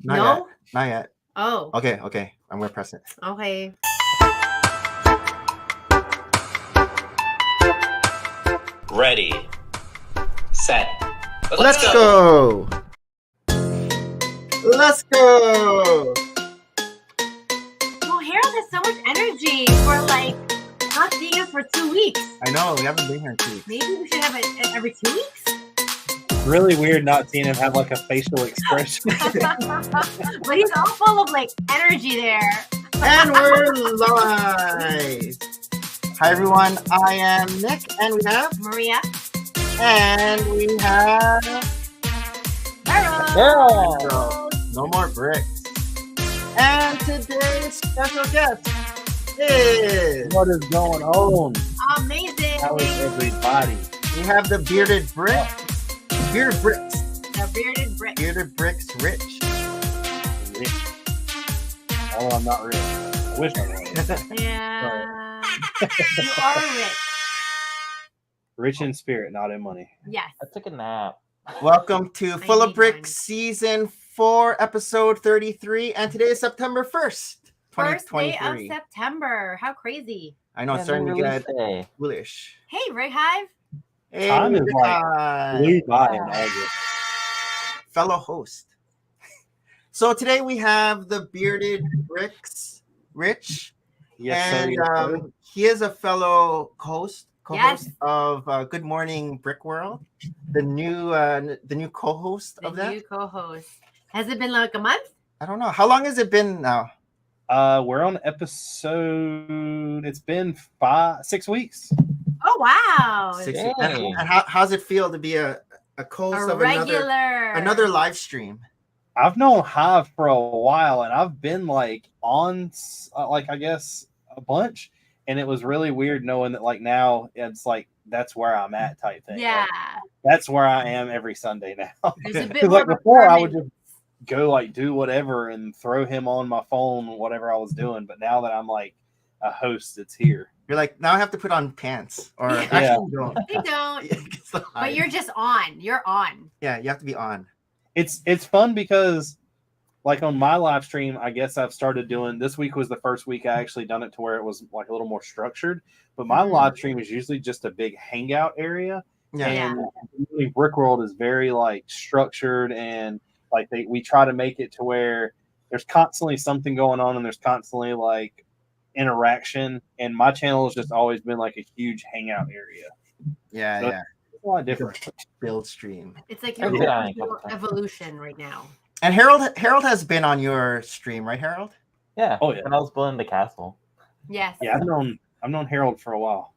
Not No? yet. Not yet. Oh. Okay. I'm gonna press it. Okay. Ready, set, Let's go. Let's go. Well, Harold has so much energy for like not seeing him for 2 weeks. I know we haven't been here in 2 weeks. Maybe we should have it every 2 weeks. Really weird not seeing him have like a facial expression. But he's all full of like energy there. And we're live. Hi everyone, I am Nick, and we have Maria. and we have Harold. No More Bricks. And today's special guest is What is going on? Amazing. How is everybody? we have the Bearded Bricks. Bearded Bricks. The bearded brick. Bearded Bricks Rich. Rich. Oh, I'm not rich. I wish I was. Yeah. You are rich. Rich in spirit, not in money. Yes. I took a nap. Welcome to Full of need Bricks one. Season 4, Episode 33, and today is September 1st, First day of 2023. September. How crazy. I know, it's starting to get foolish. Hey, Ray Hive. Hey, Time is like hi, Blew by in August. fellow host. So today we have the Bearded Bricks, Rich, Yes, sir. and Yes, sir. he is a fellow co-host Yes. of Good Morning Brick World, the new co-host The of that. new co-host. Has it been like a month? I don't know. How long has it been now? We're on episode. It's been 6 weeks. Oh, wow. 6 Dang. weeks. And how's it feel to be a co-host A of regular. another live stream? I've known Hive for a while, and I've been like on, I guess, a bunch. And it was really weird knowing that, like, now it's like that's where I'm at type thing. Yeah. Like, that's where I am every Sunday now. There's a bit Because more like of a before, I would permanent- just go like do whatever and throw him on my phone, whatever I was doing. But now that I'm like a host, it's here. You're like, now I have to put on pants, or Yeah. actually you don't. You don't. It's the But hide. you're just on. You're on. Yeah, you have to be on. It's fun because like on my live stream, I guess I've started doing this week was the first week I actually done it to where it was like a little more structured. But my Mhm. live stream is usually just a big hangout area. Yeah. And really Brickworld is very like structured, and like we try to make it to where there's constantly something going on and there's constantly like interaction. And my channel has just always been like a huge hangout area. Yeah, So- yeah. It's a lot different. Build stream. It's like your Yeah. evolution right now. And Harold has been on your stream, right, Harold? Yeah. Oh, yeah. And I was building the castle. Yes. Yeah, I've known Harold for a while.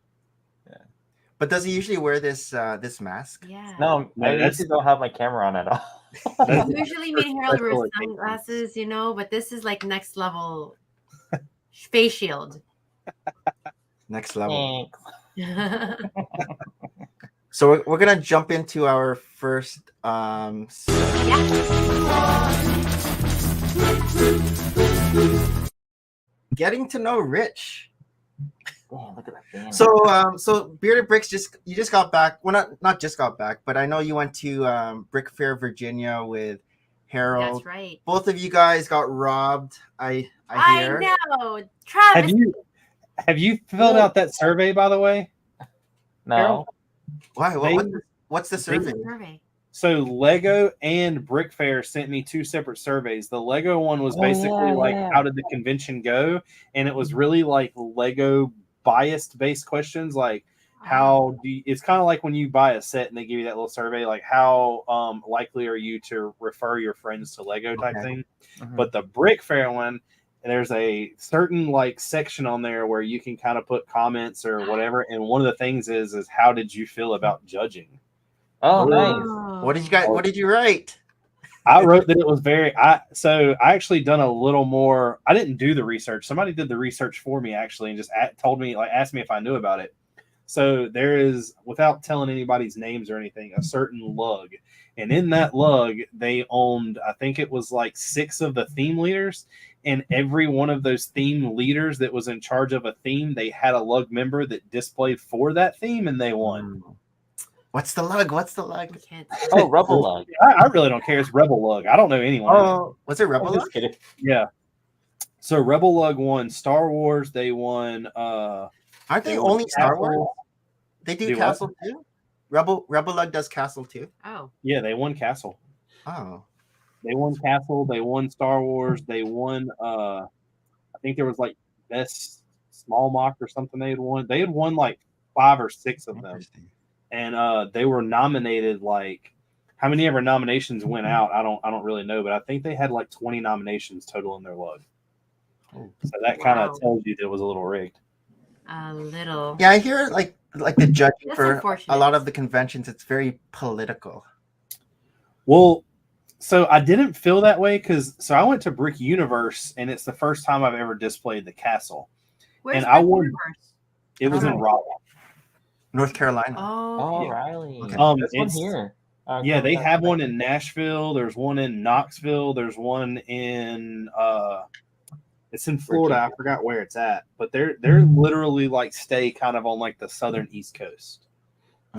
But does he usually wear this mask? Yeah. No, No, I that's- usually don't have my camera on at all. Usually me and Harold That's wear really big. sunglasses, but this is like next level face shield. Next level. Thanks. So we're gonna jump into our first getting to know Rich. Damn, look at that fan. So Bearded Bricks you just got back. Well, not just got back, but I know you went to Brick Fair, Virginia with Harold. That's right. Both of you guys got robbed. I hear. know. Travis. Have you filled out that survey, by the way? no. Why? What's the survey? Survey. So Lego and Brick Fair sent me two separate surveys. The Lego one was basically how did the convention go? And it was really like Lego biased based questions, like how do you, it's kind of like when you buy a set and they give you that little survey, like how likely are you to refer your friends to Lego type thing. Mhm. But the Brick Fair one, there's a certain like section on there where you can kind of put comments or whatever. And one of the things is how did you feel about judging? Oh, nice. What did you write? I wrote that it was so I actually done a little more. I didn't do the research. Somebody did the research for me actually, and just asked me if I knew about it. So there is, without telling anybody's names or anything, a certain lug. And in that lug, they owned, I think it was like 6 of the theme leaders. And every one of those theme leaders that was in charge of a theme, they had a lug member that displayed for that theme, and they won. What's the lug? What's the lug? I can't. Oh, Rebel Lug. I really don't care. It's Rebel Lug. I don't know anyone. Oh, was it Rebel I'm Lug? just kidding. Yeah. So Rebel Lug won Star Wars. They won. Aren't they they won only Star Castle. Wars? They do Do what? Castle too. Rebel Lug does Castle too. Oh, Yeah, they won Castle. Oh, They won Castle. They won Star Wars. They won. I think there was like best small mock or something. They had won. They had won like 5 or 6 of them, interesting. and they were nominated. Like how many ever nominations went out? I don't really know, but I think they had like 20 nominations total in their lug. Oh. So that kind Wow. of tells you that it was a little rigged. a little. Yeah, I hear like the judging That's for unfortunate. a lot of the conventions. It's very political. Well, so I didn't feel that way because I went to Brick Universe, and it's the first time I've ever displayed the castle. Where's and I Brick won- Universe? It was in Oh. Raleigh. North Carolina. Oh, Oh, okay. Riley. Okay. There's one It's- here. Yeah, they have one in Nashville. There's one in Knoxville. There's one in it's in Florida. I forgot where it's at, but they're literally like stay kind of on like the southern East Coast.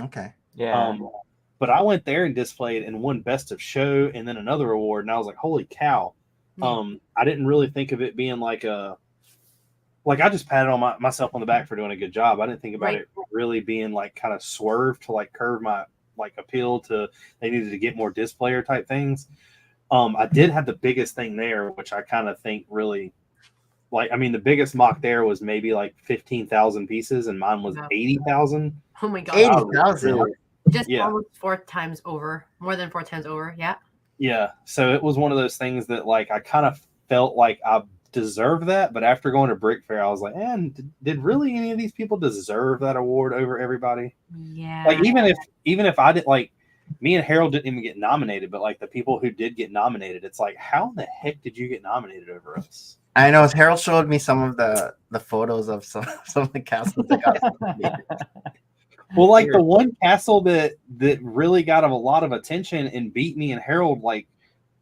Okay. Yeah. But I went there and displayed and won Best of Show and then another award, and I was like, holy cow. Yeah. I didn't really think of it being like I just patted on myself on the back for doing a good job. I didn't think about Right. it really being like kind of swerved to like curve my like appeal to they needed to get more displayer type things. I did have the biggest thing there, which I kind of think really the biggest mock there was maybe like 15,000 pieces, and mine was Wow. 80,000. Oh my god. 80,000. Just Yeah. almost 4 times over. More than 4 times over. Yeah. Yeah, so it was one of those things that like I kind of felt like I deserved that, but after going to Brick Fair, I was like, did really any of these people deserve that award over everybody? Yeah. Like even if I did, like me and Harold didn't even get nominated, but like the people who did get nominated, it's like, how in the heck did you get nominated over us? I know Harold showed me some of the photos of some of the castles that got nominated. Well, like the one castle that really got a lot of attention and beat me and Harold like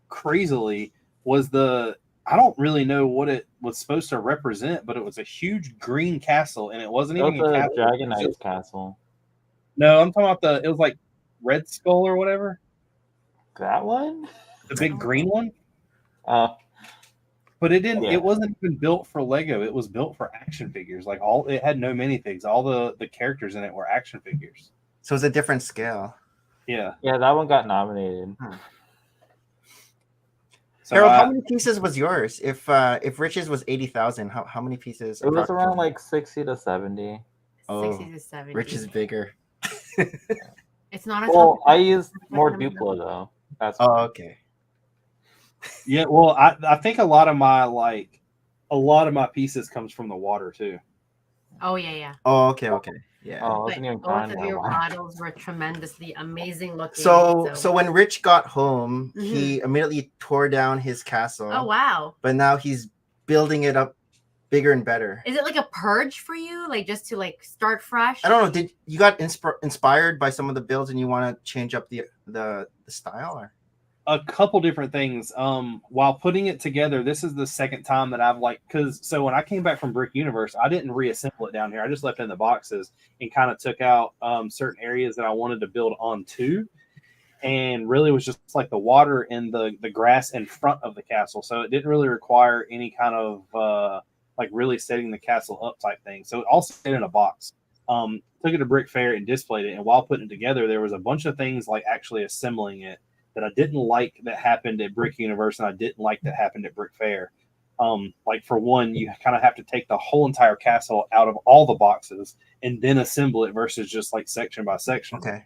crazily was I don't really know what it was supposed to represent, but it was a huge green castle, and it wasn't That even was a the castle. Dragon It was Knight's just- castle. No, I'm talking about it was like Red Skull or whatever, That one? the big green one. But it didn't. Yeah. It wasn't even built for Lego. It was built for action figures. Like it had no minifigs. All the characters in it were action figures. So it's a different scale. Yeah. Yeah, that one got nominated. So Harold, how many pieces was yours? If Rich's was 80,000, how many pieces? It was approximately? around like 60 to 70. Oh, 60 to 70. Rich is bigger. It's not as Well, I complicated. used more Duplo though. That's Oh, okay. Yeah. Well, I think a lot of my pieces comes from the water too. Oh yeah. Oh, okay. Yeah. Oh, I But wasn't even both crying of that your one. models were tremendously amazing looking. So when Rich got home, Mhm. he immediately tore down his castle. Oh wow. But now he's building it up bigger and better. Is it like a purge for you? Like just to like start fresh? I don't know. Did you got inspired by some of the builds and you want to change up the style? Or? A couple different things. While putting it together, this is the second time that I've so when I came back from Brick Universe, I didn't reassemble it down here. I just left it in the boxes and kind of took out certain areas that I wanted to build onto, and really was just like the water and the grass in front of the castle. So it didn't really require any kind of like really setting the castle up type thing. So it all stayed in a box. Took it to Brick Fair and displayed it, and while putting it together, there was a bunch of things like actually assembling it that I didn't like that happened at Brick Universe, and I didn't like that happened at Brick Fair. Like for one, you kind of have to take the whole entire castle out of all the boxes and then assemble it versus just like section by section. Okay.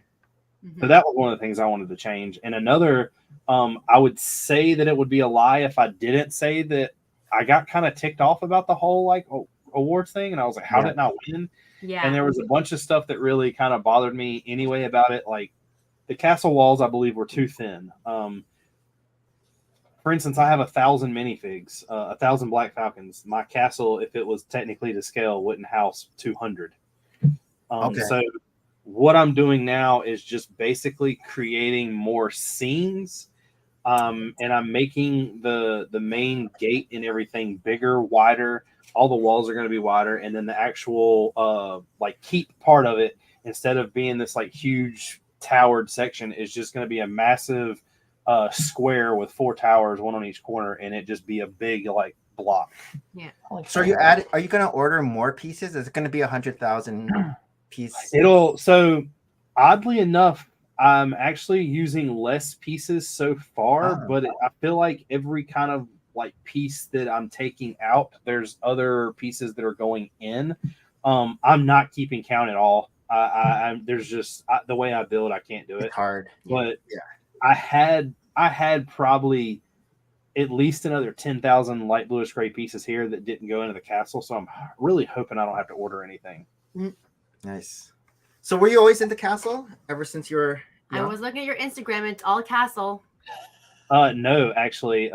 Mhm. So that was one of the things I wanted to change. And another, I would say that it would be a lie if I didn't say that I got kind of ticked off about the whole like awards thing, and I was like, how didn't I win? Yeah. And there was a bunch of stuff that really kind of bothered me anyway about it, like the castle walls, I believe, were too thin. For instance, I have 1,000 minifigs, 1,000 Black Falcons. My castle, if it was technically to scale, wouldn't house 200. Okay. So what I'm doing now is just basically creating more scenes, and I'm making the main gate and everything bigger, wider. All the walls are going to be wider, and then the actual like keep part of it, instead of being this like huge towered section is just going to be a massive square with 4 towers, one on each corner, and it just be a big like block. Yeah. So are you gonna order more pieces? Is it gonna be 100,000 pieces? So oddly enough, I'm actually using less pieces so far, but I feel like every kind of like piece that I'm taking out, there's other pieces that are going in. I'm not keeping count at all. There's just the way I build, I can't do it. It's hard, but yeah. I had probably at least another 10,000 light bluish gray pieces here that didn't go into the castle. So I'm really hoping I don't have to order anything. Nice. So were you always in the castle ever since you were young? I was looking at your Instagram. It's all castle. No, actually,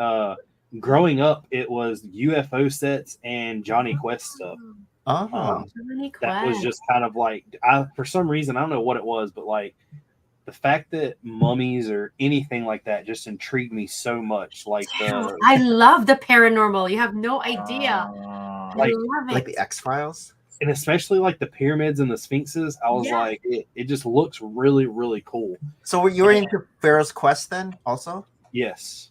growing up, it was UFO sets and Johnny Quest stuff. That was just kind of like, for some reason, I don't know what it was, but like the fact that mummies or anything like that just intrigued me so much. Like I love the paranormal. You have no idea. I love it. Like the X-Files? And especially like the pyramids and the sphinxes, I was like, it just looks really, really cool. So you were into Pharaoh's Quest then also? Yes.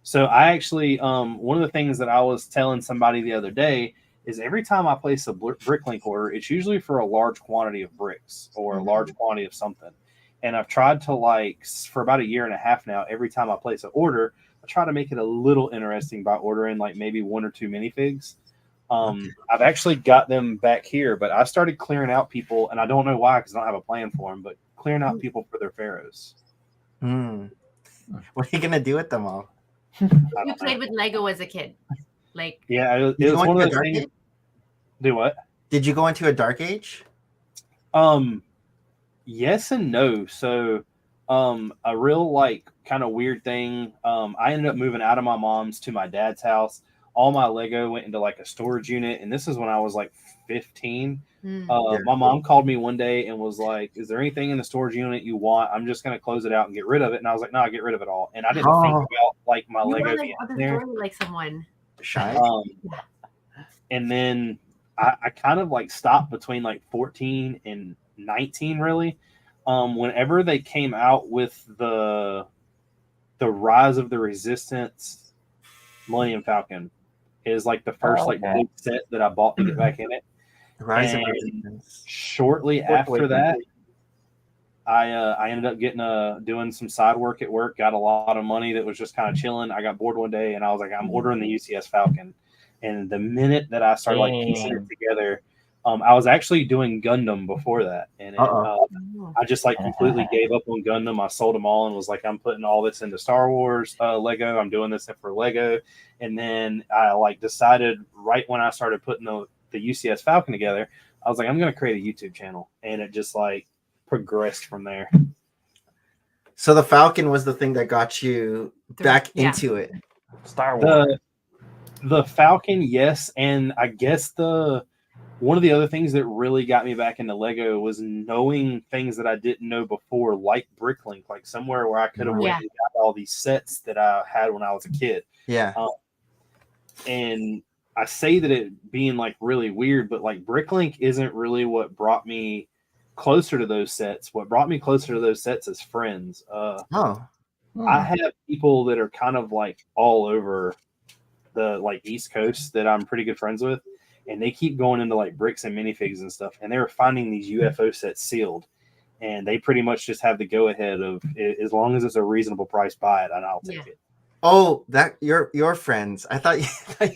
So I actually, one of the things that I was telling somebody the other day is every time I place a Bricklink order, it's usually for a large quantity of bricks or a large quantity of something. And I've tried to for about 1.5 years now, every time I place an order, I try to make it a little interesting by ordering like maybe 1 or 2 minifigs. I've actually got them back here, but I started clearing out people, and I don't know why because I don't have a plan for them, but clearing out people for their pharaohs. What are you gonna do with them all? You played with Lego as a kid, like it was one of those things. Do what? Did you go into a dark age? Yes and no. So, a real like kind of weird thing. I ended up moving out of my mom's to my dad's house. All my Lego went into like a storage unit, and this is when I was like 15. My mom called me one day and was like, "Is there anything in the storage unit you want? I'm just gonna close it out and get rid of it." And I was like, "No, get rid of it all." And I didn't think about like my Lego being there. Like someone shy. And then I kind of like stopped between like 14 and 19 really. Whenever they came out with the Rise of the Resistance Millennium Falcon is like the first like big set that I bought to get back in it. Rise of Resistance. Shortly after that, I ended up doing some side work at work, got a lot of money that was just kind of chilling. I got bored one day and I was like, I'm ordering the UCS Falcon. And the minute that I started like piecing it together, I was actually doing Gundam before that. And I just like completely gave up on Gundam. I sold them all and was like, I'm putting all this into Star Wars Lego. I'm doing this for Lego. And then I like decided right when I started putting the UCS Falcon together, I was like, I'm going to create a YouTube channel. And it just like progressed from there. So the Falcon was the thing that got you back into it. Star Wars. The Falcon, yes. And I guess one of the other things that really got me back into Lego was knowing things that I didn't know before, like Bricklink, like somewhere where I could have went and got all these sets that I had when I was a kid. Yeah. And I say that it being like really weird, but like Bricklink isn't really what brought me closer to those sets. What brought me closer to those sets is friends. I have people that are kind of like all over the like East Coast that I'm pretty good friends with. And they keep going into like bricks and minifigs and stuff. And they were finding these UFO sets sealed. And they pretty much just have the go ahead of as long as it's a reasonable price, buy it and I'll take it. Oh, that your friends. I thought you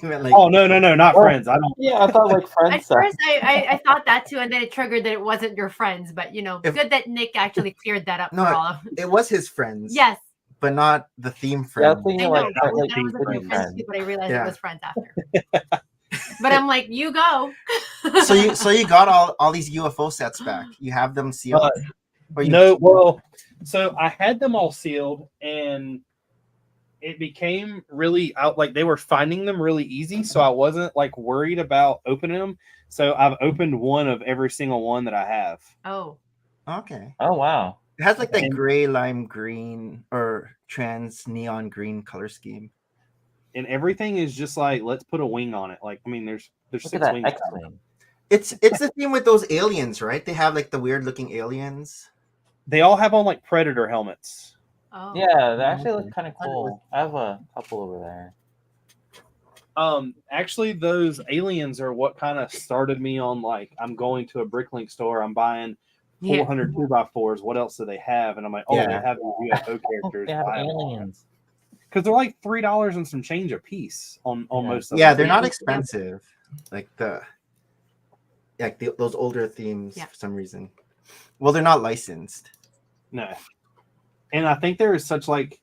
meant like. Oh no, not friends. I don't. Yeah, I thought like friends. At first, I thought that too, and then it triggered that it wasn't your friends. But good that Nick actually cleared that up for all of them. It was his friends. Yes, but not the theme friend. Yeah, I know, that was friends too, but I realized it was friends after. But I'm like, you go. so you got all these UFO sets back. You have them sealed. So I had them all sealed, and it became really out. Like they were finding them really easy, so I wasn't like worried about opening them. So I've opened one of every single one that I have. Oh. Okay. Oh wow. It has like that gray, lime green, or trans neon green color scheme. And everything is just like, let's put a wing on it. Like, I mean, there's Look 6 at that wings. X-wing. It's the theme with those aliens, right? They have like the weird looking aliens. They all have on like Predator helmets. Oh. Yeah, they actually look kind of cool. I have a couple over there. Actually, those aliens are what kind of started me on like I'm going to a Bricklink store. I'm buying 400 2x4s. What else do they have? And I'm like, they have these UFO characters. They have aliens. Because they're like $3 and some change a piece on most of them. Yeah, they're not expensive. Like those older themes for some reason. Well, they're not licensed. No. And I think there is such like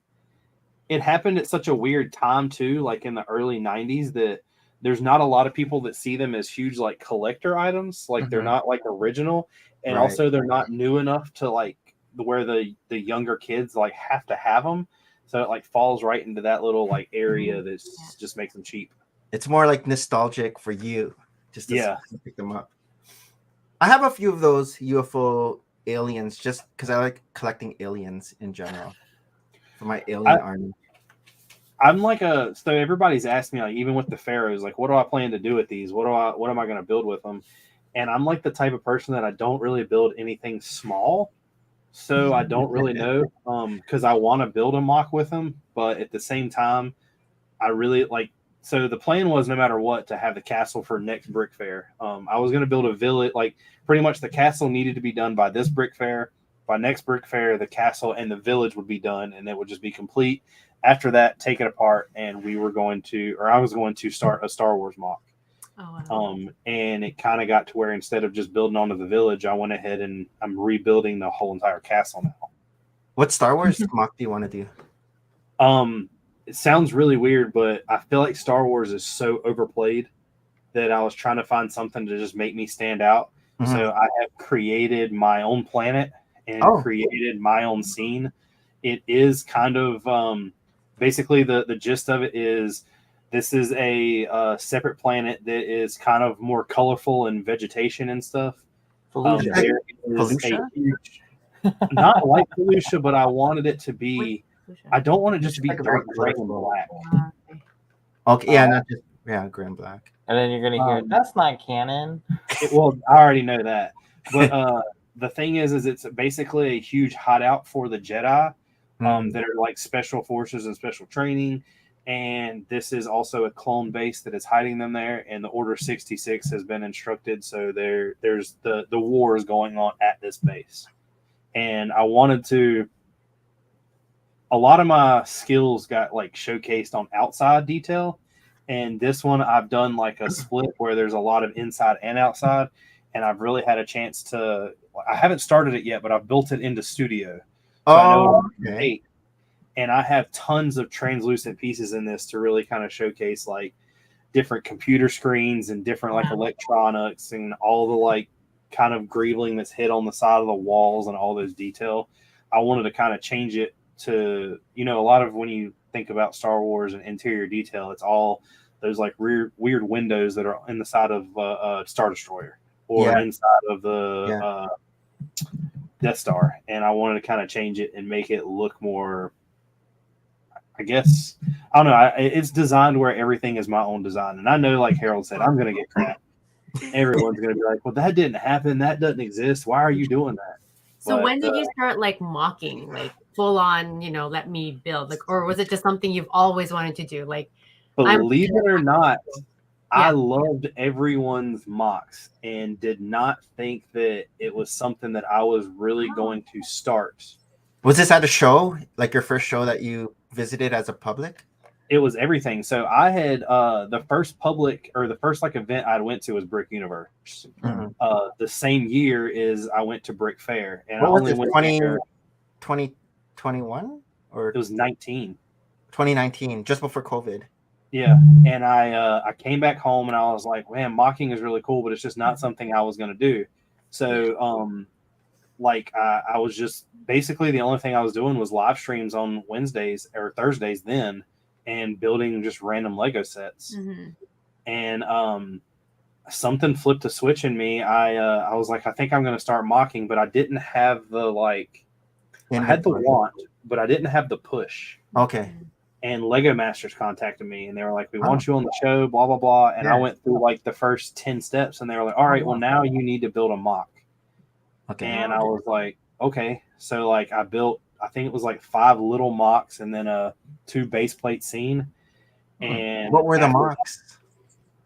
it happened at such a weird time too, like in the early 90s, that there's not a lot of people that see them as huge like collector items. Like they're not like original, and also they're not new enough to like where the younger kids like have to have them. So it like falls right into that little like area that just makes them cheap. It's more like nostalgic for you, just to pick them up. I have a few of those UFO aliens just because I like collecting aliens in general for my alien army. I'm like so everybody's asked me, like, even with the pharaohs, like, what do I plan to do with these? What am I going to build with them? And I'm like the type of person that I don't really build anything small. So I don't really know, because I want to build a mock with them, but at the same time, I really like. So the plan was, no matter what, to have the castle for next brick fair. I was going to build a village. Like pretty much, the castle needed to be done by this brick fair. By next brick fair, the castle and the village would be done, and it would just be complete. After that, take it apart, and I was going to start a Star Wars mock. Oh, wow. And it kind of got to where instead of just building onto the village, I went ahead and I'm rebuilding the whole entire castle now. What Star Wars mock do you want to do? It sounds really weird, but I feel like Star Wars is so overplayed that I was trying to find something to just make me stand out. Mm-hmm. So I have created my own planet and created my own scene. It is kind of basically the gist of it is this is a separate planet that is kind of more colorful and vegetation and stuff. There is not like Felucia, but I wanted it to be. I don't want it just to be dark gray and black. Okay, not just gray and black. And then you're gonna hear that's not canon. Well, I already know that, but the thing is it's basically a huge hideout for the Jedi, that are like special forces and special training. And this is also a clone base that is hiding them there. And the Order 66 has been instructed. So there's the war is going on at this base. And I wanted to, a lot of my skills got like showcased on outside detail. And this one I've done like a split where there's a lot of inside and outside. And I've really had a chance to, I haven't started it yet, but I've built it into Studio. So I know okay. And I have tons of translucent pieces in this to really kind of showcase like different computer screens and different like electronics and all the like kind of greebling that's hit on the side of the walls and all those detail. I wanted to kind of change it to, a lot of when you think about Star Wars and interior detail, it's all those like weird windows that are in the side of a Star Destroyer or inside of the Death Star. And I wanted to kind of change it and make it look more, I guess, I don't know. It's designed where everything is my own design. And I know, like Harold said, I'm going to get crap. Everyone's going to be like, well, that didn't happen. That doesn't exist. Why are you doing that? So when did you start like mocking, like full on, let me build, like, or was it just something you've always wanted to do? Like, believe it or not, I loved everyone's mocks and did not think that it was something that I was really going to start. Was this at a show, like your first show that you visited as a public? It was everything. So I had the first public or the first like event I went to was Brick Universe. Mm-hmm. The same year is I went to Brick Fair, and I only went 2021 or it was 2019, just before COVID. Yeah, and I came back home and I was like, man, mocking is really cool, but it's just not something I was going to do. So I was just basically the only thing I was doing was live streams on Wednesdays or Thursdays then, and building just random Lego sets. Mm-hmm. And something flipped a switch in me. I was like, I think I'm going to start mocking, but I didn't have the like. I had the want, but I didn't have the push. Okay. And Lego Masters contacted me, and they were like, we want you on the show, blah, blah, blah. And I went through like the first 10 steps, and they were like, all right, well, now you need to build a mock. Okay. And I was like, okay. So like I built, I think it was like 5 little mocks and then a 2 base plate scene. And what were the mocks?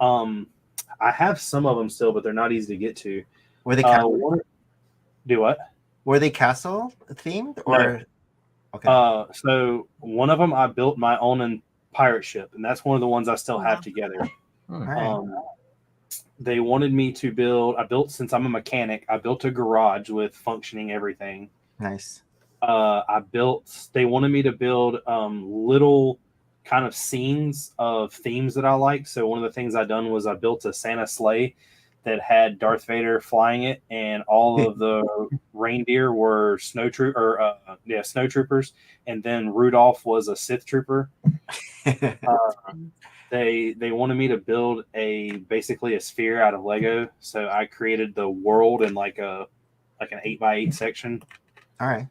I have some of them still, but they're not easy to get to. Were they do what? Were they castle themed or? No. Okay. So one of them I built my own pirate ship, and that's one of the ones I still have together. They wanted me to build. Since I'm a mechanic, I built a garage with functioning everything. Nice. They wanted me to build little kind of scenes of themes that I like. So one of the things I done was I built a Santa sleigh that had Darth Vader flying it, and all of the reindeer were snowtroopers, and then Rudolph was a Sith trooper. They wanted me to build basically a sphere out of Lego, so I created the world in like an 8x8 section. All right.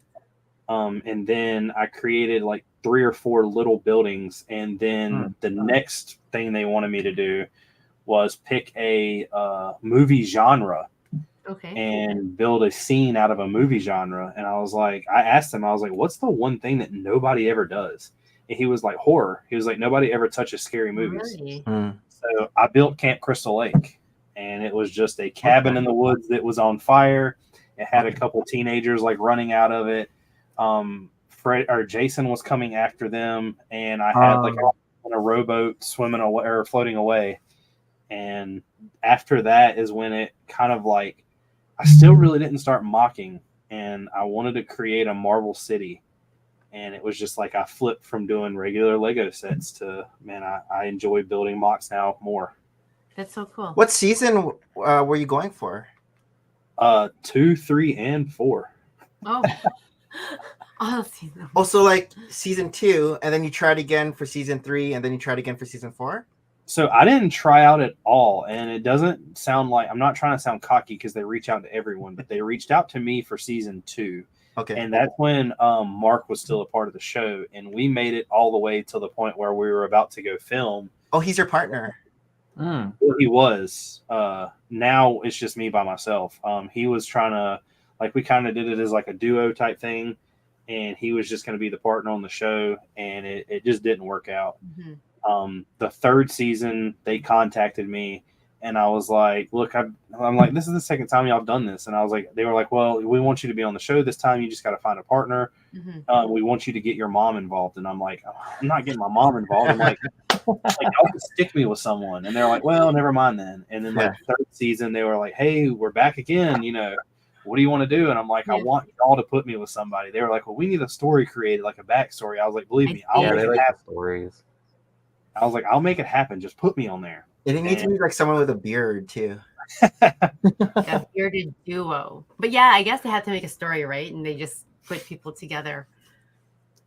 And then I created like 3 or 4 little buildings, and then the next thing they wanted me to do was pick a movie genre, and build a scene out of a movie genre. And I asked him, what's the one thing that nobody ever does? And he was like, horror. He was like, nobody ever touches scary movies. Really? So I built Camp Crystal Lake, and it was just a cabin in the woods that was on fire. It had a couple teenagers like running out of it. Jason was coming after them, and I had like a rowboat swimming away or floating away. And after that is when it kind of like, I still really didn't start mocking, and I wanted to create a Marvel city. And it was just like I flipped from doing regular Lego sets to, man, I enjoy building mocks now more. That's so cool. What season were you going for? 2, 3, and 4. Oh. All season. Oh, so like season 2, and then you tried again for season 3, and then you tried again for season 4? So I didn't try out at all, and it doesn't sound like, I'm not trying to sound cocky because they reach out to everyone, but they reached out to me for season 2. Okay. And that's when Mark was still a part of the show, and we made it all the way to the point where we were about to go film. Oh, he's your partner. Well, he was. Now it's just me by myself. He was trying to, like, we kind of did it as like a duo type thing, and he was just going to be the partner on the show, and it just didn't work out. The 3rd season, they contacted me, and I was like, look, I'm like, this is the 2nd time y'all have done this. And I was like, they were like, well, we want you to be on the show this time. You just got to find a partner. We want you to get your mom involved. And I'm like, I'm not getting my mom involved. I'm like, y'all can stick me with someone. And they're like, well, never mind then. And then like 3rd season, they were like, hey, we're back again. What do you want to do? And I'm like, I want y'all to put me with somebody. They were like, well, we need a story created, like a backstory. I was like, believe me, I'll make it happen. Stories. I was like, I'll make it happen. Just put me on there. It needs to be like someone with a beard too. A bearded duo. But yeah, I guess they have to make a story, right? And they just put people together.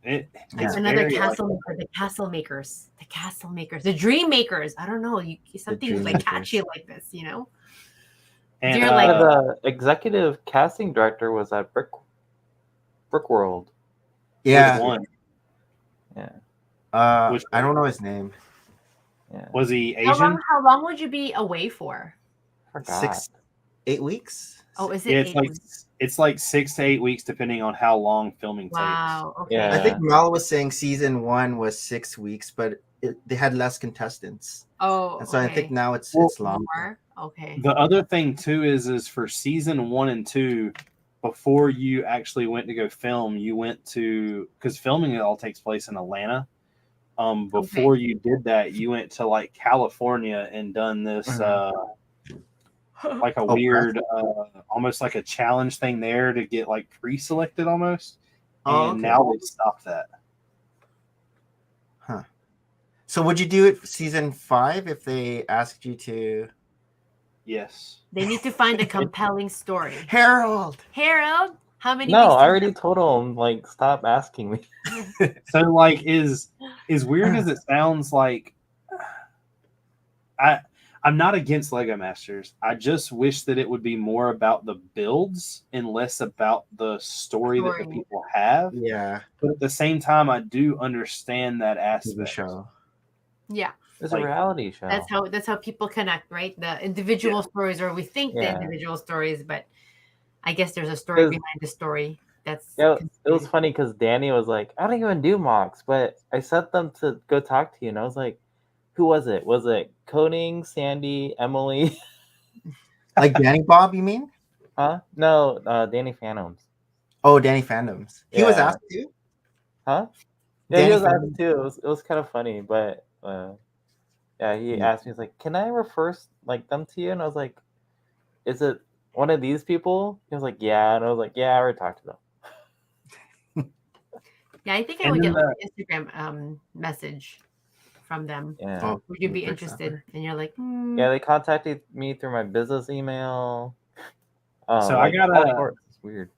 Another castle maker, the castle makers, the dream makers. I don't know. Something like catchy like this, And you're like the executive casting director was at Brick World. Yeah. Yeah. I don't know his name. Yeah. Was he Asian? How long would you be away for? 6-8 weeks. Oh, is it? It's like 6 to 8 weeks, depending on how long filming takes. Wow. Okay. Yeah. I think Mal was saying season 1 was 6 weeks, but they had less contestants. Oh, and so I think now it's longer. More? Okay. The other thing too is for season 1 and 2, before you actually went to go film, you went to, because filming it all takes place in Atlanta. Before you did that, you went to like California and done this like a weird almost like a challenge thing there to get like pre-selected almost. And now they've stopped that. Huh. So would you do it for season 5 if they asked you to? Yes. They need to find a compelling story. Harold, how many? No, I already told him, like, stop asking me. So like is weird as it sounds, like I'm not against Lego Masters. I just wish that it would be more about the builds and less about the story that the people have. Yeah. But at the same time, I do understand that aspect. Show. Yeah. It's a reality show. That's how people connect, right? The individual stories, or we think the individual stories, but I guess there's a story behind the story. That's it was funny because Danny was like, I don't even do mocks, but I sent them to go talk to you, and I was like, who was it? Was it Koning, Sandy, Emily? Like Danny Bob, you mean? Huh? No, Danny Phantoms. Oh, Danny Fandoms. He was asked to? Huh? Yeah, Danny he was asked too. It was kind of funny, but yeah, he asked me, he's like, can I refer like them to you? And I was like, is it one of these people? He was like, yeah. And I was like, yeah, I already talked to them. Yeah, I think I would get like an Instagram message from them. Yeah. Oh, would you be interested? And you're like, yeah, they contacted me through my business email. So like, it's weird.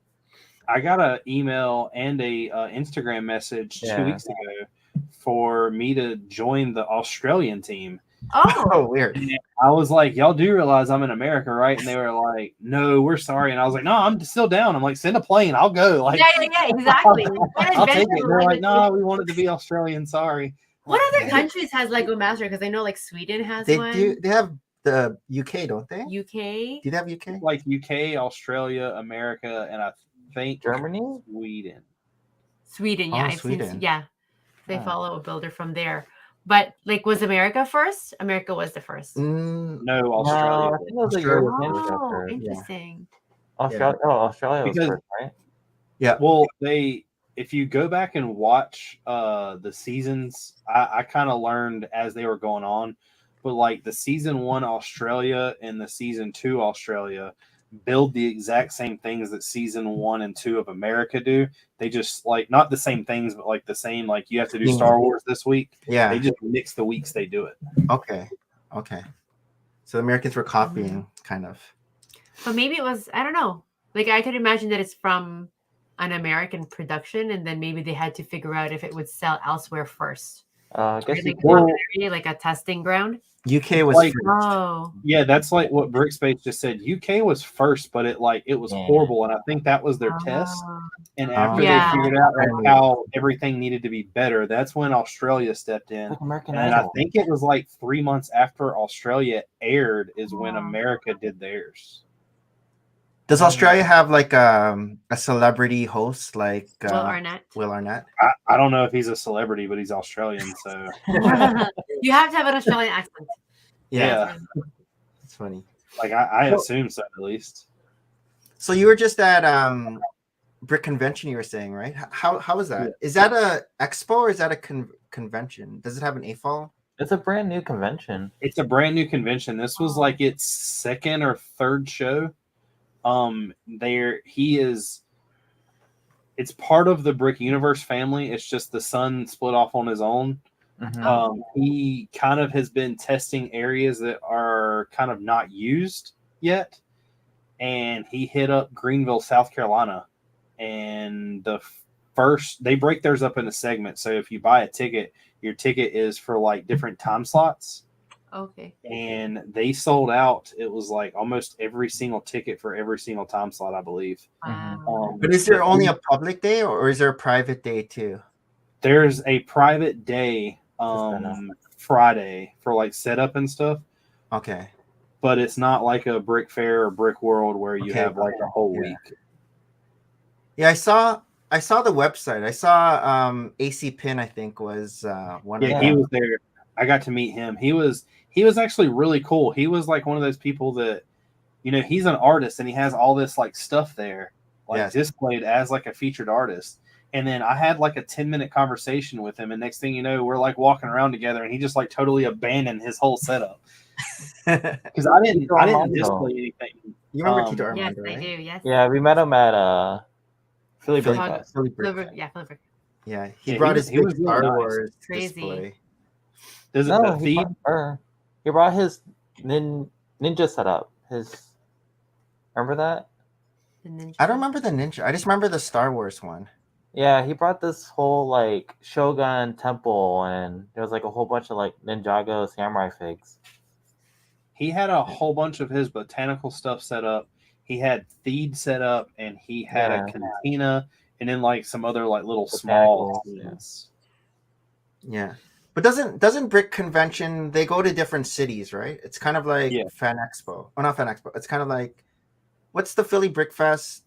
I got an email and a Instagram message 2 weeks ago for me to join the Australian team. Oh, weird. And I was like, y'all do realize I'm in America, right? And they were like, no, we're sorry. And I was like, no, I'm still down. I'm like, send a plane. I'll go. Like, yeah, exactly. I'll take it. They're like, no, we wanted to be Australian. Sorry. What other countries has Lego Master? Because I know like Sweden has one. They have the UK, don't they? UK. Do they have UK? Like UK, Australia, America, and I think Germany, Sweden. Yeah, I've Sweden. seen. Yeah, they follow a builder from there. But like, was America first? America was the first. No, Australia. I think it was a European Oh, interesting. Australia. Oh, Australia was first, right? Yeah. Well, if you go back and watch the seasons, I kind of learned as they were going on, but like the season 1 Australia and the season 2 Australia build the exact same things that season 1 and 2 of America do. They just like not the same things, but like the same, like you have to do Star Wars this week. Yeah. They just mix the weeks they do it. Okay. So the Americans were copying kind of. But maybe it was, I don't know. Like I could imagine that it's from an American production, and then maybe they had to figure out if it would sell elsewhere first. I guess like a testing ground. UK was like, oh yeah, that's like what Brickspace just said. UK was first, but it was horrible, and I think that was their test. And after they figured out like how everything needed to be better, that's when Australia stepped in. And I think it was like 3 months after Australia aired is when America did theirs. Does Australia have like a celebrity host like Will Arnett? I don't know if he's a celebrity, but he's Australian, so you have to have an Australian accent. Yeah. It's funny. Like I assume so at least. So you were just at Brick Convention, you were saying, right? How is that? Yeah. Is that a expo or is that a convention? Does it have an AFOL? It's a brand new convention. It's a brand new convention. This was like its second or third show. It's part of the Brick Universe family. It's just the son split off on his own. Mm-hmm. He kind of has been testing areas that are kind of not used yet. And he hit up Greenville, South Carolina. And they break theirs up into segments. So if you buy a ticket, your ticket is for like different time slots. Okay. And they sold out. It was like almost every single ticket for every single time slot, I believe. Wow. But is there only a public day or is there a private day too? There's a private day Friday for like setup and stuff. Okay. But it's not like a Brick Fair or Brick World where you have like a whole week. Yeah, I saw the website. I saw AC Pin, I think, was one of them. He was there. I got to meet him. He was actually really cool. He was like one of those people that, he's an artist and he has all this like stuff there, like displayed as like a featured artist. And then I had like a 10-minute conversation with him, and next thing you know, we're like walking around together, and he just like totally abandoned his whole setup because I didn't display anything. You remember Tito Armando? Yes, right? I do. Yes. Yeah, we met him at Philly Brick. Philly. Yeah, he brought his Star Wars display. Is it the feed? He brought his ninja setup. Remember that? I don't remember the ninja. I just remember the Star Wars one. Yeah, he brought this whole like Shogun temple, and there was like a whole bunch of like Ninjago samurai figs. He had a whole bunch of his botanical stuff set up. He had Theed set up, and he had a cantina, and then like some other like little small things. Yeah. But doesn't Brick Convention, they go to different cities, right? It's kind of like Fan Expo. Oh, not Fan Expo. It's kind of like What's the Philly Brickfest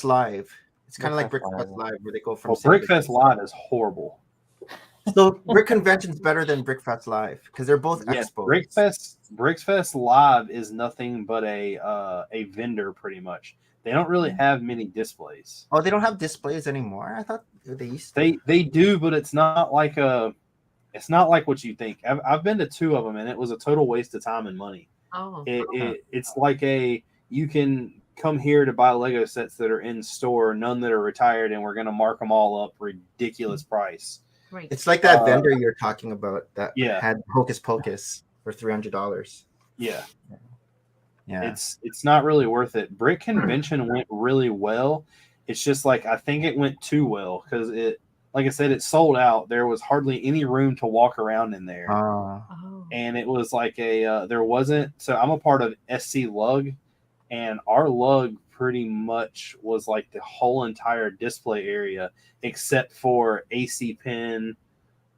Live? It's kind of like Brickfest Brickfest Live. Live, where they go from Well, city to Brickfest Live is horrible. So Brick Convention's better than Brickfest Live because they're both Yes, expos. Brickfest Live is nothing but a vendor pretty much. They don't really have many displays. Oh, they don't have displays anymore. I thought they used to. They do, but it's not like what you think. I've been to 2 of them, and it was a total waste of time and money. Oh, It's like you can come here to buy Lego sets that are in store, none that are retired, and we're gonna mark them all up ridiculous price. right. It's like that vendor you're talking about that Yeah. had Hocus Pocus for $300. Yeah. Yeah. It's not really worth it. Brick Convention went really well. It's just like I think it went too well because like I said, it sold out. There was hardly any room to walk around in there. Oh. And it was like there wasn't. So I'm a part of SC Lug, and our lug pretty much was like the whole entire display area except for AC Penn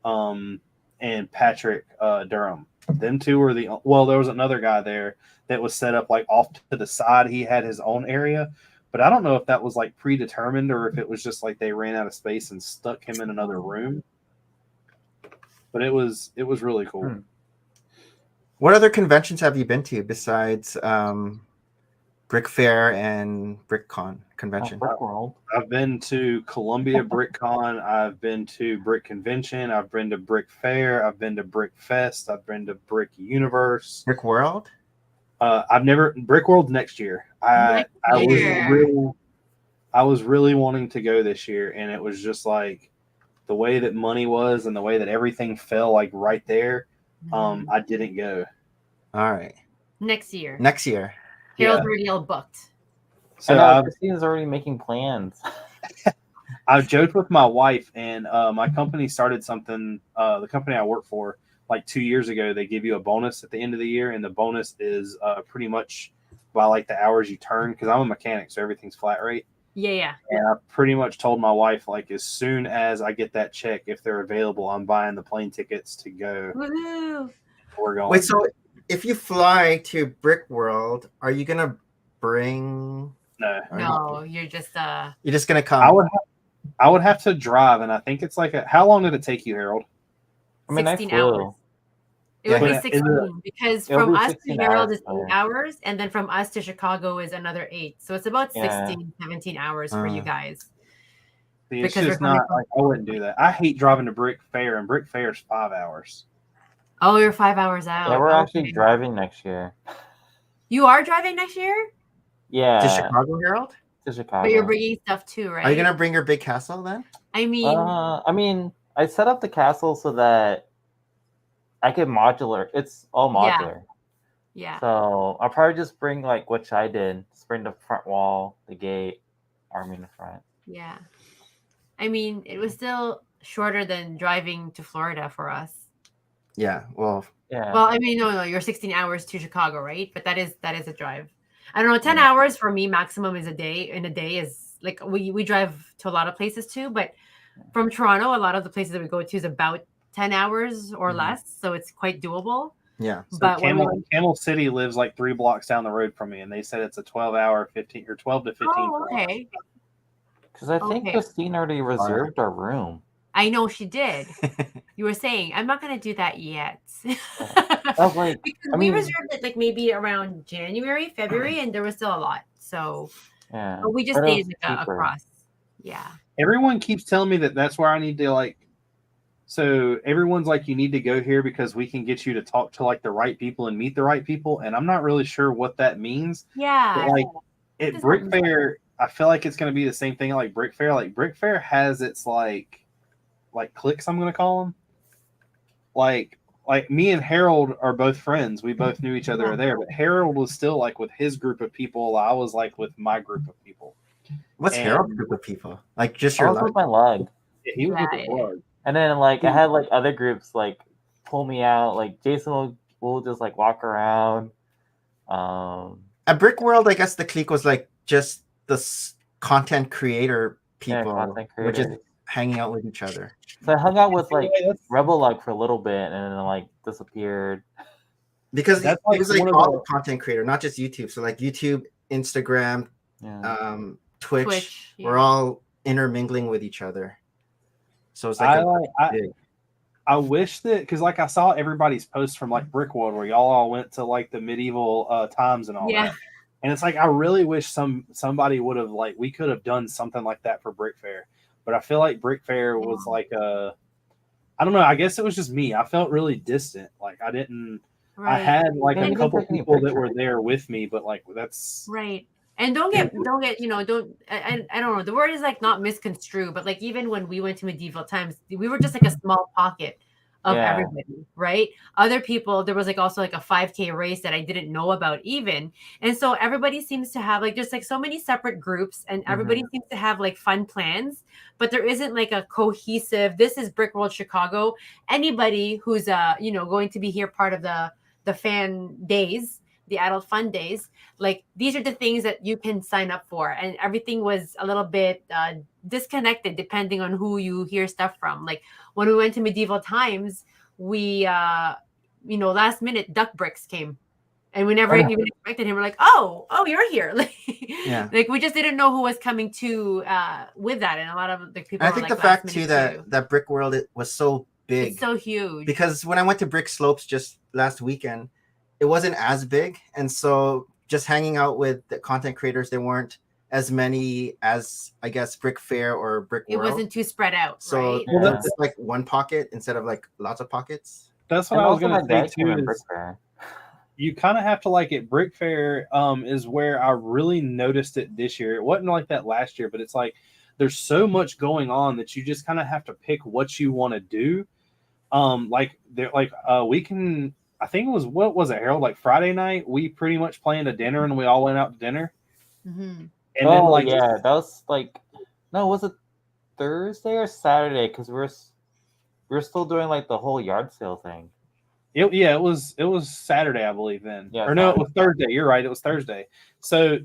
and Patrick Durham. Them 2 were there was another guy there that was set up like off to the side. He had his own area, but I don't know if that was like predetermined or if it was just like they ran out of space and stuck him in another room. But it was really cool. What other conventions have you been to besides Brick Fair and BrickCon convention? Brick World. I've been to Columbia BrickCon. I've been to Brick Convention. I've been to Brick Fair. I've been to Brick Fest. I've been to Brick Universe. Brick World? I've never Brick World next year. I was really wanting to go this year, and it was just like the way that money was and the way that everything fell like right there. I didn't go. All right. Next year. Yeah. Harold's already all booked. So Christine's already making plans. I joked with my wife, and my company started something. The company I work for, like 2 years ago, they give you a bonus at the end of the year, and the bonus is pretty much by like the hours you turn. Because I'm a mechanic, so everything's flat rate. Yeah. And I pretty much told my wife, like, as soon as I get that check, if they're available, I'm buying the plane tickets to go. Woohoo! We're going. Wait, so if you fly to Brick World, are you gonna bring? No. No, you're just You're just gonna come. I would have to drive, and I think it's like how long did it take you, Harold? I mean, 16 I flew. hours. It would Yeah. be 16 because It'll from be us to 16 Harold hours, is 8 hours, and then from us to Chicago is another 8. So it's about 16, 17 hours for you guys. See, it's Because just we're coming not like I wouldn't do that. I hate driving to Brick Fair, and Brick Fair is 5 hours. Oh, you're 5 hours out. Yeah, we're Okay. actually driving next year. You are driving next year? Yeah. to Chicago, Harold? To Chicago. But you're bringing stuff too, right? Are you gonna bring your big castle then? I mean, I mean, I set up the castle so that I could modular. It's all modular. yeah. So I'll probably just bring like which I did. Just bring the front wall, the gate, army in the front. Yeah. I mean, it was still shorter than driving to Florida for us. Yeah. Well, Yeah. Well, I mean, no, you're 16 hours to Chicago, right? But that is a drive. I don't know, 10 hours for me maximum is a day. In a day is like we drive to a lot of places too, but from Toronto, a lot of the places that we go to is about 10 hours or less, so it's quite doable. yeah. So But when Camel City lives like 3 blocks down the road from me, and they said it's a 12-hour, 15 or 12 to 15. Oh, okay. Because I think Okay. Christine already reserved our room. I know she did. You were saying, I'm not going to do that yet. I was like, because I we mean- reserved it like maybe around January, February, and there was still a lot. So Yeah. but we just But it stayed was like, cheaper. across. Yeah. Everyone keeps telling me that's where I need to like. So everyone's like, you need to go here because we can get you to talk to like the right people and meet the right people, and I'm not really sure what that means. Yeah. But like at Doesn't Brick mean- Fair, I feel like it's going to be the same thing like Brick Fair. Like Brick Fair has its like cliques, I'm going to call them. Like me and Harold are both friends. We both knew each other there, but Harold was still like with his group of people. I was like with my group of people. What's And- Harold's group of people? Like just I your was life? with my lug. Yeah, he was with Yeah. the plug. And then like I had like other groups like pull me out. Like Jason will just like walk around. At Brick World, I guess the clique was like just the content creator Yeah, people content were just creators. hanging out with each other. So I hung out with like Yeah, that's- Rebel Lug for a little bit and then like disappeared. Because That's it like was like one of all the- content creator, not just YouTube. So like YouTube, Instagram, Twitch. yeah. We're all intermingling with each other. So it's I like I wish that, because like I saw everybody's posts from like Brick World where y'all all went to like the medieval times and all Yeah. that, and it's like I really wish somebody would have like we could have done something like that for Brick Fair, but I feel like Brick Fair was like I don't know. I guess it was just me. I felt really distant. Like I didn't. I had like Yeah, a you couple didn't take any people that pictures. were there with me, but like that's Right. And don't get, you know, I don't know. The word is like not misconstrue, but like even when we went to medieval times, we were just like a small pocket of Yeah. everybody, right? Other people, there was like also like a 5K race that I didn't know about even. And so everybody seems to have like just like so many separate groups and everybody seems to have like fun plans, but there isn't like a cohesive, this is Brick World Chicago. Anybody who's you know, going to be here part of the fan days, the adult fun days, like these are the things that you can sign up for, and everything was a little bit disconnected depending on who you hear stuff from. Like when we went to medieval times, we you know, last minute Duck Brix came and we never even expected him. We're like, oh you're here. Like, like we just didn't know who was coming to with that, and a lot of the people I were, think like, the fact last too minute that Brick World it was so big, it's so huge, because when I went to Brick Slopes just last weekend, it wasn't as big, and so just hanging out with the content creators, there weren't as many as I guess Brick Fair or Brick it World. wasn't too spread out, So right? Yeah. it's like one pocket instead of like lots of pockets. That's what And I was also going my to say dad came in too. Brick Is Fair. you kind of have to like it. Brick Fair is where I really noticed it this year. It wasn't like that last year, but it's like there's so much going on that you just kind of have to pick what you want to do. Like there, like we can. I think it was what was it, Harold? Like Friday night, we pretty much planned a dinner and we all went out to dinner. Mm-hmm. And then like yeah, that was like, no, was it Thursday or Saturday? Because we're still doing like the whole yard sale thing. it was Saturday, I believe then. Yeah, Or no, it Saturday. was Thursday. You're right, it was Thursday. So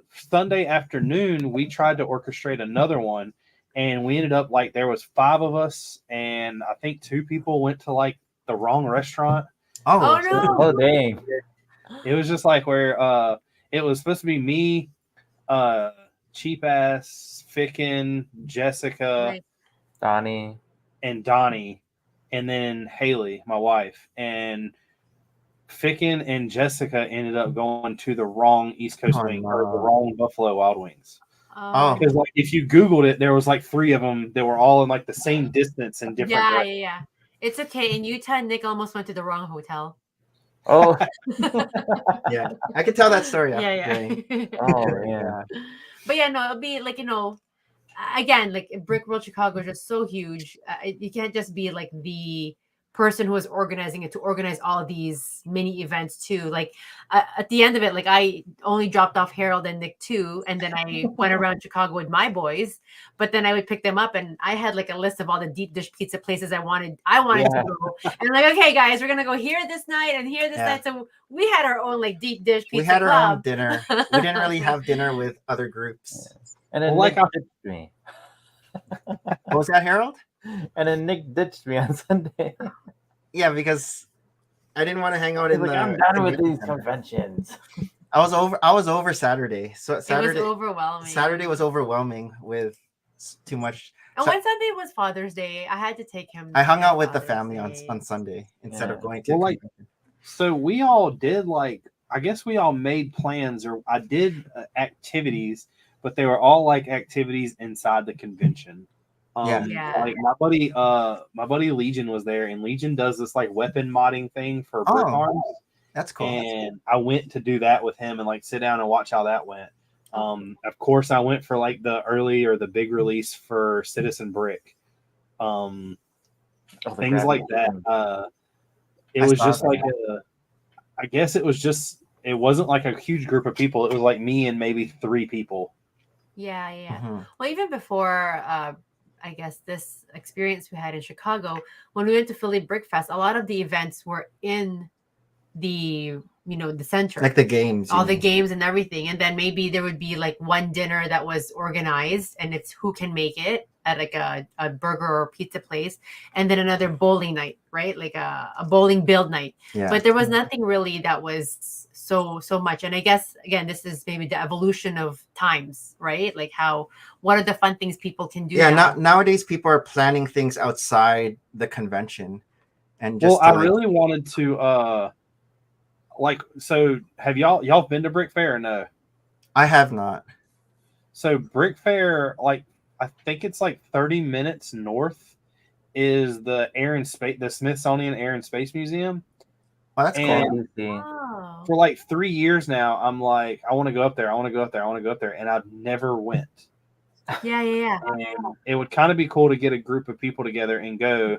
Sunday afternoon, we tried to orchestrate another one, and we ended up like there was 5 of us, and I think 2 people went to like the wrong restaurant. Oh no. Oh dang. It was just like where it was supposed to be me, cheap ass, Ficken, Jessica, Right. Donnie. and Donnie, and then Haley, my wife. And Ficken and Jessica ended up going to the wrong East Coast Wing or the wrong Buffalo Wild Wings. Oh. Because like if you Googled it, there was like 3 of them that were all in like the same distance in different directions. Yeah. It's okay. In Utah, Nick almost went to the wrong hotel. Oh. Yeah, I could tell that story. Yeah. Oh yeah. But yeah, no, it'll be like, you know, again, like Brick World Chicago is just so huge. You can't just be like the person who is organizing it to organize all of these mini events too. Like at the end of it, like I only dropped off Harold and Nick too, and then I went around Chicago with my boys. But then I would pick them up, and I had like a list of all the deep dish pizza places I wanted to go. And like, okay, guys, we're gonna go here this night and here this night. So we had our own like deep dish pizza. We had our club. own dinner. We didn't really have dinner with other groups. And then Well, Nick like ditched me. What was that, Harold? And then Nick ditched me on Sunday. Yeah, because I didn't want to hang out He's in like, the. I'm done with convention these center. conventions. I was over Saturday. So Saturday It was overwhelming. Saturday was overwhelming with too much. And So when Sunday was Father's Day, I had to take him. I hung to out with the Father's family Day. on Sunday instead of going to. Well, like, convention. so we all did like I guess we all made plans, or I did activities, but they were all like activities inside the convention. Yeah. Like my buddy Legion was there, and Legion does this like weapon modding thing for brick arms. That's cool. And I went to do that with him and like sit down and watch how that went. Of course, I went for like the early or the big release for Citizen Brick. Things like that. It was just like I guess it was just, it wasn't like a huge group of people. It was like me and maybe 3 people. Yeah. Mm-hmm. Well, even before, I guess this experience we had in Chicago, when we went to Philly Brick Fest, a lot of the events were in the, you know, the center, Like the games, all the games and everything. And then maybe there would be like one dinner that was organized, and it's who can make it at like a burger or pizza place, and then another bowling night, right? Like a bowling build night. Yeah. But there was nothing really that was so much. And I guess again, this is maybe the evolution of times, right? Like what are the fun things people can do? Yeah, now? nowadays people are planning things outside the convention, and just Well, I really wanted to so have y'all been to Brick Fair or no? I have not. So Brick Fair, like I think it's like 30 minutes north is the Smithsonian Air and Space Museum. Oh, that's And cool. Oh. for like 3 years now, I'm like, I want to go up there. I want to go up there. I want to go up there. And I've never went. Yeah. And it would kind of be cool to get a group of people together and go.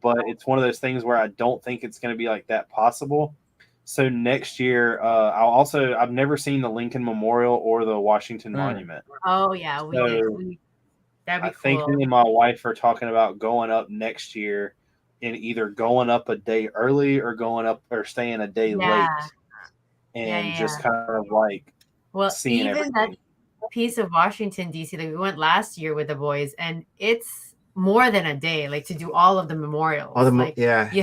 But it's one of those things where I don't think it's going to be like that possible. So next year, I've never seen the Lincoln Memorial or the Washington Monument. Oh yeah, that'd be I cool. think me and my wife are talking about going up next year and either going up a day early or going up or staying a day late and just kind of like seeing even everything. That piece of Washington DC, like we went last year with the boys, and it's more than a day, like to do all of the memorials. You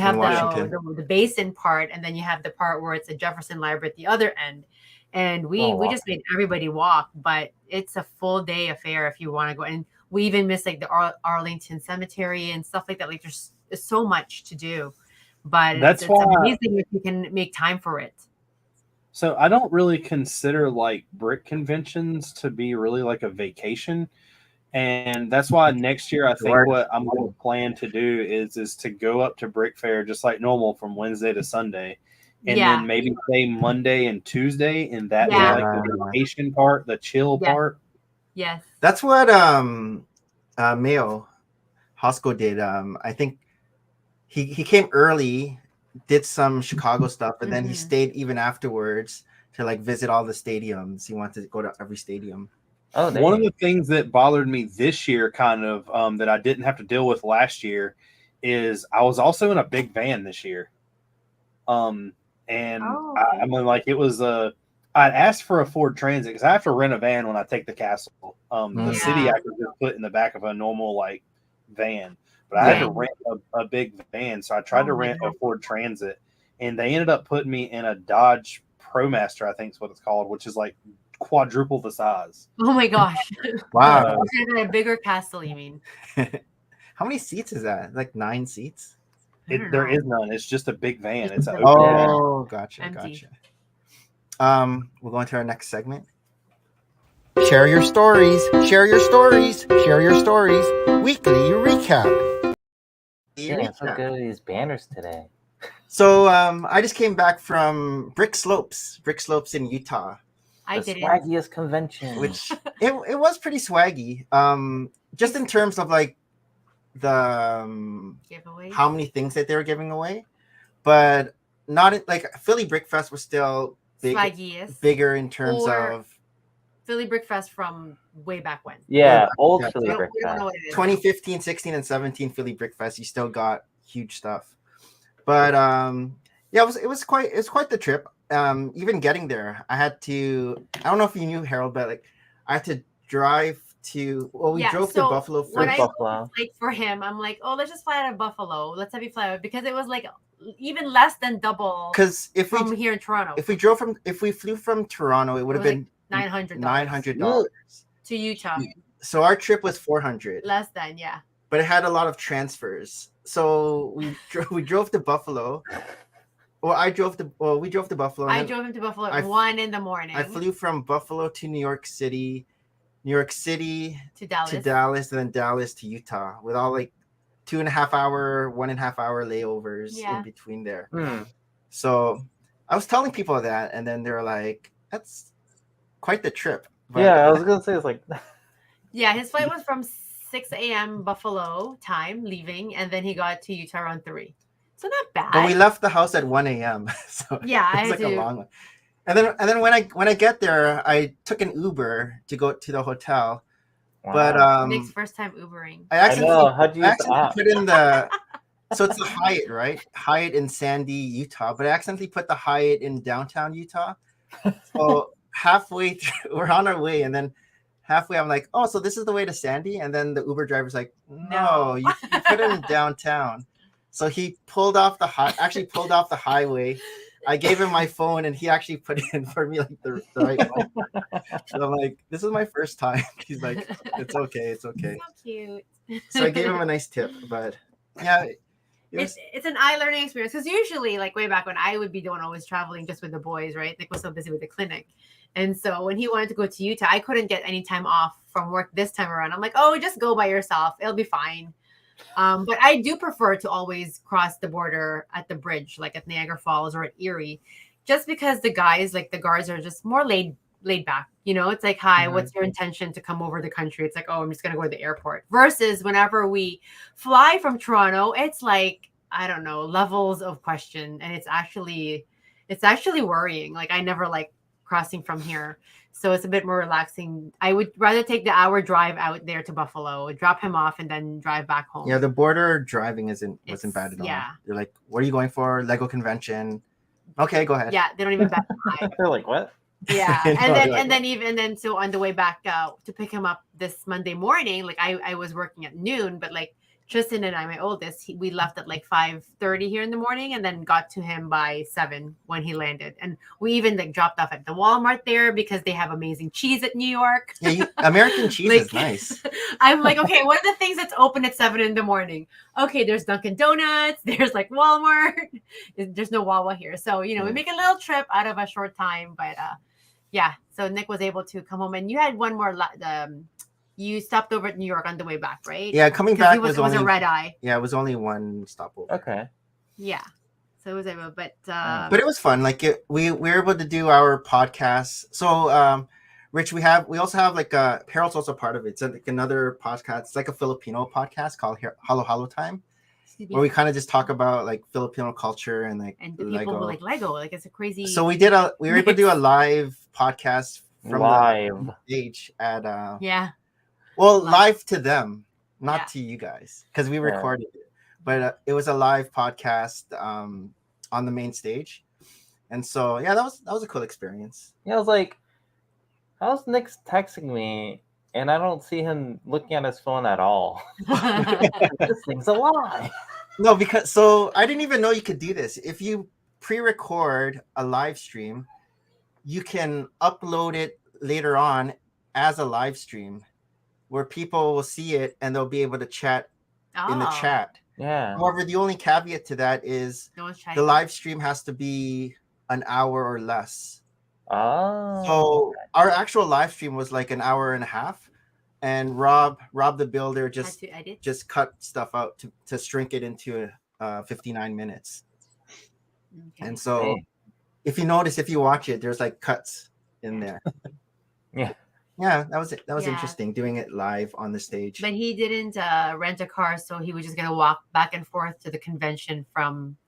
have the basin part, and then you have the part where it's a Jefferson Library at the other end. And we just made everybody walk, but it's a full day affair if you want to go. And we even missed like the Arlington Cemetery and stuff like that. Like there's so much to do, but it's amazing if you can make time for it. So I don't really consider like brick conventions to be really like a vacation. And that's why next year I think what I'm going to plan to do is to go up to Brick Fair just like normal from Wednesday to Sunday. And then maybe say Monday and Tuesday, and that be like the vacation part, the chill part. Yes. That's what Mayo Hosco did. I think he came early, did some Chicago stuff, and then he stayed even afterwards to like visit all the stadiums. He wanted to go to every stadium. Oh, one of the things that bothered me this year, kind of that I didn't have to deal with last year, is I was also in a big van this year. I mean, like it was I'd asked for a Ford Transit because I have to rent a van when I take the castle. The city I could just put in the back of a normal like van, but I had to rent a big van, so I tried to rent a Ford Transit, and they ended up putting me in a Dodge ProMaster, I think is what it's called, which is like quadruple the size. Oh my gosh! Wow, a bigger castle, you mean? How many seats is that? Like 9 seats? There is none. It's just a big van. It's an open van. Gotcha. Empty. We'll go into our next segment. Share your stories. Share your stories. Share your stories. Weekly recap. Yeah, so good at these banners today. So I just came back from Brick Slopes in Utah. The swaggiest convention. Which it was pretty swaggy. Just in terms of like the how many things that they were giving away, but not like Philly Brick Fest was still bigger in terms of Philly Brick Fest from way back when. Yeah, old Philly Brick Fest. 2015, 16, and 17 Philly Brick Fest. You still got huge stuff, but it was quite the trip. Even getting there, I had to. I don't know if you knew, Harold, but like I had to drive to. Well, we drove to Buffalo first. Like for him, I'm like, let's just fly out of Buffalo. Let's have you fly out because it was like even less than double. Because from here in Toronto, if we flew from Toronto, it would have been like $900 to Utah. So our trip was $400. Less than, yeah. But it had a lot of transfers. So we drove to Buffalo. Well, we drove to Buffalo. I drove him to Buffalo at 1 a.m. I flew from Buffalo to New York City to Dallas, and then Dallas to Utah with all like 2.5 hour, 1.5 hour layovers in between there. So I was telling people that, and then they're like, "That's quite the trip." But, I was gonna say it's like, his flight was from 6 a.m. Buffalo time leaving, and then he got to Utah around 3. So not bad. But we left the house at 1 a.m. So it's like a long one. And then when I get there, I took an Uber to go to the hotel. Wow. But Nick's first time Ubering. I accidentally put in the so it's the Hyatt, right? Hyatt in Sandy, Utah. But I accidentally put the Hyatt in downtown Utah. So halfway through, we're on our way, and then halfway, I'm like, oh, so this is the way to Sandy? And then the Uber driver's like, no, No. you put it in downtown. So he pulled off the highway. I gave him my phone, and he actually put it in for me, like the right one. So I'm like, this is my first time. He's like, it's okay. So cute. So I gave him a nice tip, but yeah. It's an eye learning experience, because usually, like way back when I would be the one always traveling just with the boys, right? Nick was so busy with the clinic. And so when he wanted to go to Utah, I couldn't get any time off from work this time around. I'm like, oh, just go by yourself. It'll be fine. But I do prefer to always cross the border at the bridge, like at Niagara Falls or at Erie, just because the guys, like the guards, are just more laid back. You know, it's like, hi, what's your intention to come over the country? It's like, oh, I'm just going to go to the airport. Versus whenever we fly from Toronto, it's like, I don't know, levels of question. And it's actually worrying. Like, I never like crossing from here. So it's a bit more relaxing. I would rather take the hour drive out there to Buffalo, drop him off, and then drive back home. Yeah, the border driving wasn't bad at all. Yeah. They're like, what are you going for? Lego convention. Okay, go ahead. Yeah, they don't even bat an eye. They're like, what? Yeah, I know, and then so on the way back to pick him up this Monday morning, like I was working at noon, but like Tristan and I, my oldest, we left at like 5:30 here in the morning, and then got to him by 7 when he landed. And we even like dropped off at the Walmart there because they have amazing cheese at New York. Yeah, American cheese Like, is nice. I'm like, okay, what are the things that's open at 7 in the morning? Okay, there's Dunkin' Donuts, there's like Walmart, there's no Wawa here. So, you know, we make a little trip out of a short time, but yeah. So Nick was able to come home, and you had one more. You stopped over at New York on the way back, right? Yeah, coming back it was only a red eye. Yeah, it was only one stopover. Okay. Yeah, so it was able, but it was fun. Like we were able to do our podcast. So, Rich, we also have like Harold's also part of it. It's like another podcast. It's like a Filipino podcast called Halo Halo Time, where we kind of just talk about like Filipino culture and like the people who like Lego. Like, it's a crazy. So we were able to do a live podcast from the stage at live to them, not to you guys, because we recorded it, but it was a live podcast on the main stage. And so that was a cool experience. Yeah, I was like, how's Nick's texting me and I don't see him looking at his phone at all? This thing's a lie. No, because so I didn't even know you could do this. If you pre-record a live stream, you can upload it later on as a live stream where people will see it and they'll be able to chat in the chat. Yeah. However, the only caveat to that is the live stream has to be an hour or less. Oh. So our actual live stream was like an hour and a half, and Rob the builder just cut stuff out to shrink it into 59 minutes. Okay. And so if you watch it, there's like cuts in there. Yeah, that was it. That was interesting doing it live on the stage. But he didn't rent a car, so he was just gonna walk back and forth to the convention from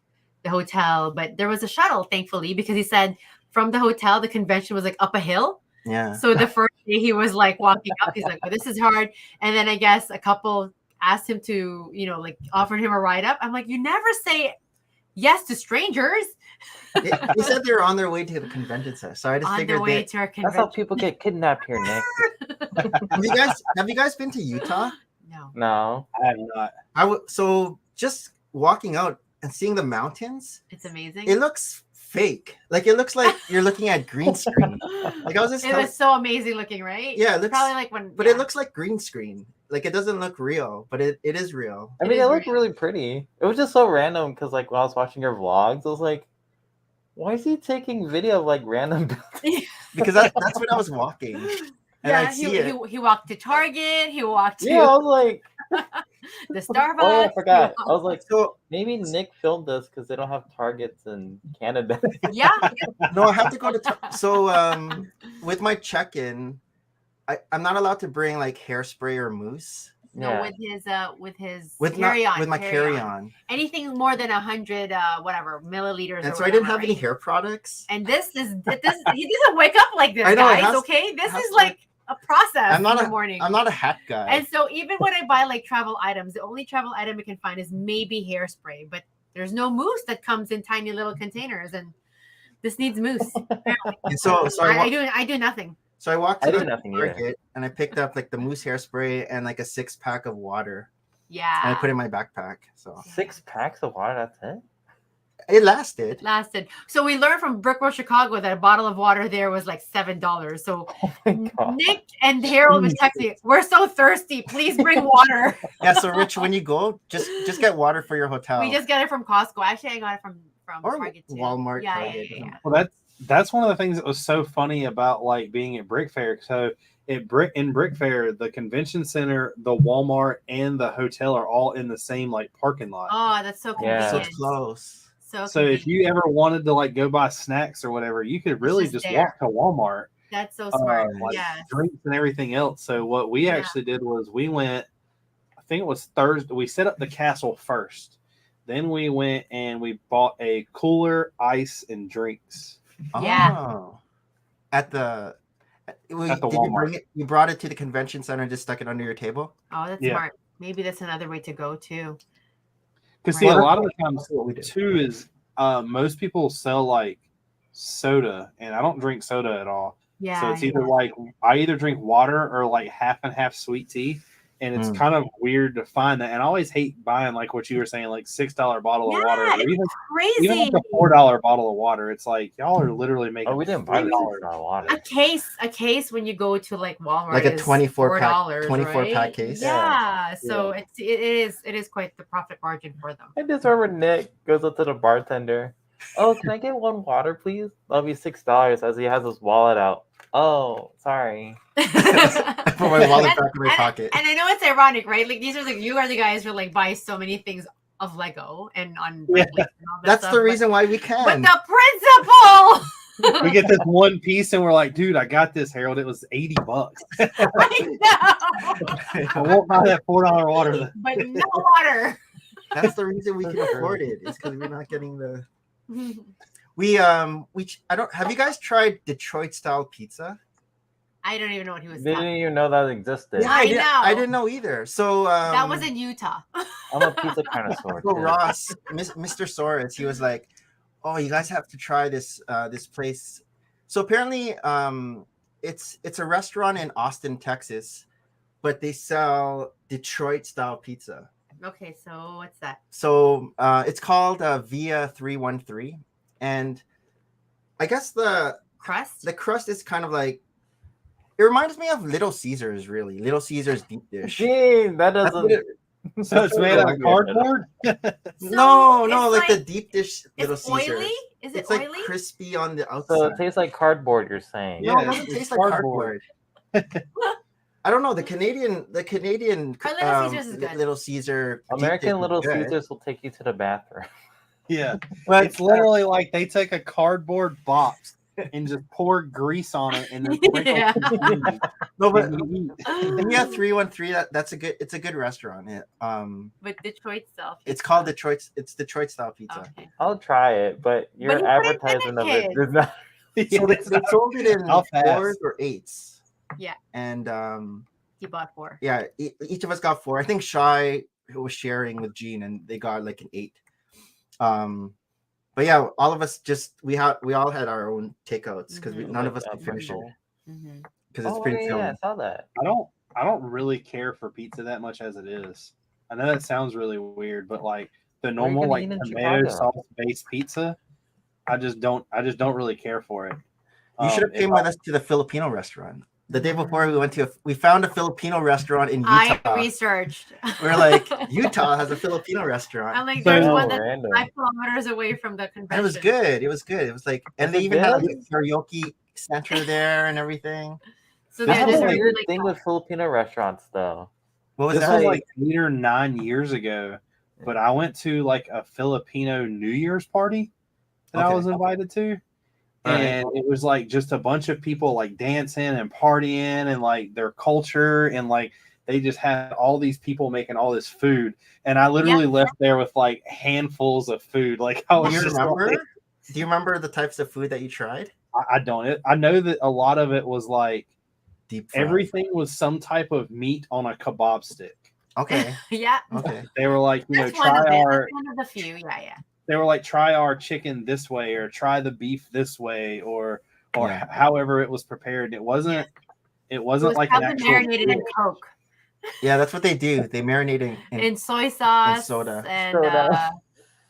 the hotel. But there was a shuttle, thankfully, because he said from the hotel the convention was like up a hill. Yeah. So the first day he was like walking up, he's like, "Oh, this is hard." And then I guess a couple asked him to, like offered him a ride up. I'm like, you never say yes to strangers. They said they were on their way to the convention center, so I just figured to our convention. That's how people get kidnapped here, Nick. Have you guys been to Utah? No, I have not. So just walking out and seeing the mountains, it's amazing. It looks fake. Like it looks like you're looking at green screen. Like I was just. It was so amazing looking, right? Yeah, it looks probably like when. But it looks like green screen. Like it doesn't look real, but it is real. I mean, it looked really pretty. It was just so random because, like, when I was watching your vlogs, I was like, "Why is he taking video of like random buildings?" Because that's when I was walking, and I see it. He walked to Target. He walked to. Yeah, I was like. The Starbucks. Oh, I forgot. I was like, so maybe Nick filmed this because they don't have Targets in Canada. Yeah. No, I have to go to. So with my check-in, I'm not allowed to bring like hairspray or mousse. No, with carry-on. With my carry-on. Anything more than 100 milliliters. And so I didn't have any hair products. And this he doesn't wake up like this, guys. Okay, this is like a process in the morning. I'm not a hat guy. And so even when I buy like travel items, the only travel item I can find is maybe hairspray, but there's no mousse that comes in tiny little containers, and this needs mousse. And so I do nothing. So I walked I to did the nothing either. market and I picked up like the mousse hairspray and like a 6-pack of water. Yeah. And I put it in my backpack. So 6 packs of water. That's it. it lasted. Lasted. So we learned from Brickworld Chicago that a bottle of water there was like $7. So Oh my god. Nick and Harold was texting, "We're so thirsty. Please bring water." Yeah, so Rich, when you go, just get water for your hotel. We just got it from Costco. Actually, I got it from Or Target too. Walmart, Yeah, Target. yeah. Well, that's one of the things that was so funny about like being at Brick Fair. So in Brick Fair, the convention center, the Walmart, and the hotel are all in the same like parking lot. Oh, that's so Yeah. convenient. So it's close. So if you ever wanted to like go buy snacks or whatever, you could really just just there. walk to Walmart. That's so smart. Like Yeah. drinks and everything else. So what we actually did was we went, I think it was Thursday, we set up the castle first. Then we went and we bought a cooler, ice, and drinks. Yeah. Oh. At the did you Walmart. bring it? You brought it to the convention center and just stuck it under your table? Oh, that's Yeah. smart. Maybe that's another way to go too. Because see, Right. a lot of the times That's what we did. too is most people sell like soda, and I don't drink soda at all. Yeah. So it's either like I either drink water or like half and half sweet tea, and it's kind of weird to find that. And I always hate buying like what you were saying, like $6 bottle of water, or it's even crazy. like a $4 bottle of water. It's like y'all are literally making. Oh, we didn't buy the $3. $6 water. A case when you go to like Walmart, Like a is 24 pack $4, 24 right? pack case? Yeah. So it is quite the profit margin for them. I just remember Nick goes up to the bartender. Oh, can I get one water, please? That'll be $6 as he has his wallet out. Oh, sorry. I put my wallet back in my pocket. And I know it's ironic, right? Like these are like you are the guys who like buy so many things of Lego and on Yeah. and all that That's stuff, the reason why we can. But the principle. We get this one piece, and we're like, dude, I got this, Harold. It was $80. I know. I won't buy that $4 water. But no water. That's the reason we can afford it. It's because we're not getting the. I don't. Have you guys tried Detroit style pizza? I don't even know what he was Didn't talking. even know that existed. Yeah. I know. I didn't know either. So That was in Utah. I'm a pizza connoisseur. So too. Ross, Mr. Soros, he was like, "Oh, you guys have to try this this place." So apparently, it's a restaurant in Austin, Texas, but they sell Detroit style pizza. Okay, so what's that? So it's called Via 313, and I guess the crust is kind of like, it reminds me of Little Caesars, really. Little Caesars deep dish. Gene, that That's what doesn't. it- So it's made out of cardboard. no, it's like the deep dish Little It's Caesars. oily? Is it It's oily? like crispy on the outside. So it tastes like cardboard. You're saying? Yeah. No, it doesn't it's taste like cardboard. I don't know. The Canadian Our Little Caesars is good. Little Caesar deep dish American is Little good. Caesars will take you to the bathroom. Yeah, But it's literally like they take a cardboard box and just pour grease on it, and then sprinkle Yeah. some cheese, no, but and you eat. and yeah, 313. It's a good restaurant. With Detroit stuff. It's called Detroit. It's Detroit style pizza. Okay. I'll try it, but your you put it in advertisement of it kids. does not. So they sold it in I'll pass. 4s or 8s. Yeah. And You bought 4. yeah, each of us got 4. I think Shy was sharing with Gene, and they got like an 8. But yeah, all of us we all had our own takeouts because Mhm. none of us could finish it Mm-hmm. because it's Oh, pretty yeah, filling. I saw that. I don't really care for pizza that much as it is. I know that sounds really weird, but like the Where you normal gonna like eat in tomato Chicago? sauce based pizza, I just don't really care for it. You should have if came with us to the Filipino restaurant. The day before we found a Filipino restaurant in I Utah. researched. We're like, Utah has a Filipino restaurant. I'm like, So- there's Oh, one that's random. 5 kilometers away from the convention. And it was good. It was good. It was like, and Was they it even had like good? a karaoke center there and everything. So This yeah, is there's a a weird really thing with Filipino restaurants, though. What was This that? was like 8 or 9 years ago, but I went to like a Filipino New Year's party that I Okay. was invited to. Alright. And it was like just a bunch of people like dancing and partying and like their culture, and like they just had all these people making all this food. And I literally left there with like handfuls of food. Like I was Do you just remember? like, Do you remember the types of food that you tried? I don't. I know that a lot of it was like Deep fried. everything was some type of meat on a kebab stick. Okay. yeah. Okay. They were like, That's try one of it. our. That's one of the few. Yeah, yeah. They were like, try our chicken this way, or try the beef this way, or or Yeah. however it was prepared. It wasn't It was like an probably actual marinated in pool. Coke, Yeah, that's what they do. They marinate in in soy sauce, soda. and Soda.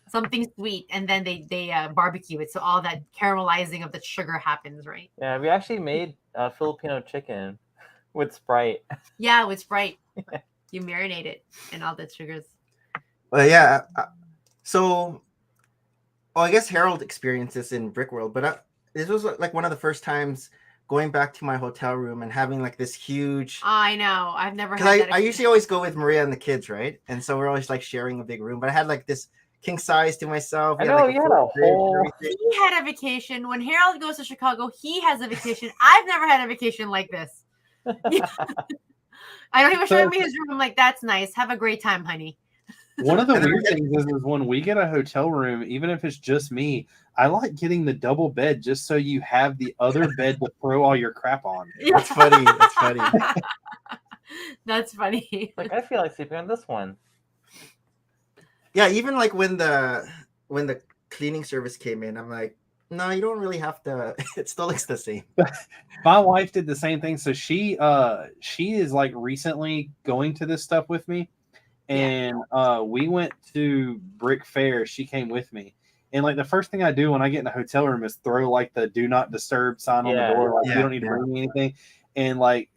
something sweet, and then they barbecue it, so all that caramelizing of the sugar happens, right? Yeah, we actually made Filipino chicken with Sprite. Yeah, with Sprite. You marinate it and all the sugars. But yeah, so I guess Harold experienced this in Brick World, but this was like one of the first times going back to my hotel room and having like this huge. I know. I've never had Because that. I usually always go with Maria and the kids, right? And so we're always like sharing a big room. But I had like this king size to myself. I We had, know, like, you had full a fridge and whole- everything. He had a vacation. When Harold goes to Chicago, he has a vacation. I've never had a vacation like this. I don't even show me his room. I'm like, that's nice. Have a great time, honey. One of the weird things is when we get a hotel room, even if it's just me, I like getting the double bed just so you have the other bed to throw all your crap on. That's funny. That's funny. That's funny. Like, I feel like sleeping on this one. Yeah, even like when the cleaning service came in, I'm like, no, you don't really have to. It still looks the same. My wife did the same thing. So she is like recently going to this stuff with me. And we went to Brick Fair. She came with me. And like the first thing I do when I get in a hotel room is throw like the do not disturb sign on the door. Like, you don't need to bring me anything. And like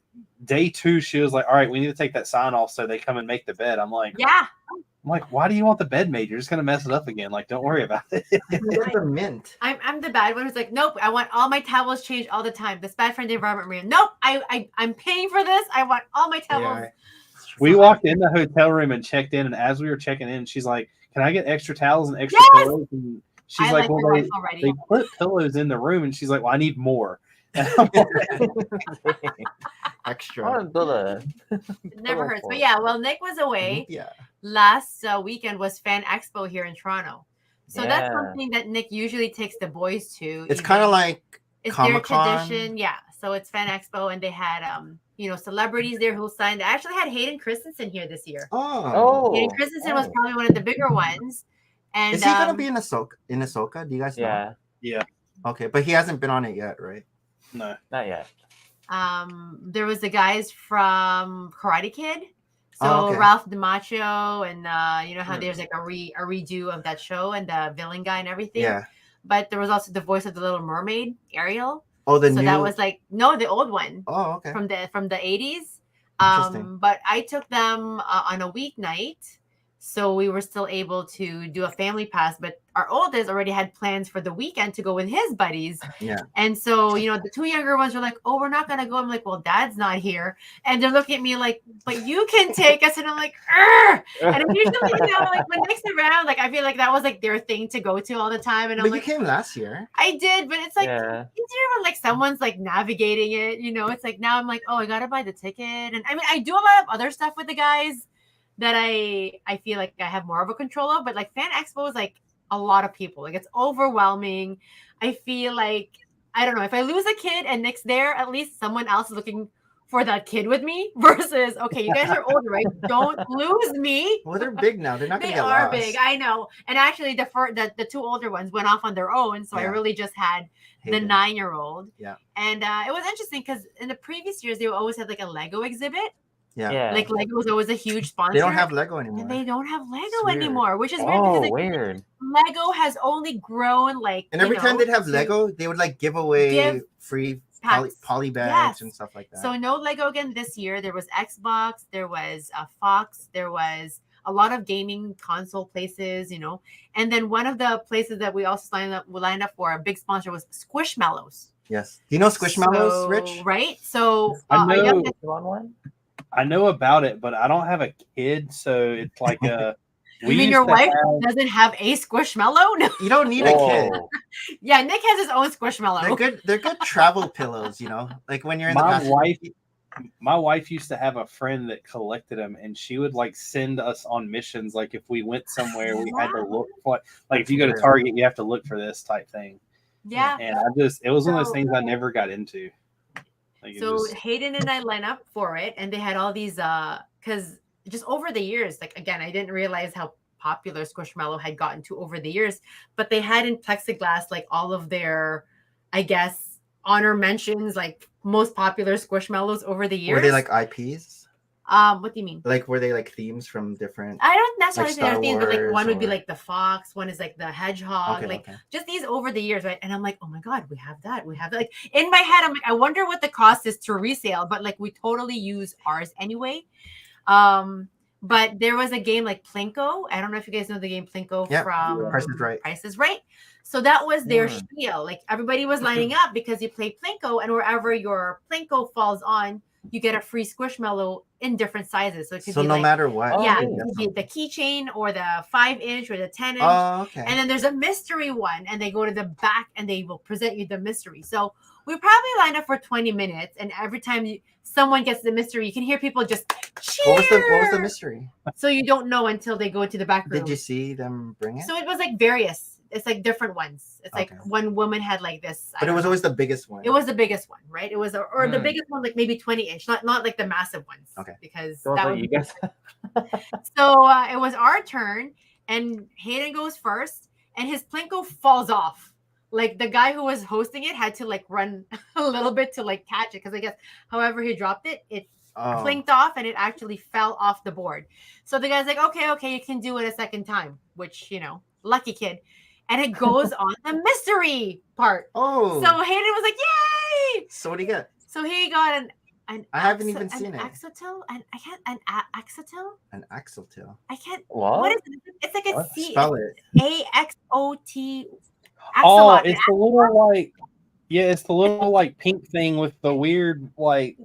day 2, she was like, all right, we need to take that sign off so they come and make the bed. I'm like, why do you want the bed made? You're just gonna mess it up again. Like, don't worry about it. It's a mint. I'm the bad one who's like, nope, I want all my towels changed all the time. This bad for the environment, Maria. Nope, I'm paying for this. I want all my towels. Yeah. We walked in the hotel room and checked in, and as we were checking in, she's like, "Can I get extra towels and extra pillows?" And she's I like, like "Well, your wife they already. put pillows in the room," and she's like, "Well, I need more." And I'm like, I Extra. want to build a. It never hurts. But yeah, well, Nick was away. Yeah. Last weekend was Fan Expo here in Toronto. So that's Yeah. something that Nick usually takes the boys to. It's kind of like it's Comic-Con. their tradition. Yeah. So it's Fan Expo, and they had celebrities there who signed. They actually had Hayden Christensen here this year. Oh. Hayden Christensen was probably one of the bigger ones. And Is he gonna be in Ahsoka? In Ahsoka? Do you guys know? Yeah, yeah, Okay, but he hasn't been on it yet, right? no. not yet. there was the guys from Karate Kid. So Oh, okay. Ralph DiMaggio, and you know how there's like a redo of that show and the villain guy and everything. Yeah. But there was also the voice of the Little Mermaid, Ariel. Oh, the So new. that was like the old one Oh, okay. from the 80s. Interesting. But I took them on a weeknight, so we were still able to do a family pass. But our oldest already had plans for the weekend to go with his buddies. Yeah. And so, the 2 younger ones were like, oh, we're not going to go. I'm like, well, Dad's not here. And they're looking at me like, but you can take us. And I'm like, Urgh! And I'm usually, like when Nick's around, like, I feel like that was like their thing to go to all the time. And I'm But like, you came last year. I did, but it's like Yeah. easier when like someone's like navigating it. It's like now I'm like, oh, I gotta buy the ticket. And I mean, I do a lot of other stuff with the guys that I feel like I have more of a control of. But like Fan Expo is like a lot of people. Like it's overwhelming. I feel like I don't know if I lose a kid and Nick's there, at least someone else is looking for that kid with me. Versus, okay, you guys are older, right? Don't lose me. Well, they're big now. They're not gonna They get are lost. big, I know. And actually, the 2 older ones went off on their own, so I Yeah. really just had the Hayden. 9-year-old. Yeah. And it was interesting because in the previous years they would always have like a Lego exhibit. Yeah. Like Lego was always a huge sponsor. They don't have Lego anymore. and they don't have Lego It's weird. anymore, which is weird Oh, because like, weird. Lego has only grown like. And every time they'd have to Lego, they would like give away give free packs. poly bags Yes. and stuff like that. So no Lego again this year. There was Xbox, there was Fox, there was a lot of gaming console places, And then one of the places that we also lined up for, a big sponsor, was Squishmallows. Yes. Do you know Squishmallows, So, Rich? Right? So I our know. youngest- You want one? I know about it, but I don't have a kid, so it's like a. you mean your wife doesn't have a Squishmallow? No. You don't need a kid. Whoa. Yeah, Nick has his own Squishmallow. They're good. They're good travel pillows. Like when you're in the My wife used to have a friend that collected them, and she would like send us on missions. Like if we went somewhere, we had to look for. Like if you go to Target, you have to look for this type thing. Yeah. And it was one of those things I never got into. Like So Hayden and I line up for it, and they had all these because just over the years, like again, I didn't realize how popular Squishmallow had gotten to over the years, but they had in plexiglass like all of their, I guess, honor mentions, like most popular Squishmallows over the years. Were they like IPs? What do you mean? Like, were they like themes from different? I don't necessarily like say they're Star themes, but like Wars one would be or- like the fox, one is like the hedgehog, Okay, like okay. just these over the years, right? And I'm like, oh my god, we have that. Like in my head, I'm like, I wonder what the cost is to resale, but like we totally use ours anyway. But there was a game like Plinko. I don't know if you guys know the game Plinko Yep. from Price is Right. Price is Right. So that was their Yeah. spiel. Like everybody was lining up because you play Plinko, and wherever your Plinko falls on, you get a free Squishmallow in different sizes. So it could So be no like, matter what. Oh, yeah, nice. it could be the keychain or the 5-inch or the 10-inch. Oh, okay. And then there's a mystery one, and they go to the back and they will present you the mystery. So we probably lined up for 20 minutes, and every time someone gets the mystery, you can hear people just cheer. What was the mystery? So you don't know until they go to the back room. Did you see them bring it? So it was like various. It's like different ones. It's like Okay. one woman had like this. But it was always the biggest one. It was the biggest one, right? It was, or the biggest one, like maybe 20-inch, not like the massive ones. Okay. Because So that like, would you be guys. So it was our turn, and Hayden goes first, and his Plinko falls off. Like the guy who was hosting it had to like run a little bit to like catch it, because I guess however he dropped it, it plinked off and it actually fell off the board. So the guy's like, okay, you can do it a second time, which, lucky kid. And it goes on the mystery part. Oh. So Hayden was like, yay! So what do you get? So he got an I haven't even seen it. Axotil? An Axotil? An Axotil. I can't. What? What is it? It's like a What? C. Spell it. AXOT. Oh, Axolot. it's the little like, yeah, it's the little like pink thing with the weird like.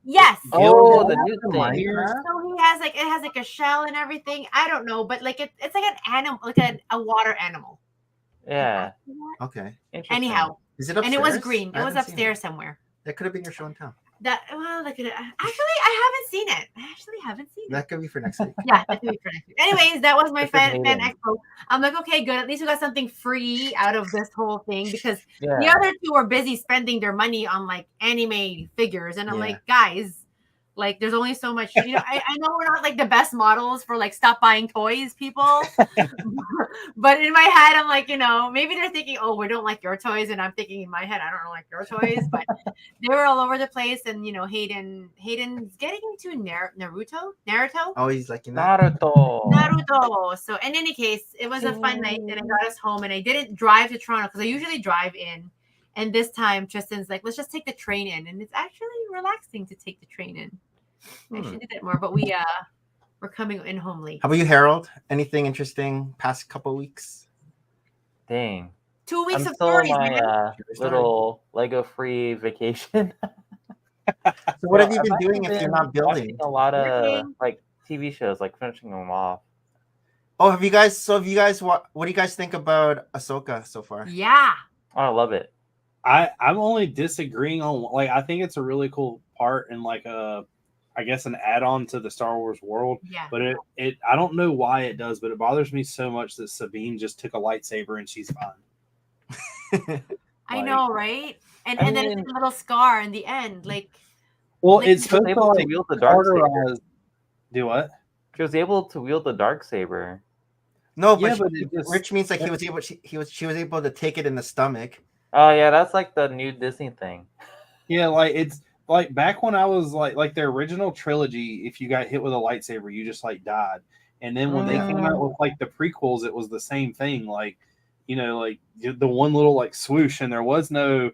Yes. Oh, Gilda the new thing. Minecraft? So he has like, it has like a shell and everything. I don't know, but like it's like an animal, like a water animal. Yeah. Okay. Interesting. Anyhow, Is it upstairs? and it was green. I It was haven't seen upstairs somewhere. That could have been your show and tell. Look at it. Actually, I haven't seen it. That could be for next week. Yeah, that could be for next week. Anyways, that was my Good for fan Hayden. expo. I'm like, okay, good. At least we got something free out of this whole thing, because Yeah. the other two were busy spending their money on like anime figures, and I'm Yeah. like, guys, like there's only so much. I know we're not like the best models for like stop buying toys, people. But in my head, I'm like, maybe they're thinking, oh, we don't like your toys, and I'm thinking in my head, I don't like your toys. But they were all over the place, and Hayden's getting into Naruto. Oh, he's like, that. Naruto. So in any case, it was a fun night, and it got us home, and I didn't drive to Toronto because I usually drive in. And this time, Tristan's like, let's just take the train in. And it's actually relaxing to take the train in. I should do that more, but we're coming in home late. How about you, Harold? Anything interesting past couple weeks? Dang. 2 weeks I'm of still stories, on my man. little Lego free vacation. So what have you I've been actually doing if you're not building? watching a lot of Working. like TV shows, like finishing them off. Oh, have you guys? What do you guys think about Ahsoka so far? Yeah. Oh, I love it. I'm only disagreeing on like I think it's a really cool part and like I guess an add-on to the Star Wars world. Yeah. But it I don't know why it does, but it bothers me so much that Sabine just took a lightsaber and she's fine. I Like- know, right? And I then mean- it's a little scar in the end. Like, Well, Like, it's she She was supposed to able to like wield the dark saber. cauterize. Do what? She was able to wield the dark saber. No, Yeah, but, but it just- Rich means like she was able to take it in the stomach. Oh yeah, that's like the new Disney thing. Yeah, like it's like back when I was like the original trilogy, if you got hit with a lightsaber, you just like died. And then when they came out with like the prequels, it was the same thing. Like, like the one little like swoosh, and there was no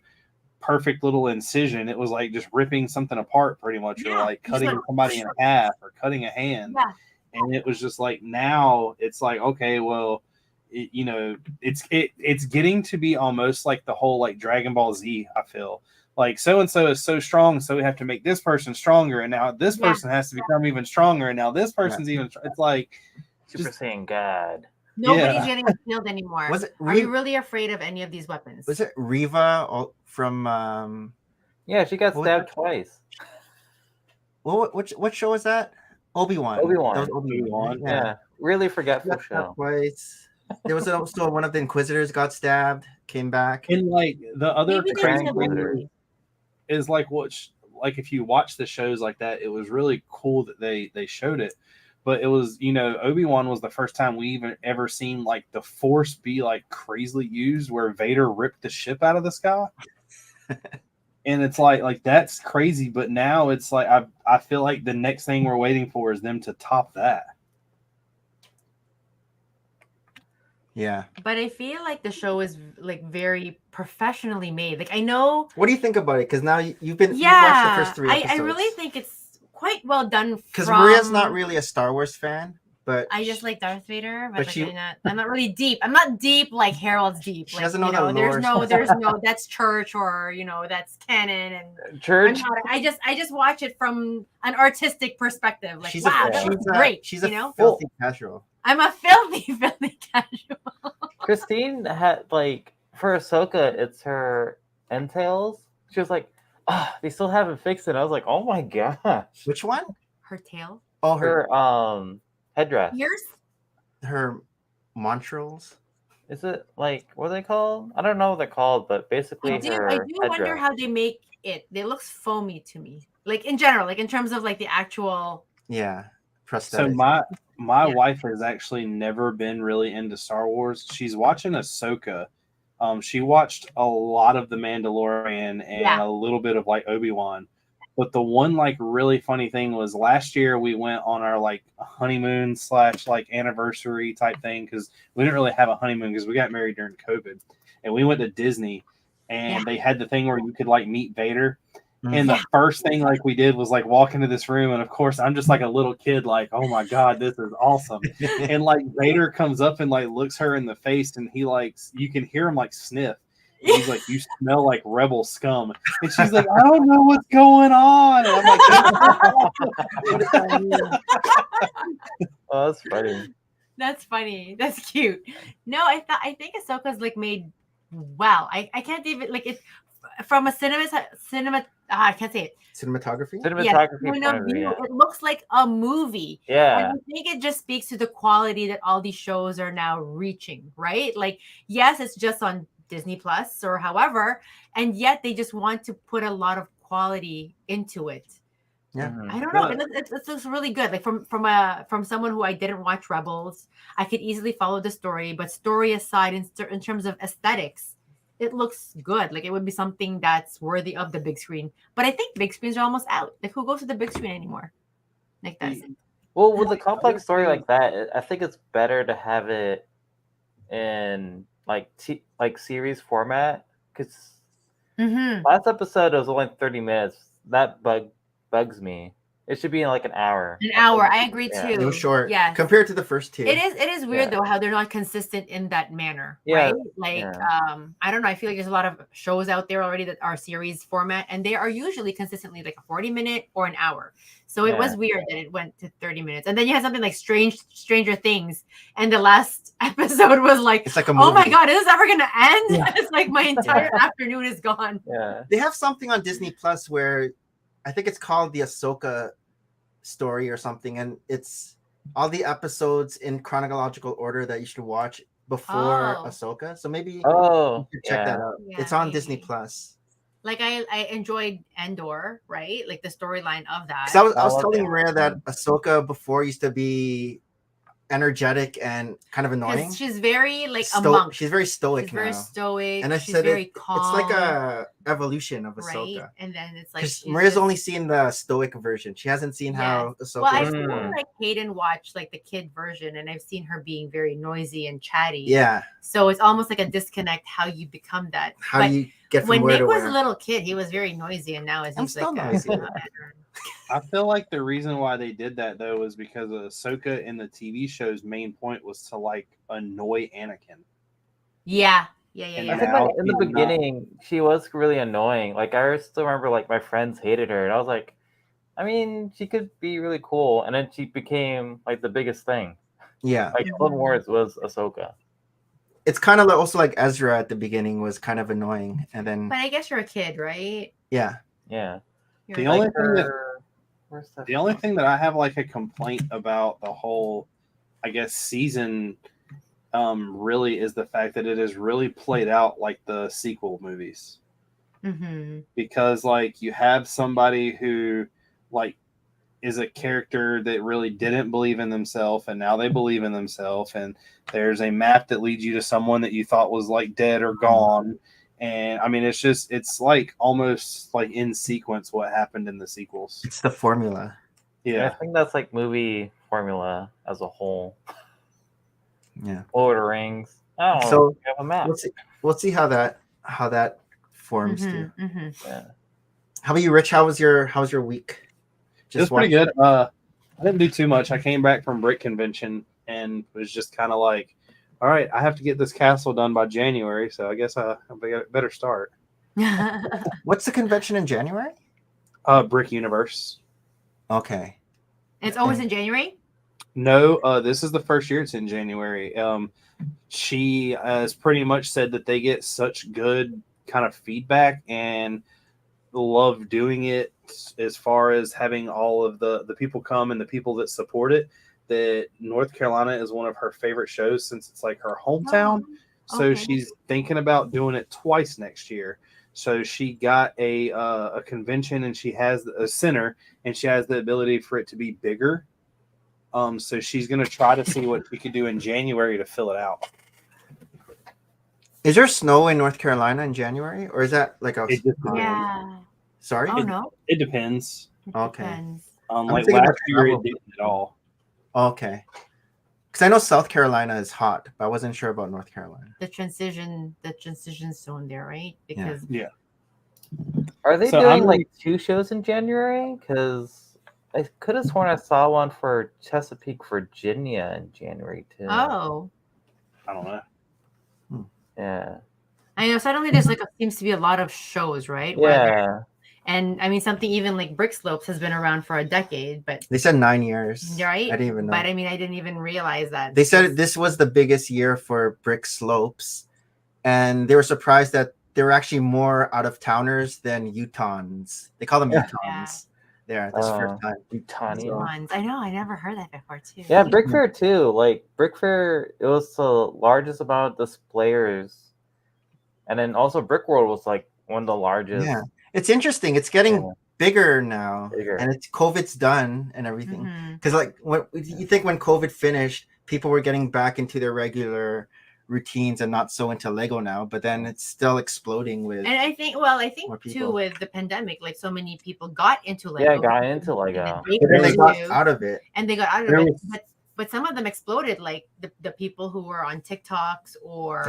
perfect little incision. It was like just ripping something apart pretty much, or Yeah, like just cutting like- somebody in half or cutting a hand. yeah. And it was just like now it's like, okay, well, it's getting to be almost like the whole like Dragon Ball Z. I feel like so and so is so strong, so we have to make this person stronger, and now this Yeah. person has to become even stronger, and now this person's even. It's like Super Just- Saiyan God. Nobody's Yeah. getting killed anymore. Was it Are you really afraid of any of these weapons? Was it Reva from Yeah, she got What was stabbed that? twice. what show was that? Obi-Wan. Obi-Wan. That was Obi-Wan. Yeah, really forgetful Got stabbed show. twice. There was also one of the Inquisitors got stabbed, came back. and like the other Maybe there's crazy a thing limit. is like like if you watch the shows like that, it was really cool that they showed it. But it was, Obi-Wan was the first time we even ever seen like the Force be like crazily used, where Vader ripped the ship out of the sky. And it's like that's crazy. But now it's like I feel like the next thing we're waiting for is them to top that. Yeah. But I feel like the show is like very professionally made. Like I know. What do you think about it? Because now you've watched the Yeah, first 3 episodes. I really think it's quite well done. Because Maria's not really a Star Wars fan, but I just like Darth Vader, but but like I'm not really deep. I'm not deep like Harold's deep. She like, doesn't know you the lore. there's no that's church or that's canon and Church. I just watch it from an artistic perspective. Like she's wow, that looks great. She's a you filthy casual. I'm a filthy casual. Christine had like for Ahsoka, it's her entails. She was like, "Oh, they still haven't fixed it." I was like, "Oh my gosh!" Which one? Her tail. Oh, Her headdress. Yours. Her montrals. Is it like what are they called? I don't know what they're called, but basically I do wonder how they make it. It looks foamy to me. Like in general, like in terms of like the actual. Yeah. So Prosthetic. my wife has actually never been really into Star Wars. She's watching Ahsoka. She watched a lot of The Mandalorian and a little bit of like Obi-Wan. But the one like really funny thing was last year we went on our like honeymoon / like anniversary type thing because we didn't really have a honeymoon because we got married during COVID, and we went to Disney and they had the thing where you could like meet Vader. And the first thing like we did was like walk into this room, and of course I'm just like a little kid, like, oh my god, this is awesome. And like Vader comes up and like looks her in the face, and he like you can hear him like sniff. And he's like, "You smell like rebel scum," and she's like, "I don't know what's going on." And I'm like, "Oh, that's funny." That's funny. That's cute. No, I think Ahsoka's like made well. I can't even like it from a cinema. I can't say it. Cinematography. Point of view, it looks like a movie. Yeah. And I think it just speaks to the quality that all these shows are now reaching, right? Like, yes, it's just on Disney Plus or however, and yet they just want to put a lot of quality into it. Yeah, I don't know. It looks really good. Like from someone who I didn't watch Rebels, I could easily follow the story. But story aside, in terms of aesthetics, it looks good. Like it would be something that's worthy of the big screen. But I think big screens are almost out. Like who goes to the big screen anymore? Like that. Well, with a complex story like that, I think it's better to have it in like series format because last episode was only 30 minutes. That bugs me. It should be in like an hour. An hour. I agree too. It was short. Yeah. Compared to the first 2. It is weird though how they're not consistent in that manner. Yeah. Right? Like I don't know. I feel like there's a lot of shows out there already that are series format, and they are usually consistently like a 40-minute or an hour. So it was weird that it went to 30 minutes. And then you had something like Stranger Things, and the last episode was like, it's like a movie. Oh my god, is this ever gonna end? Yeah. It's like my entire afternoon is gone. Yeah. They have something on Disney Plus where I think it's called the Ahsoka story or something, and it's all the episodes in chronological order that you should watch before Ahsoka. So maybe you should check that out. Yeah, it's on Disney Plus. Like I enjoyed Endor, right? Like the storyline of that. Because I was telling Maria that Ahsoka before used to be energetic and kind of annoying. She's very like a monk. She's very stoic. She's very stoic. And I she's said very calm. It's like a evolution of Ahsoka. Right? And then it's like Maria's only seen the stoic version. She hasn't seen how Ahsoka. Well, I've seen like Hayden watch like the kid version, and I've seen her being very noisy and chatty. Yeah. So it's almost like a disconnect how you become that. How you get from when where Nick to was where. a little kid, he was very noisy, and now he's still like noisy. I feel like the reason why they did that though was because Ahsoka in the TV show's main point was to like annoy Anakin. Yeah. I think like in the beginning she was really annoying. Like I still remember like my friends hated her, and I was like, I mean, she could be really cool, and then she became like the biggest thing. Yeah. Like Clone Wars was Ahsoka. It's kind of also like Ezra at the beginning was kind of annoying, and then. But I guess you're a kid, right? Yeah. Yeah. The only thing that I have like a complaint about the whole, I guess, season really is the fact that it is really played out like the sequel movies. Because like you have somebody who like is a character that really didn't believe in themselves, and now they believe in themselves, and there's a map that leads you to someone that you thought was like dead or gone, And I mean, it's like almost like in sequence what happened in the sequels. It's the formula. I think that's like movie formula as a whole. Yeah. Lord of the Rings. I don't know. So We have a map. we'll see how that forms too. Yeah. How about you, Rich? How's your week? It was pretty good. I didn't do too much. I came back from Brick Convention and was just kind of like, all right, I have to get this castle done by January, so I guess I better start. What's the convention in January? Brick Universe. Okay. It's always in January? No, this is the first year it's in January. She has pretty much said that they get such good kind of feedback and love doing it as far as having all of the people come and the people that support it, that North Carolina is one of her favorite shows since it's like her hometown. So she's thinking about doing it twice next year. So she got a convention and she has a center and she has the ability for it to be bigger. So she's going to try to see what she could do in January to fill it out. Is there snow in North Carolina in January, or is that like a? Yeah. Sorry. Oh no. It depends. Okay. Depends. Like last year, it didn't at all. Okay. Because I know South Carolina is hot, but I wasn't sure about North Carolina. The transition zone there, right? Because Yeah. Are they doing like 2 shows in January? Because I could have sworn I saw one for Chesapeake, Virginia in January too. Oh. I don't know. Yeah. I know suddenly there's like seems to be a lot of shows, right? Yeah. And I mean something even like Brick Slopes has been around for a decade, but they said 9 years. Right? I didn't even know. But I mean I didn't even realize that. They said this was the biggest year for Brick Slopes, and they were surprised that there were actually more out of towners than Utahns. They call them Utahns. There, this first time. Utahnians. I know, I never heard that before too. Yeah, Brick Fair too. Like Brick Fair, it was the largest amount of displayers, and then also Brick World was like one of the largest. Yeah, it's interesting. It's getting bigger now, and it's COVID's done and everything. Because like, what you think when COVID finished, people were getting back into their regular routines and not so into Lego now, but then it's still exploding with. And I think too with the pandemic, like so many people got into Lego. Yeah, got into Lego. But then they got out of it. And they got out of it. But some of them exploded, like the people who were on TikToks or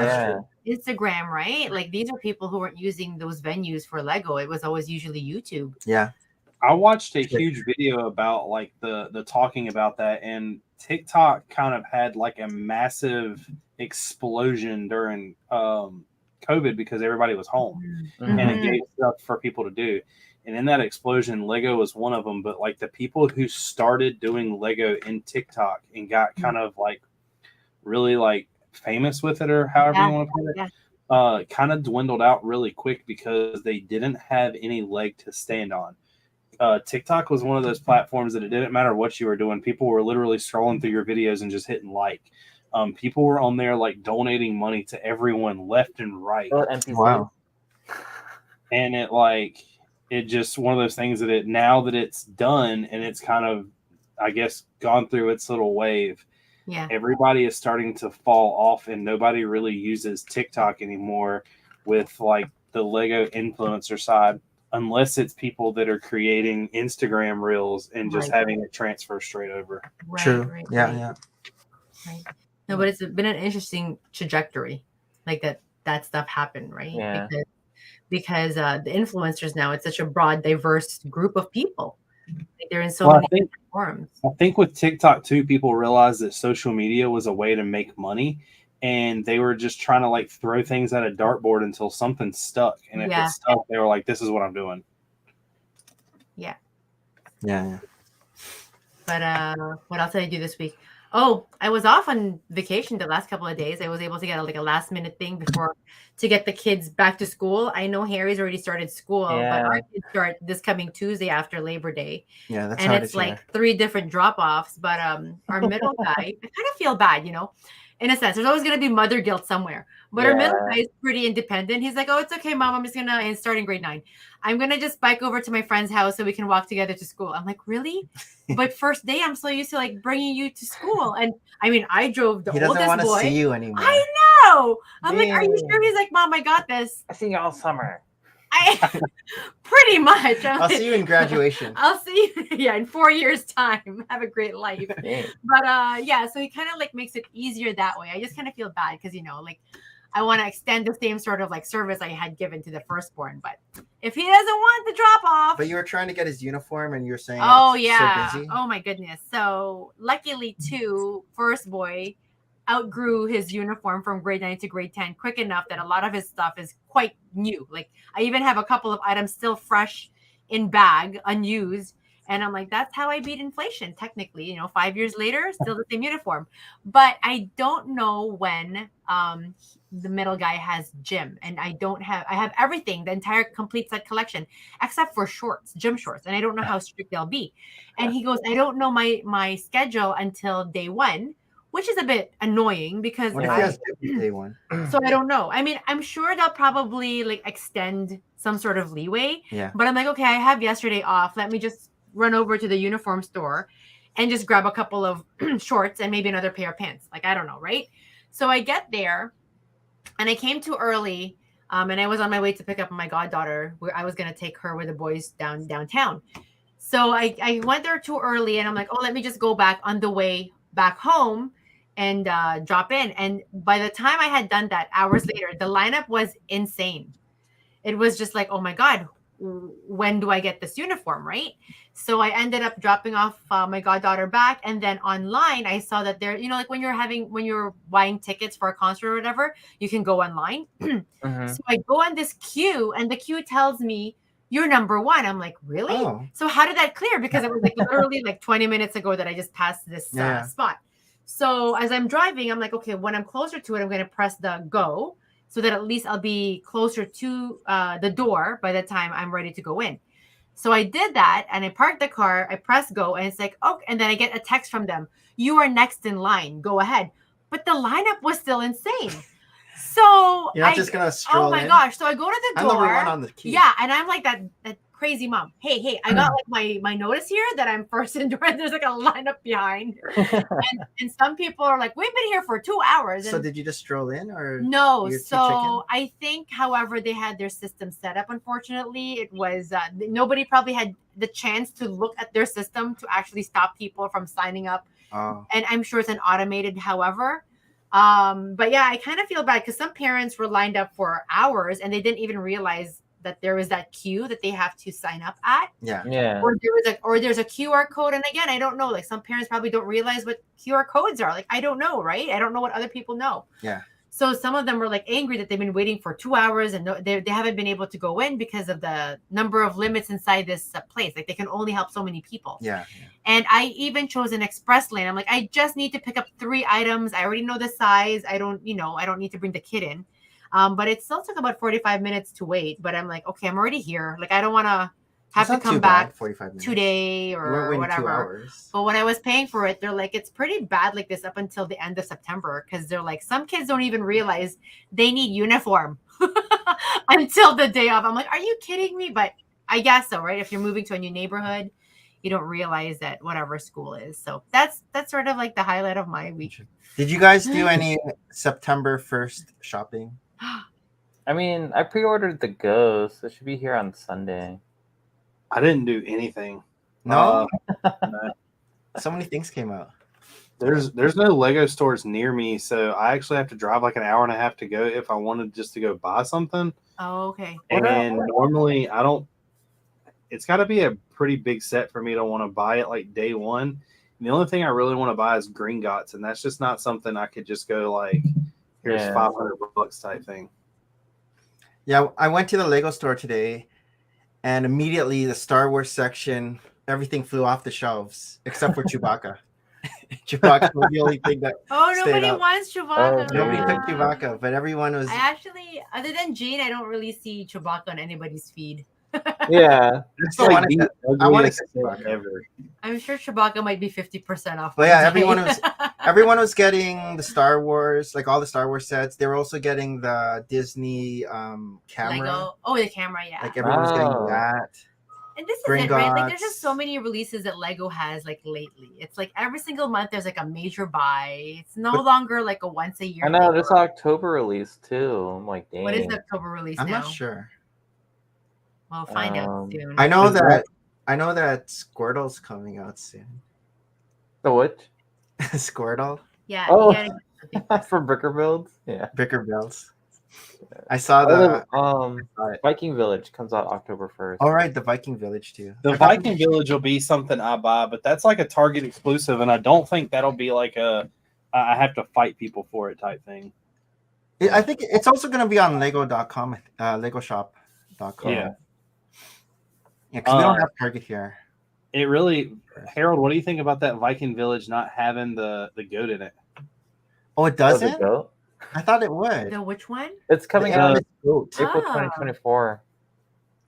Instagram, right? Like these are people who weren't using those venues for Lego. It was always usually YouTube. Yeah. I watched a huge video about like the talking about that, and TikTok kind of had like a massive explosion during COVID because everybody was home and it gave stuff for people to do. And in that explosion, Lego was one of them. But like the people who started doing Lego in TikTok and got kind of like really like famous with it, or however you want to put it, kind of dwindled out really quick because they didn't have any leg to stand on. TikTok was one of those platforms that it didn't matter what you were doing. People were literally scrolling through your videos and just hitting like. People were on there like donating money to everyone left and right. Wow. And it just one of those things that now that it's done and it's kind of, I guess, gone through its little wave. Yeah. Everybody is starting to fall off and nobody really uses TikTok anymore with like the Lego influencer side. Unless it's people that are creating Instagram reels and just having it transfer straight over. True. Yeah. Right. No, but it's been an interesting trajectory, like that stuff happened, right? Yeah. Because the influencers now, it's such a broad, diverse group of people. Like they're in so many different forms. I think with TikTok too, people realized that social media was a way to make money. And they were just trying to like throw things at a dartboard until something stuck. And if it stuck, they were like, this is what I'm doing. Yeah. Yeah. But what else did I do this week? Oh, I was off on vacation the last couple of days. I was able to get a last minute thing to get the kids back to school. I know Harry's already started school, but our kids start this coming Tuesday after Labor Day. Yeah, that's and it's like 3 different drop-offs. But our middle guy, I kind of feel bad, in a sense. There's always going to be mother guilt somewhere. But our middle guy is pretty independent. He's like, oh, it's okay, Mom. I'm just going to, and starting grade 9, I'm going to just bike over to my friend's house so we can walk together to school. I'm like, really? But first day, I'm so used to like bringing you to school. And I mean, I drove the He doesn't oldest want to boy. see you anymore. I know. I'm like, are you sure? He's like, Mom, I got this. I see you all summer. Pretty much. I'll see you in graduation. I'll see you, in 4 years' time. Have a great life. But yeah, so he kind of like makes it easier that way. I just kind of feel bad because like I want to extend the same sort of like service I had given to the firstborn. But if he doesn't want the drop off. But you were trying to get his uniform and you're saying oh yeah. so busy. Oh my goodness. So luckily too, first boy outgrew his uniform from grade 9 to grade 10 quick enough that a lot of his stuff is quite new. Like I even have a couple of items still fresh in bag, unused. And I'm like, that's how I beat inflation. Technically, 5 years later, still the same uniform. But I don't know when the middle guy has gym. And I have everything, the entire complete set collection, except for shorts, gym shorts. And I don't know how strict they'll be. And he goes, I don't know my schedule until day 1. Which is a bit annoying because what if he has day 1? So I don't know. I mean, I'm sure they'll probably like extend some sort of leeway. Yeah. But I'm like, okay, I have yesterday off. Let me just run over to the uniform store and just grab a couple of shorts and maybe another pair of pants. Like, I don't know, right? So I get there and I came too early. And I was on my way to pick up my goddaughter where I was going to take her with the boys downtown. So I went there too early and I'm like, oh, let me just go back on the way back home and drop in. And by the time I had done that, hours later, the lineup was insane. It was just like, oh my God, when do I get this uniform, right? So I ended up dropping off my goddaughter back. And then online, I saw that there, like when you're buying tickets for a concert or whatever, you can go online. So I go on this queue and the queue tells me, you're number 1. I'm like, really? Oh. So how did that clear? Because it was like literally like 20 minutes ago that I just passed this spot. So as I'm driving, I'm like, okay, when I'm closer to it, I'm going to press the go so that at least I'll be closer to the door by the time I'm ready to go in. So I did that and I parked the car. I pressed go and it's like, oh, and then I get a text from them. You are next in line. Go ahead. But the lineup was still insane. So you're not just gonna stroll. Oh my gosh! So I go to the door. I'm number 1 on the queue. Yeah, and I'm like that crazy mom. Hey, I got like my notice here that I'm first in door. And there's like a lineup behind, and some people are like, we've been here for 2 hours. So did you just stroll in or no? So I think, however, they had their system set up. Unfortunately, it was nobody probably had the chance to look at their system to actually stop people from signing up. Oh. And I'm sure it's an automated, however. But yeah, I kind of feel bad because some parents were lined up for hours and they didn't even realize that there was that queue that they have to sign up at. Yeah. Or there's a QR code. And again, I don't know. Like some parents probably don't realize what QR codes are. Like I don't know, right? I don't know what other people know. Yeah. So some of them were like angry that they've been waiting for 2 hours and they haven't been able to go in because of the number of limits inside this place. Like they can only help so many people. Yeah. And I even chose an express lane. I'm like, I just need to pick up 3 items. I already know the size. I don't need to bring the kid in. But it still took about 45 minutes to wait. But I'm like, okay, I'm already here. Like I don't want to have to come back 45 minutes. today or whatever. 2 hours. But when I was paying for it, they're like, it's pretty bad like this up until the end of September. Because they're like, some kids don't even realize they need uniform until the day of. I'm like, are you kidding me? But I guess so, right? If you're moving to a new neighborhood, you don't realize that whatever school is. So that's sort of like the highlight of my week. Did you guys do any September 1st shopping? I mean, I pre-ordered the Ghost. It should be here on Sunday. I didn't do anything. No? No. So many things came out. There's no Lego stores near me, so I actually have to drive like an hour and a half to go if I wanted just to go buy something. Oh, okay. And normally I don't. It's got to be a pretty big set for me to want to buy it like day one. And the only thing I really want to buy is Gringotts, and that's just not something I could just go like, here's $500 type thing. Yeah, I went to the Lego store today, and immediately the Star Wars section, everything flew off the shelves except for Chewbacca. Chewbacca was the only thing that. Nobody wants Chewbacca. Nobody took Chewbacca, but everyone was. I actually, other than Gene, I don't really see Chewbacca on anybody's feed. Yeah, It's like I want to get Chewbacca. Ever. I'm sure Chewbacca might be 50% off. But yeah, everyone was. everyone was getting the Star Wars, like all the Star Wars sets. They were also getting the Disney camera. Lego. Oh, the camera, yeah. Like everyone was getting Wow. that. And this is it, right? Like, there's just so Gringotts. many releases that Lego has, like, lately. It's like every single month there's like a major buy. It's no But- longer like a once a year. I know thing. this October release too. I'm like, dang. What is the October release I'm now? not sure. We'll find out soon. I know Is that Squirtle's coming out soon. The what? Squirtle, Yeah. Oh. You gotta- From Bricker Builds? Yeah. Bicker Bells. I saw the. Viking Village comes out October 1st. All right, the Viking Village too. The I thought- Viking Village will be something I buy, but that's like a Target exclusive, and I don't think that'll be like I have to fight people for it type thing. I think it's also going to be on Lego.com, LegoShop.com. Yeah. Yeah, because we don't have Target here. It really, Harold, what do you think about that Viking Village not having the goat in it? Oh, it Does doesn't? it go? I thought it would. The which one? It's coming The out Atlas goat. April Ah. 2024.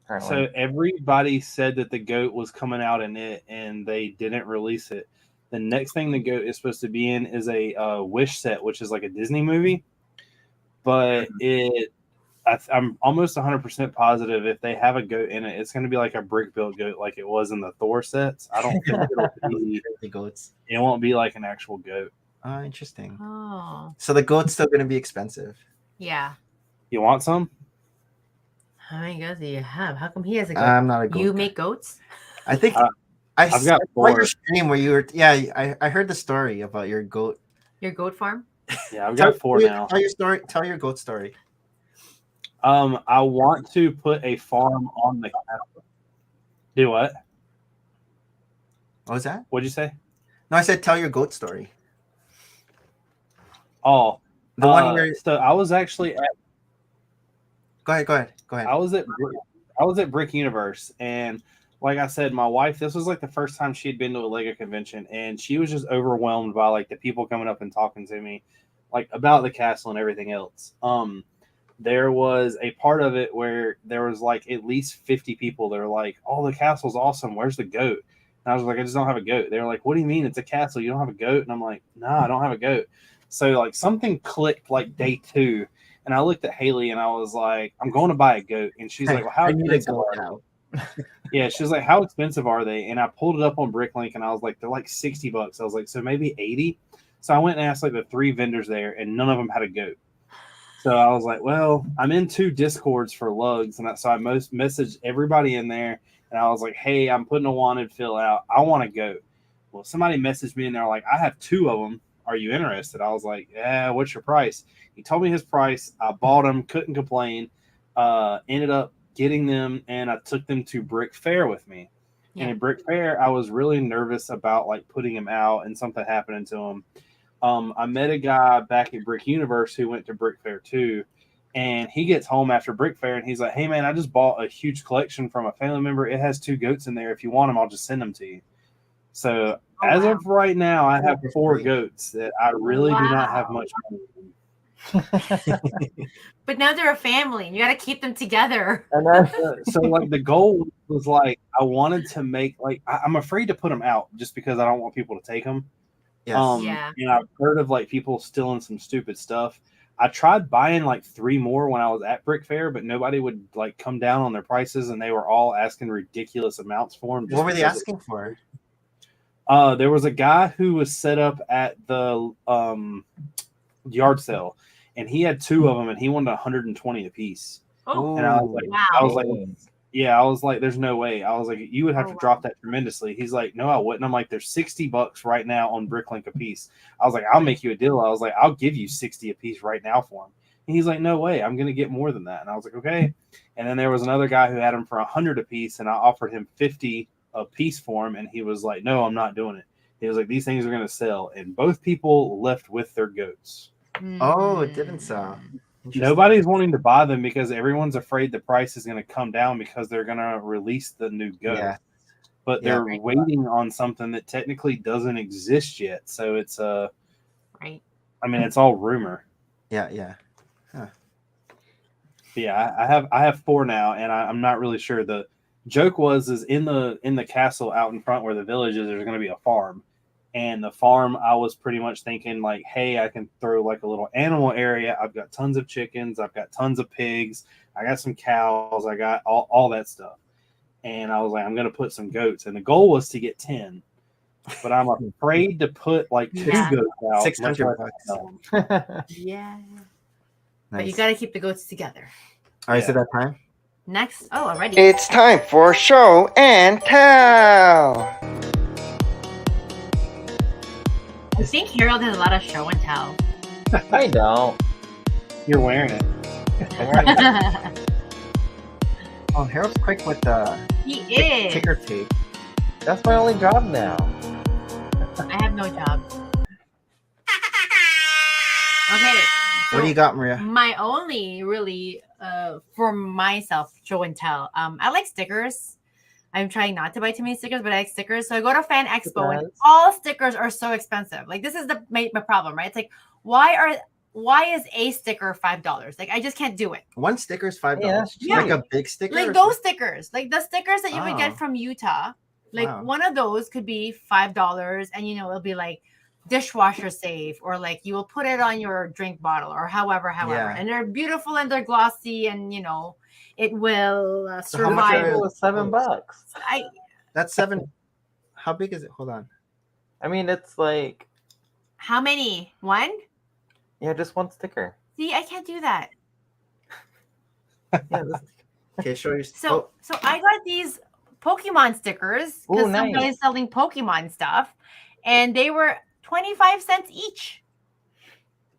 Currently. So everybody said that the goat was coming out in it, and they didn't release it. The next thing the goat is supposed to be in is a Wish set, which is like a Disney movie. But I'm almost 100% positive if they have a goat in it, it's going to be like a brick built goat, like it was in the Thor sets. I don't think it'll be. The goats. It won't be like an actual goat. Oh, interesting. Oh, So the goat's still going to be expensive. yeah. You want some? How many goats do you have? How come he has a goat? I'm not a goat. You guy. make goats? I think I've got saw 4. your stream where you were. Yeah, I heard the story about your goat. Your goat farm? Yeah, I've got 4 now. Tell your story. Tell your goat story. I want to put a farm on the castle. Do what? What was that? What'd you say? No, I said tell your goat story. Oh, The one where. so I was actually at Go ahead. I was at Brick Universe, and like I said, my wife, this was like the first time she had been to a Lego convention, and she was just overwhelmed by like the people coming up and talking to me, like about the castle and everything else. There was a part of it where there was like at least 50 people that are like, "Oh, the castle's awesome. Where's the goat?" And I was like, "I just don't have a goat." They were like, "What do you mean? It's a castle. You don't have a goat?" And I'm like, "Nah, I don't have a goat." So like something clicked like day 2. And I looked at Haley and I was like, "I'm going to buy a goat." And she's like, "Well, how I need a expensive goat are now. they?" Yeah, she was like, "How expensive are they?" And I pulled it up on Bricklink and I was like, "They're like $60." I was like, "So maybe 80." So I went and asked like the 3 vendors there, and none of them had a goat. So I was like, "Well, I'm in 2 Discords for lugs," and so I messaged everybody in there, and I was like, "Hey, I'm putting a wanted fill out. I want a goat." Well, somebody messaged me and they're like, "I have 2 of them. Are you interested?" I was like, "Yeah, what's your price?" He told me his price. I bought them, couldn't complain. Ended up getting them, and I took them to Brick Fair with me. Yeah. And at Brick Fair, I was really nervous about like putting him out and something happening to him. I met a guy back at Brick Universe who went to Brick Fair too, and he gets home after Brick Fair and he's like, "Hey man, I just bought a huge collection from a family member. It has 2 goats in there. If you want them, I'll just send them to you." So Oh, as wow. of right now, I have 4 goats that I really do not have Wow. much money in. But now they're a family and you got to keep them together. And then, So like the goal was like I wanted to make like I'm afraid to put them out just because I don't want people to take them. Yes. Yeah. You know, I've heard of like people stealing some stupid stuff. I tried buying like 3 more when I was at Brick Fair, but nobody would like come down on their prices, and they were all asking ridiculous amounts for them. What were they asking for? There was a guy who was set up at the yard sale, and he had 2 of them, and he wanted 120 a piece. Oh, And I was like, wow. I was like, yeah, I was like, there's no way. I was like, you would have Oh, to wow. drop that tremendously. He's like, no, I wouldn't. I'm like, there's $60 right now on Bricklink a piece. I was like, I'll make you a deal. I was like, I'll give you 60 a piece right now for him. And he's like, no way, I'm gonna get more than that. And I was like, okay. And then there was another guy who had them for 100 a piece, and I offered him 50 a piece for him, and he was like, no, I'm not doing it. He was like, these things are gonna sell. And both people left with their goats. Oh, it didn't sell. Interesting. Nobody's wanting to buy them because everyone's afraid the price is going to come down because they're going to release the new goat. Yeah. But Yeah. they're waiting on something that technically doesn't exist yet. So it's Right. I mean, it's all rumor. Yeah. But yeah, I have 4 now, and I'm not really sure. The joke is in the castle out in front where the village is, there's going to be a farm, And the farm, I was pretty much thinking like, hey, I can throw like a little animal area. I've got tons of chickens. I've got tons of pigs. I got some cows. I got all that stuff. And I was like, I'm going to put some goats. And the goal was to get 10. But I'm afraid to put like 2 goats out. 600 bucks. Yeah. Nice. But you got to keep the goats together. All right, so that time? Next. Oh, already. It's time for show and tell. I think Harold has a lot of show and tell. I don't. You're wearing it. I'm wearing it. Oh, Harold's quick with the He is. ticker tape. That's my only job now. I have no job. Okay. What do you got, Maria? My only really for myself show and tell. I like stickers. I'm trying not to buy too many stickers, but I like stickers. So I go to Fan Expo and all stickers are so expensive. Like this is my problem, right? It's like why is a sticker $5? Like I just can't do it. One sticker is $5. Yeah, Like a big sticker? Like those stickers, like the stickers that you would get from Utah. Like Wow. one of those could be $5, and it'll be like dishwasher safe, or like you will put it on your drink bottle, or however, Yeah. and they're beautiful and they're glossy, and it will So how much survive. It was $7. That's 7. How big is it? Hold on. I mean, it's like, How many? One? yeah, just one sticker. See, I can't do that. Yeah, this, Okay, show your. So I got these Pokemon stickers because Ooh, some nice. guy's selling Pokemon stuff, and they were 25 cents each.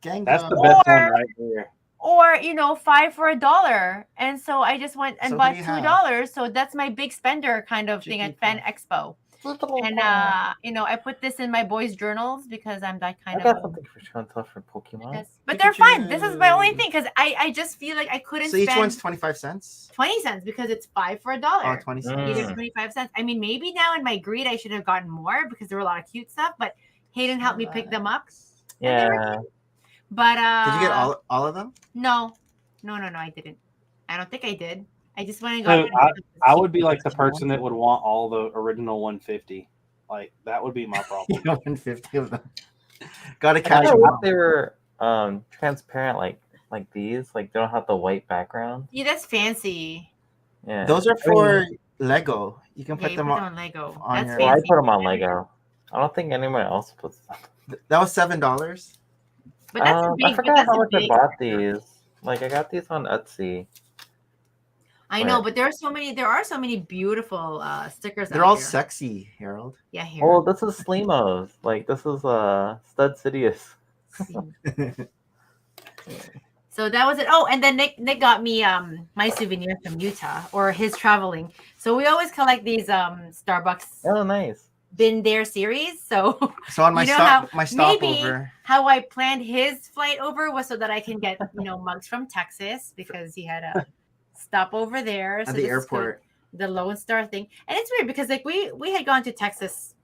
Gang That's gang. the best one Or- right there. Or 5 for $1, and so I just went and So bought what do you have? $2. So that's my big spender kind of thing at Fan Expo. And I put this in my boys' journals because I'm that kind I of. got something for show and tell for Pokemon. But they're fun. This is my only thing because I just feel like I couldn't So each spend one's 25 cents? 20 cents because it's 5 for $1. Oh, 20 cents. Mm. Either 25 cents. I mean, maybe now in my greed I should have gotten more because there were a lot of cute stuff, but Hayden helped me pick them up. And they were Yeah. cute. But Did you get all of them? No, I didn't. I don't think I did. I just went and So got. I would be like the person that would want all the original 150. Like that would be my problem. You know, 150 of them. Gotta I catch thought them all. they were transparent, like these, like they don't have the white background. Yeah, that's fancy. Yeah, Those are I mean, for Lego. You can Yeah, put you them put them on. on Lego. on That's your- well, I fancy. put them on Lego. I don't think anyone else puts them. That was $7. But that's a big. I but forgot that's how a much I big. bought these. Like I got these on Etsy. I know, but there are so many beautiful stickers. They're out all there. sexy, Harold. Yeah, here. Oh, this is Slimo's. Like this is Stud Sidious. So that was it. Oh, and then Nick got me my souvenir from Utah or his traveling. So we always collect these Starbucks Oh, nice. Been There series. So So on my You know how my maybe stopover. how I planned his flight over was so that I can get mugs from Texas because he had a stop over there. So At the this is good. airport. The Lone Star thing. And it's weird because like we had gone to Texas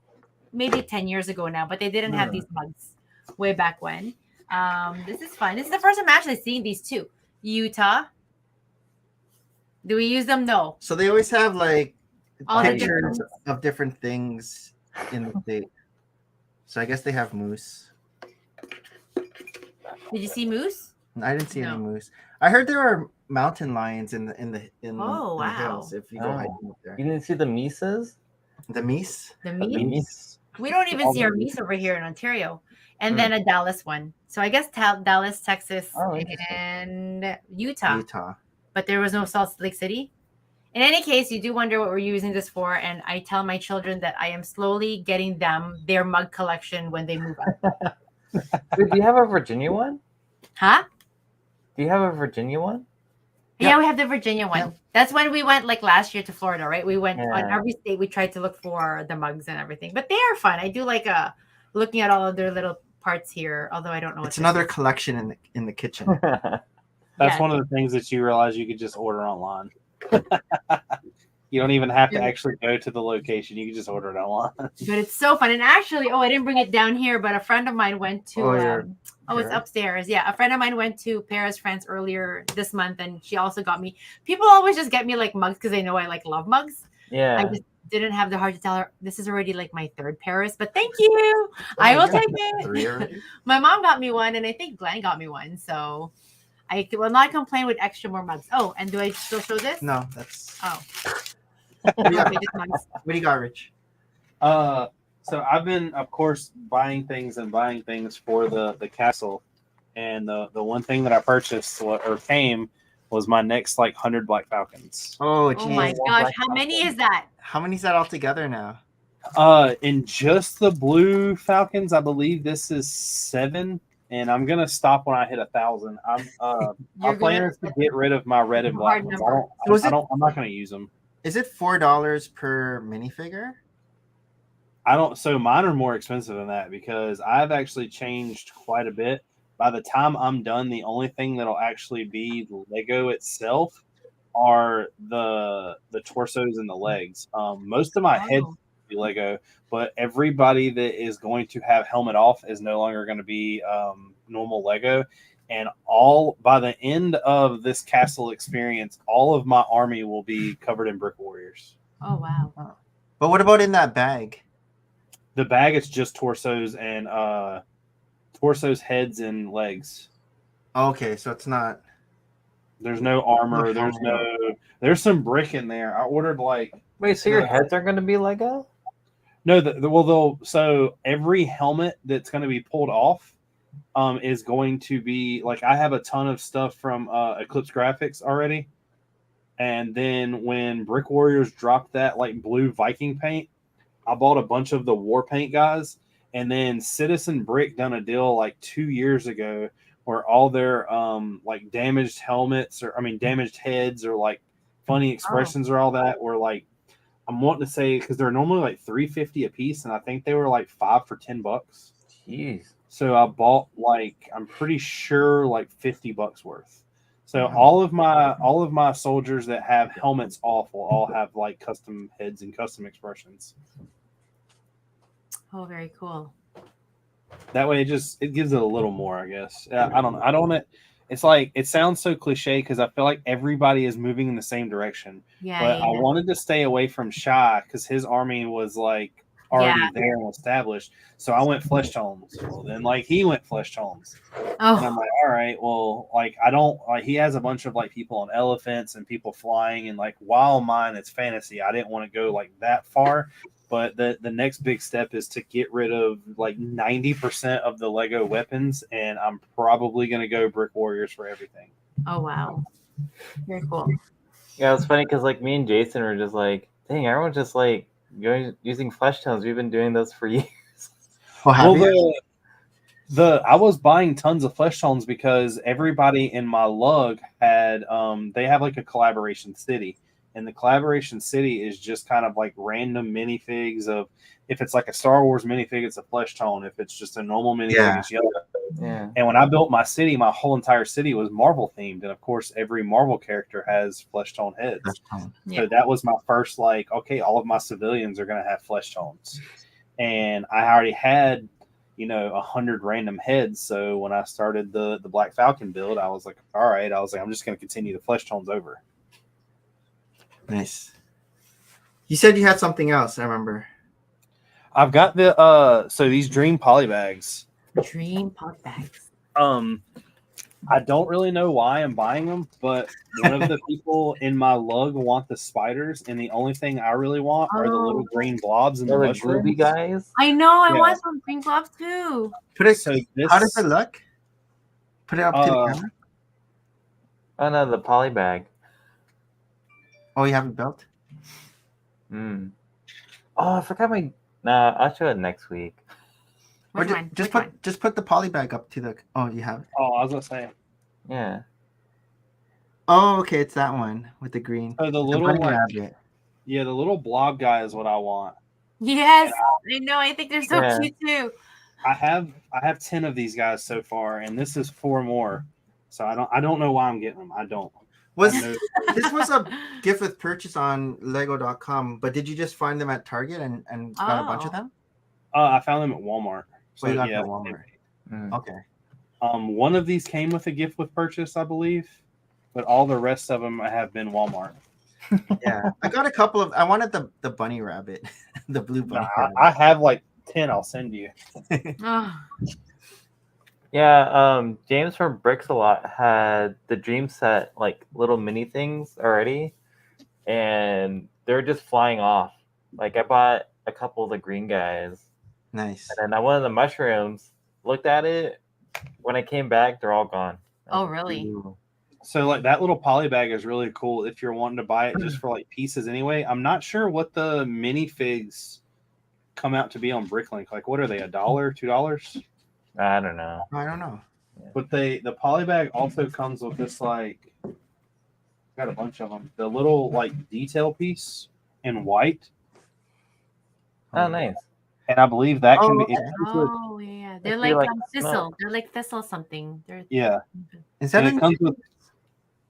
maybe 10 years ago now, but they didn't have these mugs way back when. This is fun. This is the first time I'm actually seeing these two. Utah. Do we use them? No. So they always have like All the pictures different- of different things in the state. So I guess they have moose. Did you see moose? I didn't see No. any moose. I heard there are mountain lions in the Oh, wow. hills if you go Oh. hiking up there. You didn't see the Mises? The meese? The The meese? Mies? We don't even see our meese over here in Ontario. And then a Dallas one. So I guess Dallas, Texas, Oh, interesting. and Utah. Utah. But there was no Salt Lake City. In any case, you do wonder what we're using this for. And I tell my children that I am slowly getting them their mug collection when they move up. Wait, do you have a Virginia one? Huh? Do you have a Virginia one? Yeah, we have the Virginia one. Yeah. That's when we went like last year to Florida, right? We went on Yeah. every state. We tried to look for the mugs and everything, but they are fun. I do like looking at all of their little parts here, although I don't know. It's another collection in the kitchen. That's Yeah. one of the things that you realize you could just order online. You don't even have to Yeah. actually go to the location. You can just order it online. But it's so fun. And actually, I didn't bring it down here, but a friend of mine went to. It's here? upstairs. Yeah, a friend of mine went to Paris, France earlier this month, and she also got me. People always just get me like mugs because they know I love mugs. Yeah. just didn't have the heart to tell her this is already like my third Paris, but thank you. I will take it. 3 already? My mom got me one, and I think Glenn got me one. So I will not complain with extra more mugs. Oh, and do I still show this? No, that's. Oh. What do you got? Okay, just mugs. What do you got, Rich? So I've been, of course, buying things for the castle, and the one thing that I purchased or came was my next like 100 Black Falcons. Oh, Oh my geez. gosh, how many is that? How many is that all together now? In just the blue Falcons, I believe this is 7, and I'm gonna stop when I hit 1,000. My plan is to get rid of my red and black ones. I'm not gonna use them. Is it $4 per minifigure? So mine are more expensive than that because I've actually changed quite a bit. By the time I'm done, the only thing that'll actually be Lego itself are the torsos and the legs. Most of my head will be Lego, but everybody that is going to have helmet off is no longer going to be normal Lego. And by the end of this castle experience, all of my army will be covered in Brick Warriors. Oh wow! But what about in that bag? The bag is just torsos and heads, and legs. Okay, so it's not. There's no armor. There's some brick in there. I ordered like. Wait, so your heads are going to be Lego? No, so every helmet that's going to be pulled off is going to be like, I have a ton of stuff from Eclipse Graphics already, and then when Brick Warriors dropped that like blue Viking paint, I bought a bunch of the war paint guys, and then Citizen Brick done a deal like 2 years ago where all their like damaged helmets damaged heads or like funny expressions or all that were like, I'm wanting to say, because they're normally like $3.50 a piece, and I think they were like $5 for $10. Jeez. So I bought like, I'm pretty sure like $50 worth. So all of my soldiers that have helmets off will all have like custom heads and custom expressions. Oh, very cool. That way, it gives it a little more, I guess. I don't. It's like, it sounds so cliche because I feel like everybody is moving in the same direction. Yeah. But I wanted to stay away from Shy because his army was like already there and established. So I went flesh tones. Well, then like he went flesh tones. Oh. And I'm like, all right, well, like I don't like, he has a bunch of like people on elephants and people flying, and like while mine it's fantasy, I didn't want to go like that far. But the next big step is to get rid of like 90% of the Lego weapons, and I'm probably going to go Brick Warriors for everything. Oh, wow. Very cool. Yeah, it's funny because like me and Jason were just like, dang, everyone's just like using flesh tones. We've been doing this for years. Oh, I was buying tons of flesh tones because everybody in my lug had they have like a collaboration city. And the collaboration city is just kind of like random minifigs of, if it's like a Star Wars minifig, it's a flesh tone. If it's just a normal minifig, it's yellow. Yeah. And when I built my city, my whole entire city was Marvel themed. And of course, every Marvel character has flesh tone heads. So that was my first, like, okay, all of my civilians are going to have flesh tones. And I already had, 100 random heads. So when I started the Black Falcon build, I was like, all right, I'm just going to continue the flesh tones over. Nice. You said you had something else, I remember. I've got these Dream poly bags. Dream poly bags. I don't really know why I'm buying them, but one of the people in my lug want the spiders, and the only thing I really want are the little green blobs and the mushrooms. Guys. I know. I want some green blobs too. How does it look? Put it up to the camera. Oh no, the poly bag. Oh, you haven't built? Oh, I forgot my. Nah, I'll show it next week. Just put the poly bag up to the. Oh, you have it. Oh, I was gonna say. Yeah. Oh, okay, it's that one with the green. Oh, the little rabbit. Yeah, the little blob guy is what I want. Yes, I know. I think they're so cute too. I have 10 of these guys so far, and this is 4 more. So I don't know why I'm getting them. I don't. This was a gift with purchase on Lego.com, but did you just find them at Target and got a bunch of them? I found them at Walmart. So you got them at Walmart. Okay. One of these came with a gift with purchase, I believe, but all the rest of them have been Walmart. Yeah, I got a couple of. I wanted the bunny rabbit, the blue bunny rabbit. I have like 10. I'll send you. Oh, Yeah, James from Brix a lot had the Dream Set like little mini things already, and they're just flying off. Like I bought a couple of the green guys, Nice. and then I wanted the mushrooms. Looked at it. When I came back, they're all gone. I oh was like, really? "Ooh." So like that little poly bag is really cool if you're wanting to buy it just for like pieces anyway. I'm not sure what the minifigs come out to be on Bricklink. Like what are they, $1, $2? I don't know. I don't know. But the poly bag also comes with this like got a bunch of them. The little like detail piece in white. Oh, nice. And I believe that can be okay. Oh yeah, they're If like you like thistle. smoke. They're like thistle something. They're yeah. Is that And a it comes with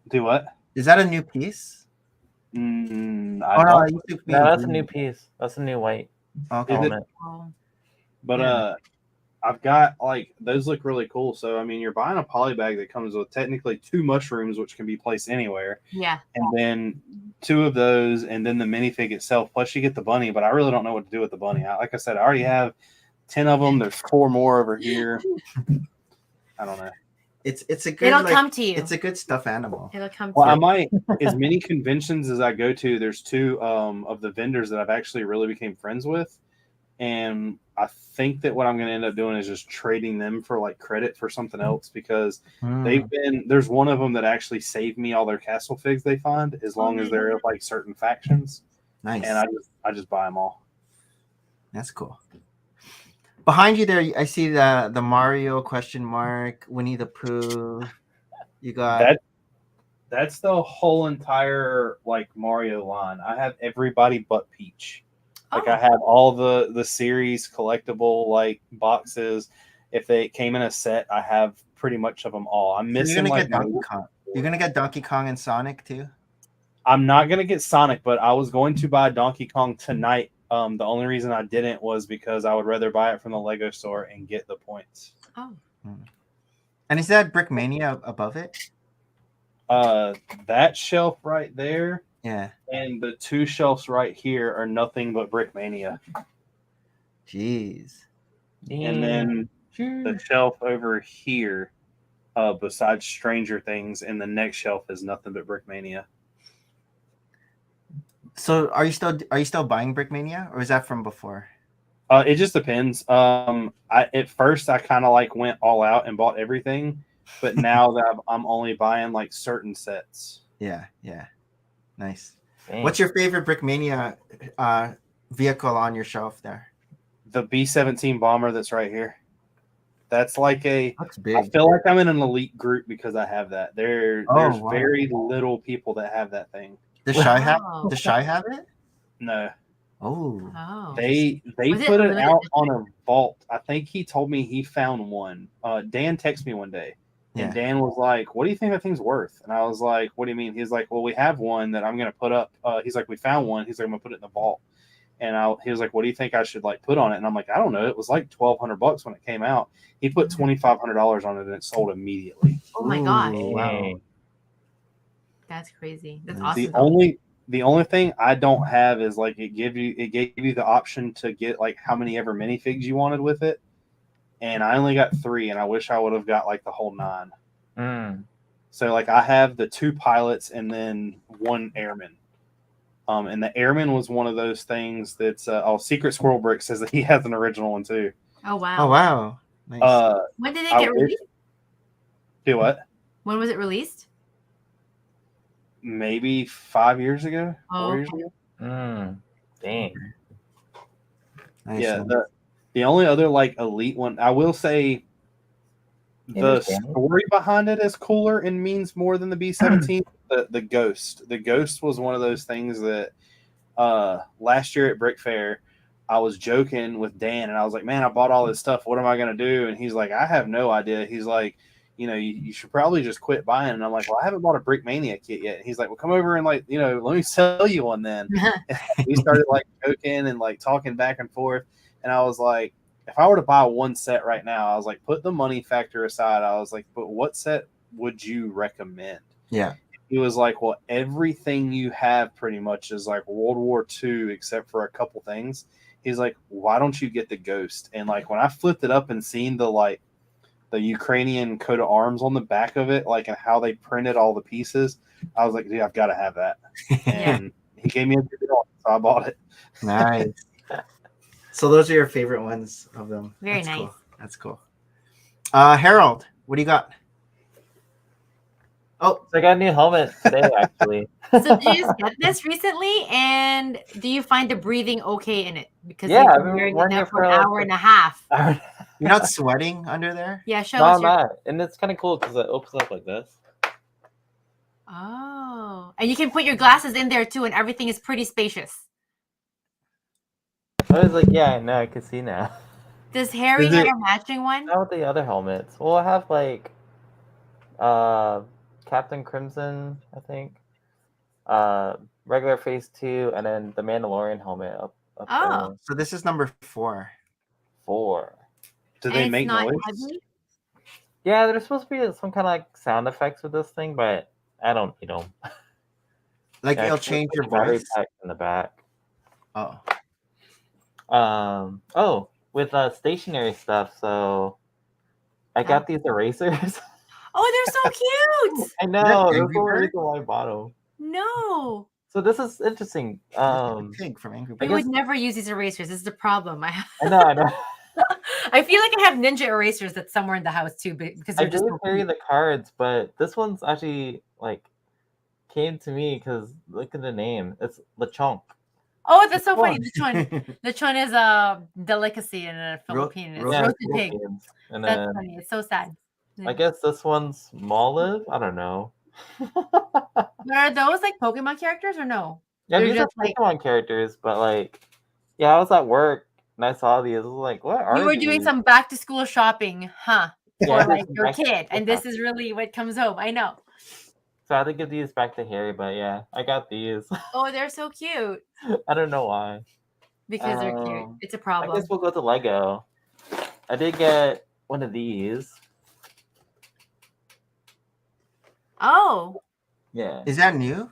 do what? is that a new piece? I Oh don't no, I used to be No, that's a green. new piece. That's a new white Okay. Is it? element. oh, But Yeah. I've got like those look really cool. So I mean, you're buying a poly bag that comes with technically 2 mushrooms, which can be placed anywhere, yeah. and then 2 of those, and then the minifig itself. Plus, you get the bunny. But I really don't know what to do with the bunny. Like I said, I already have 10 of them. There's 4 more over here. I don't know. It's a good. It'll like, come to you. It's a good stuffed animal. It'll come to Well, I you. might, as many conventions as I go to, there's 2 of the vendors that I've actually really became friends with. And I think that what I'm going to end up doing is just trading them for like credit for something else because there's one of them that actually saved me all their castle figs they find as long as they're like certain factions. Nice. And I just buy them all. That's cool. Behind you there, I see the Mario question mark, Winnie the Pooh. You got That's the whole entire like Mario line. I have everybody but Peach. Like I have all the series collectible like boxes. If they came in a set, I have pretty much of them all. I'm missing You're gonna like get Donkey Kong. You're gonna get Donkey Kong and Sonic too. I'm not gonna get Sonic, but I was going to buy Donkey Kong tonight. The only reason I didn't was because I would rather buy it from the Lego store and get the points. Oh. And is that Brickmania above it? That shelf right there. Yeah. And the 2 shelves right here are nothing but Brickmania. Jeez. And then the shelf over here, besides Stranger Things, and the next shelf is nothing but Brickmania. So are you still buying Brickmania, or is that from before? It just depends. At first I kind of like went all out and bought everything, but now that I'm only buying like certain sets. Yeah. Nice. Dang. What's your favorite Brickmania vehicle on your shelf there? The B-17 bomber that's right here. That's like That's big. I feel like I'm in an elite group because I have that. There's wow. very little people that have that thing. Does Shy Wow. have it? No. Oh. Oh. They Was it put it limited out on a vault. I think he told me he found one. Dan texted me one day. And Yeah. Dan was like, "What do you think that thing's worth?" And I was like, "What do you mean?" He's like, "Well, we have one that I'm going to put up." He's like, "We found one." He's like, "I'm going to put it in the vault." And he was like, "What do you think I should like put on it?" And I'm like, "I don't know. It was like $1,200 when it came out." He put $2,500 on it, and it sold immediately. Oh my gosh. Ooh, wow. Dang. That's crazy. That's The awesome. The only thing I don't have is like it gave you the option to get like how many ever minifigs you wanted with it, and I only got 3, and I wish I would have got like the whole 9. So like I have the 2 pilots and then 1 airman. And the airman was one of those things that's Secret Squirrel Brick says that he has an original one too. Oh wow. Oh wow. Nice. When did it I get wish- released? Do what? When was it released? Maybe 5 years ago, Oh, 4 years okay. ago. Dang. Nice. Yeah, the only other like elite one, I will say, the Understand. story behind it is cooler and means more than the B-17. The Ghost was one of those things that last year at Brick Fair, I was joking with Dan and I was like, "Man, I bought all this stuff. What am I gonna do?" And he's like, "I have no idea." He's like, you should probably just quit buying. And I'm like, "Well, I haven't bought a Brickmania kit yet." And he's like, "Well, come over and like, let me sell you one then." And we started like joking and like talking back and forth. And I was like, if I were to buy one set right now, I was like, put the money factor aside. I was like, but what set would you recommend? Yeah. he was like, well, everything you have pretty much is like World War II except for a couple things. He's like, why don't you get the Ghost? And like when I flipped it up and seen the Ukrainian coat of arms on the back of it, like and how they printed all the pieces, I was like, dude, I've got to have that. And he gave me a good deal, so I bought it. Nice. So those are your favorite ones of them. Very That's nice. Cool. That's cool. Harold, what do you got? Oh, So I got a new helmet today, actually. So did you just get this recently? And do you find the breathing okay in it? Because Yeah, you've I've been been wearing it wearing now it for an for, like, hour and a half. you're not sweating under there? Yeah, show No, us I'm your. not. And it's kind of cool because it opens up like this. Oh, and you can put your glasses in there too, and everything is pretty spacious. I was like, yeah, no, I can see now. Does Harry Is have it- a matching one? Not with the other helmets. Well, I have like Captain Crimson, I think. Regular Phase 2, and then the Mandalorian helmet up Oh. there. So this is number 4. 4. Do And they it's make not noise? heavy? Yeah, there's supposed to be some kind of like sound effects with this thing, but I don't need them. Like Yeah, it'll it's change like your a battery voice. pack in the back. Oh, Oh, with stationary stuff. So I got these erasers. Oh, they're so cute. I that know. That's Angry the only Bird? reason why I bought them. No, So this is interesting. that's like a pig from Angry we Bird. would never use these erasers. This is the problem. I know. I feel like I have ninja erasers that's somewhere in the house too, because I they're just did so carry cute. the cards, but this one's actually like came to me because look at the name. It's Lechonk. Oh, that's so funny. This one is a delicacy in a Ro- Philippine. It's ro- Yeah, roasted pig. Philippines. And That's then funny. It's so sad. I guess this one's Molive. I don't know. But are those like Pokemon characters or no? Yeah, They're these are just like Pokemon characters, but like, yeah, I was at work and I saw these. I was like, what are you were these? doing some back to school shopping, huh? Yeah, I For did like some your back to kid, school and this shopping. is really what comes home. I know. So I had to give these back to Harry, but yeah, I got these. Oh, they're so cute I don't know why. because they're cute. It's a I problem. guess we'll go to Lego. I did get one of these. Oh, Yeah. Is that new?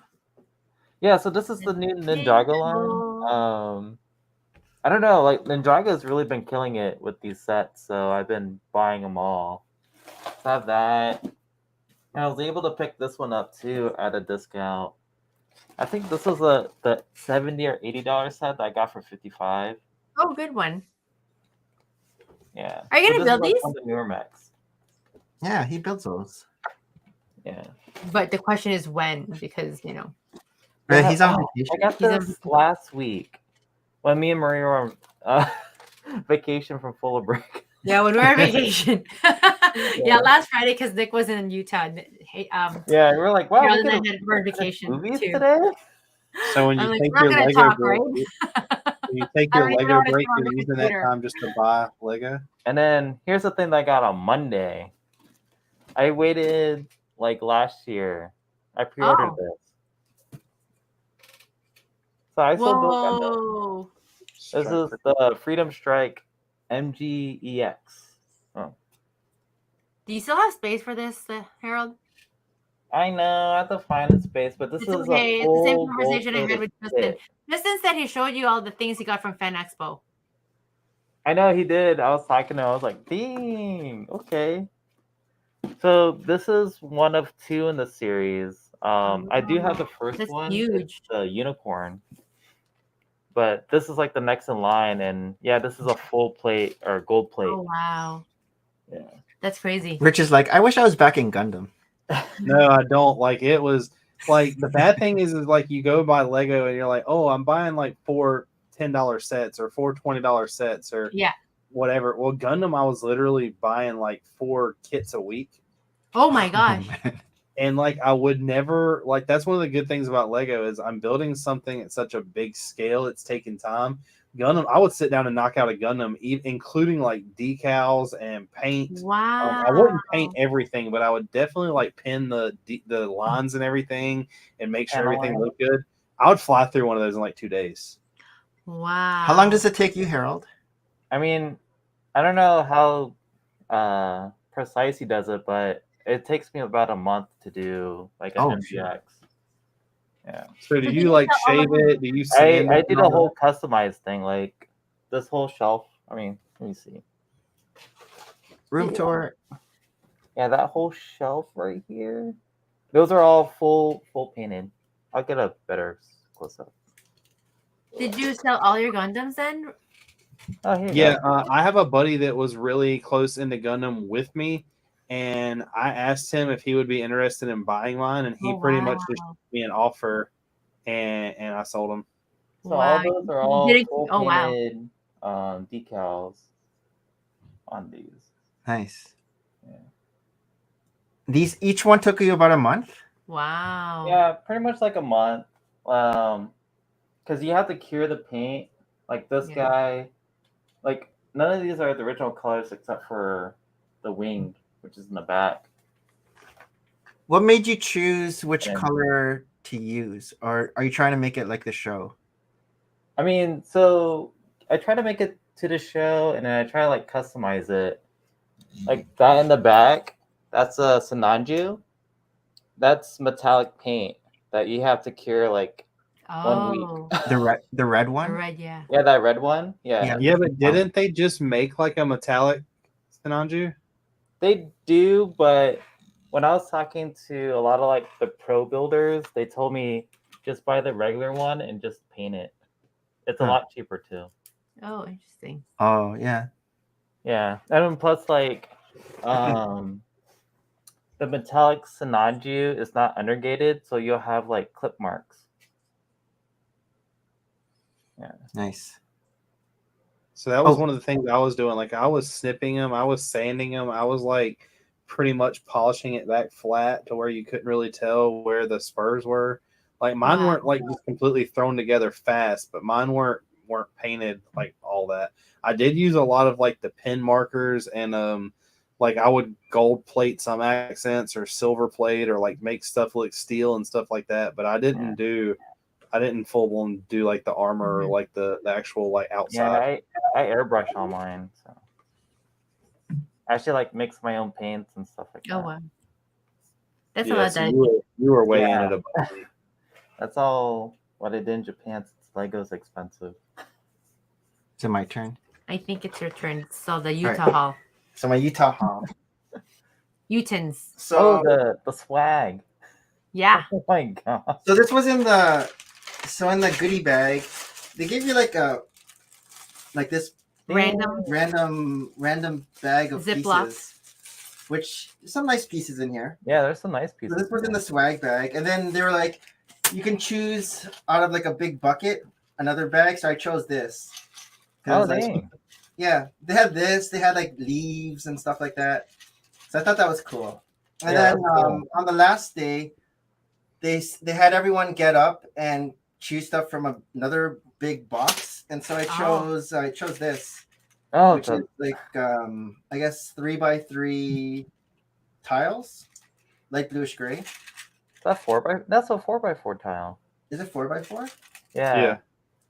Yeah, so this is the new Ninjago line. I don't know, like Ninjaga's really been killing it with these sets, so I've been buying them all. So I have that. And I was able to pick this one up too at a discount. I think this was the $70 or $80 set that I got for $55. oh, good one. Yeah. Are you So gonna this is build like these? one of the newer mechs. Yeah, he builds those. Yeah. But the question is when, because He's on I vacation. got He's on this last week when me and Maria were on vacation from Full of Brick. yeah, when we're on vacation. Yeah, last Friday because Nick was in Utah. Hey, Yeah, we're like, wow, Harold we and could I had bird vacation movies too. today. So when you I'm like, take we're your not gonna Lego talk, break, right? when you take I your don't even know Lego how to break, turn on you're the using that computer. time just to buy Lego. And then here's the thing that I got on Monday. I waited like last year. I pre-ordered Oh. this. So I still built Gundam. Whoa. This is the Freedom Strike MGEX. Oh. Do you still have space for this, Harold? I know, I have to find the space, but this It's is okay. a It's the full same conversation I had gold-plated with Justin. kit. Justin said he showed you all the things he got from Fan Expo. I know he did. I was talking to him. I was like, dang, okay. So this is one of 2 in the series. I do have the first That's one. huge. It's the unicorn. But this is like the next in line, and yeah, this is a full plate or gold plate. Oh wow. Yeah. That's crazy. Rich is like, I wish I was back in Gundam. No, I don't. Like it was like the bad thing is like you go buy Lego and you're like, oh, I'm buying like 4 $10 sets or 4 $20 sets or Yeah. whatever. Well, Gundam, I was literally buying like 4 kits a week. Oh my gosh. And like I would never like that's one of the good things about Lego is I'm building something at such a big scale. It's taking time. Gundam, I would sit down and knock out a Gundam, including like decals and paint. Wow. I wouldn't paint everything, but I would definitely like pin the lines and everything and make sure everything looked good. I would fly through one of those in like 2 days. Wow. How long does it take you, Harold? I mean, I don't know how precise he does it, but it takes me about a month to do like an Oh, MGX. Yeah. So do So you did like you sell all shave of them? it? Do you sand I it? did and a all whole customized thing, like this whole shelf. I mean, let me see. Room tour. Yeah, that whole shelf right here. Those are all full painted. I'll get a better close up. Did you sell all your Gundams then? Oh, here you Yeah, go. I have a buddy that was really close into Gundam with me, and I asked him if he would be interested in buying mine, and he Oh, pretty much just wow. gave me an offer, and I sold him. So Wow. all those are You all didn't- full oh, wow. painted decals on these. Nice. Yeah. These each one took you about a month. Wow. Yeah, pretty much like a month. Because you have to cure the paint. Like this Yeah. guy, like none of these are the original colors except for the wing, which is in the back. What made you choose which And- color to use, or are you trying to make it like the show? I mean, so I try to make it to the show, and then I try to like customize it. Like that in the back, that's a Sananju. That's metallic paint that you have to cure like 1 week. Oh, The red the one. red, yeah. Yeah, that red one. Yeah. Yeah. Yeah, but didn't they just make like a metallic Sinanju? They do, but when I was talking to a lot of like the pro builders, they told me just buy the regular one and just paint it. It's a Huh. lot cheaper too. Oh, interesting. Oh yeah. Yeah, and then plus like, the metallic Sananju is not undergated, so you'll have like clip marks. Yeah. Nice. So that was Oh. one of the things I was doing. Like I was snipping them, I was sanding them, I was like pretty much polishing it back flat to where you couldn't really tell where the spurs were. Like mine Wow. weren't like just completely thrown together fast, but mine weren't painted like all that. I did use a lot of like the pen markers and like I would gold plate some accents or silver plate or like make stuff look steel and stuff like that. But I didn't full blown do like the armor or like the actual like outside. Yeah, I airbrush all mine. So I actually like mix my own paints and stuff like that. Oh, wow. That's a Yeah, lot so that you were way Yeah. in it above me. That's all what I did in Japan since Lego's expensive. Is it my turn? I think it's your turn. So the right. Utah Hall. So my Utah Hall. Utahns. So The swag. Yeah. Oh my god. so this was in the goodie bag. They gave you like this Random random bag of Ziploc. pieces, which there's some nice pieces in here. Yeah, there's some nice So pieces. this was in the swag bag, and then they were like, you can choose out of like a big bucket another bag. So I chose this. Oh 'Cause, like, dang. yeah, they had this. They had like leaves and stuff like that. So I thought that was cool. And Yeah, then that's cool. on the last day, they had everyone get up and choose stuff from another big box, and so I chose this, Oh, which is like I guess 3x3 tiles, light bluish gray. that's a 4x4 tile. Is it 4x4? Yeah. Yeah.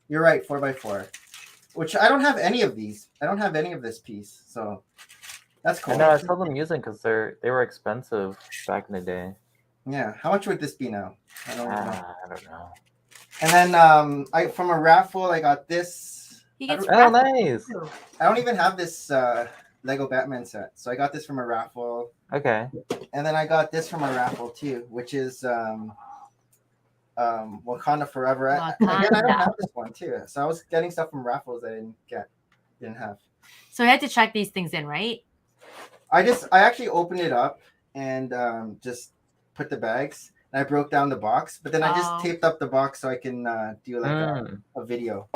You're right, 4x4. Which I don't have any of these. I don't have any of this piece, so that's cool. I know, I saw them using because they were expensive back in the day. Yeah, how much would this be now? I don't even know. I don't know. And then I from a raffle I got this. He gets Oh, nice. too. I don't even have this Lego Batman set, so I got this from a raffle. Okay. And then I got this from a raffle too, which is Wakanda Forever. Again, I don't Wakanda. have this one too, so I was getting stuff from raffles I didn't have. So I had to check these things in, right? I actually opened it up and just put the bags, and I broke down the box, but then I just Oh. taped up the box so I can do like Mm. a video.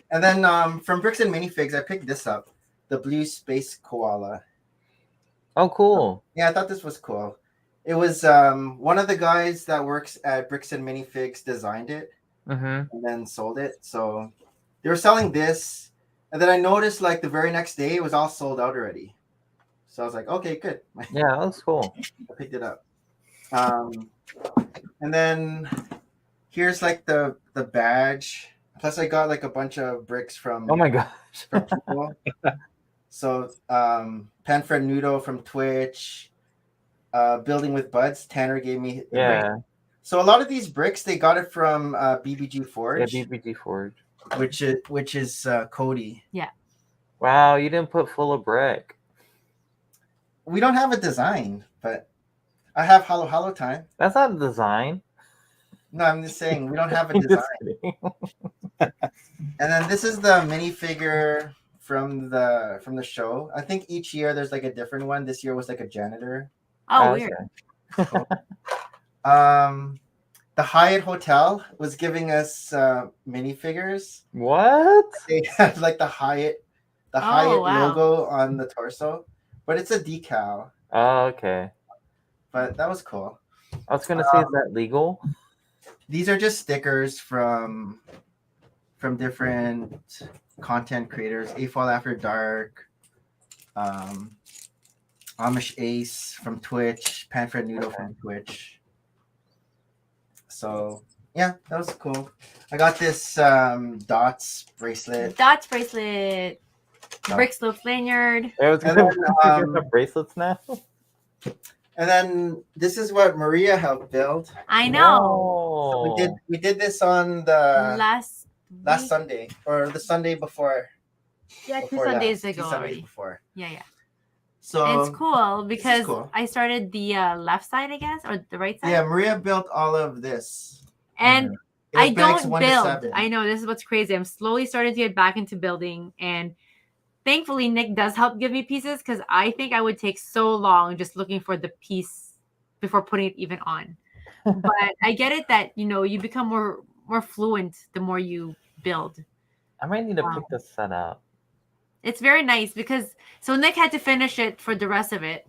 And then from Brix and Minifigs, I picked this up, the blue space koala. Oh, cool. Yeah, I thought this was cool. It was one of the guys that works at Brix and Minifigs designed it Mm-hmm. and then sold it. So they were selling this, and then I noticed like the very next day it was all sold out already. So I was like, okay, good. Yeah, that looks cool. I picked it up. And then here's like the badge. Plus I got like a bunch of bricks from Oh my gosh. from people. So Panfred Nudo from Twitch, building with buds. Tanner gave me the Yeah. brick. So a lot of these bricks, they got it from BBG Forge, Yeah, BBG Forge. which is Cody. Wow, you didn't put full of brick. We don't have a design, but I have Hollow Time. That's not a design. No, I'm just saying we don't have a Just design. kidding. And then this is the minifigure from the show. I think each year there's like a different one. This year was like a janitor. Oh, Okay. weird. The Hyatt Hotel was giving us minifigures. What? They had like the Hyatt wow. logo on the torso, but it's a decal. Oh, okay. But that was cool. I was gonna say, is that legal? These are just stickers from different content creators. A Fall After Dark, Amish Ace from Twitch, Panfred Noodle from Twitch. So yeah, that was cool. I got this Dots bracelet. Dots bracelet. No. Brix Loaf lanyard. I was And gonna then, get bracelets now. And then this is what Maria helped build. I know. Oh. We did this on the Last week? Sunday or the Sunday before. Yeah, 2 before that. Sundays 2 ago Sundays already. before. Yeah. So And it's cool because cool. I started the left side, I guess, or the right side. Yeah, Maria built all of this. And It was I bags don't 1 to build. 7. I know this is what's crazy. I'm slowly starting to get back into building, and thankfully Nick does help give me pieces because I think I would take so long just looking for the piece before putting it even on. But I get it that you become more fluent the more you build. I might need to pick this set up. It's very nice because Nick had to finish it for the rest of it.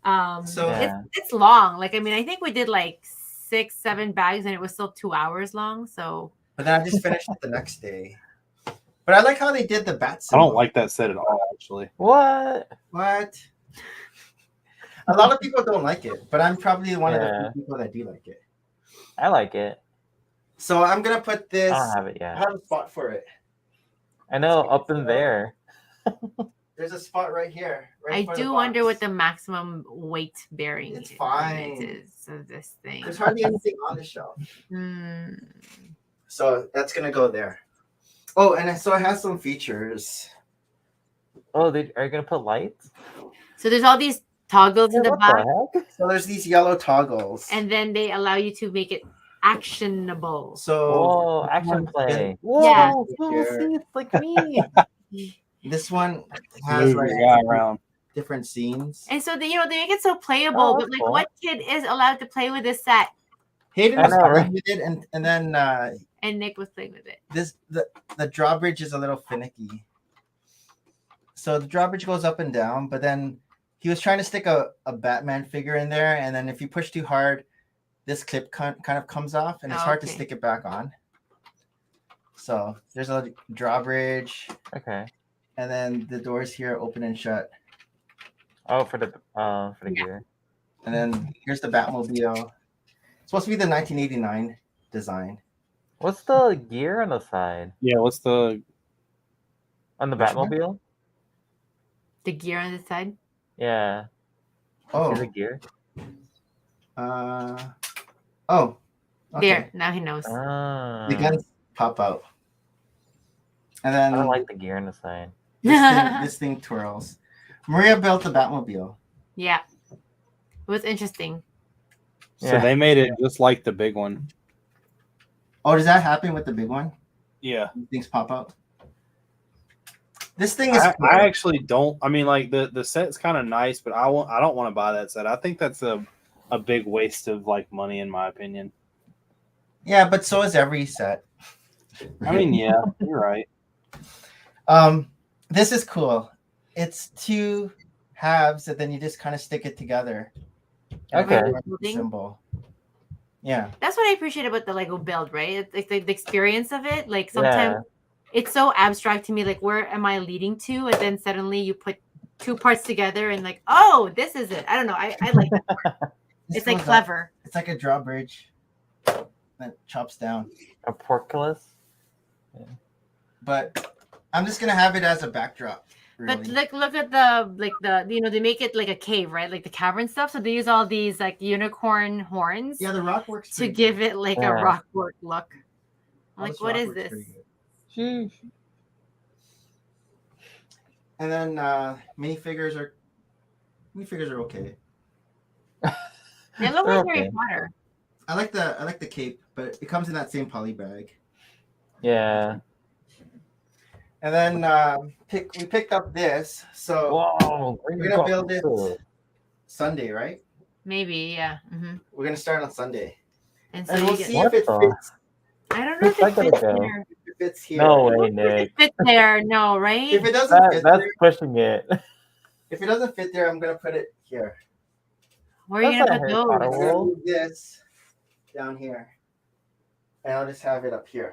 It's long. Like, I mean, I think we did like 6-7 bags and it was still 2 hours long. So, but then I just finished it the next day. But I like how they did the bat I symbol. don't like that set at all, actually. What? A lot of people don't like it, but I'm probably one of the few people that do like it. I like it. So I'm gonna put this. I don't have it yet. I have a spot for it. I know, up in there. There's a spot right here. I do wonder what the maximum weight bearing It's fine. is of this thing. There's hardly anything on the shelf. So that's gonna go there. Oh, and so it has some features. Oh, are you gonna put lights? So there's all these toggles in the back, So there's these yellow toggles. and then they allow you to make it actionable. So action play. Yeah. Whoa, see, it's like me. This one has Move like your guy around. different scenes. And so they make it so playable. Oh, but that's like, cool. what kid is allowed to play with this set? Hayden I was know, playing right? with it, and then And Nick was playing with it. the drawbridge is a little finicky. So the drawbridge goes up and down, but then he was trying to stick a Batman figure in there, and then if you push too hard, this clip kind of comes off, and it's hard to Okay. stick it back on. So there's a drawbridge, Okay. and then the doors here open and shut, Oh, for the gear. and then here's the Batmobile. It's supposed to be the 1989 design. What's the gear on the side? Yeah, what's the On the Which one? Batmobile? The gear on the side. Yeah. Oh, See the gear? oh, okay. There, now he knows. The guns pop out, and I then don't like the gear on the side. this thing twirls. Maria built the Batmobile. Yeah, it was interesting. So they made it just like the big one. Oh, does that happen with the big one? Yeah. Things pop out. This thing is. I actually don't. I mean, like the set's kind of nice, but I don't want to buy that set. I think that's a big waste of like money, in my opinion. Yeah, but so is every set. I mean, yeah, you're right. This is cool. It's 2 halves, and then you just kind of stick it together. Okay. Symbol. Yeah. That's what I appreciate about the Lego build, right? It's like the experience of it. Like sometimes it's so abstract to me. Like, where am I leading to? And then suddenly you put 2 parts together, and like, oh, this is it. I don't know. I like that part. It's like clever. It's like a drawbridge that chops down. A portcullis? But I'm just gonna have it as a backdrop. But really. look at the they make it like a cave, right? Like the cavern stuff. So they use all these like unicorn horns Yeah, the rock works to pretty give good. it like a Yeah. rock work look. I'm All like, this what rock is work's this? pretty good. Sheesh. And then minifigures are okay. They look They're like Harry okay. Potter. I like the cape, but it comes in that same poly bag. Yeah. And then we picked up this, so Whoa. we're gonna build it Sunday, right? Maybe, yeah. We're gonna start on Sunday, And so and you we'll get. see if it What the- fits. I don't know if I it gotta fits go. there. If it fits here. No way, If Nick. it fits there, no, right? If it doesn't fit That's there, pushing it. if it doesn't fit there, I'm gonna put it here. Where are you That's gonna not put Harry Potter those? I'm gonna Well- move this down here, and I'll just have it up here.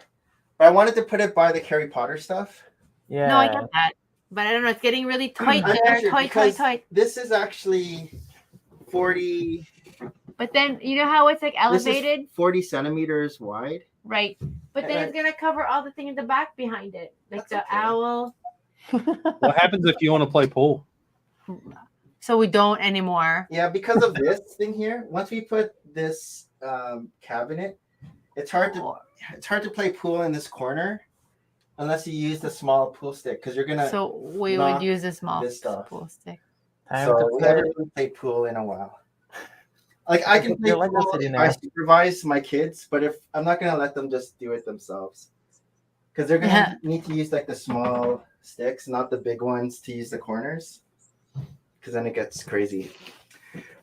But I wanted to put it by the Harry Potter stuff. Yeah. No, I get that. But I don't know, it's getting really tight I there. measured Tight. because this is actually 40. But then you know how it's like This is elevated? 40 centimeters wide. Right. But then it's gonna cover all the thing in the back behind it. Like That's the okay. owl. What happens if you want to play pool? So we don't anymore. Yeah, because of this thing here. Once we put this cabinet, it's hard to play pool in this corner unless you use the small pool stick because you're gonna. So we knock would use a small this stuff. pool stick. Time So to we play. haven't really played pool in a while. Like I can play You're like a pool city if I now. supervise my kids, but if I'm not gonna let them just do it themselves, because they're gonna need to use like the small sticks, not the big ones, to use the corners, because then it gets crazy.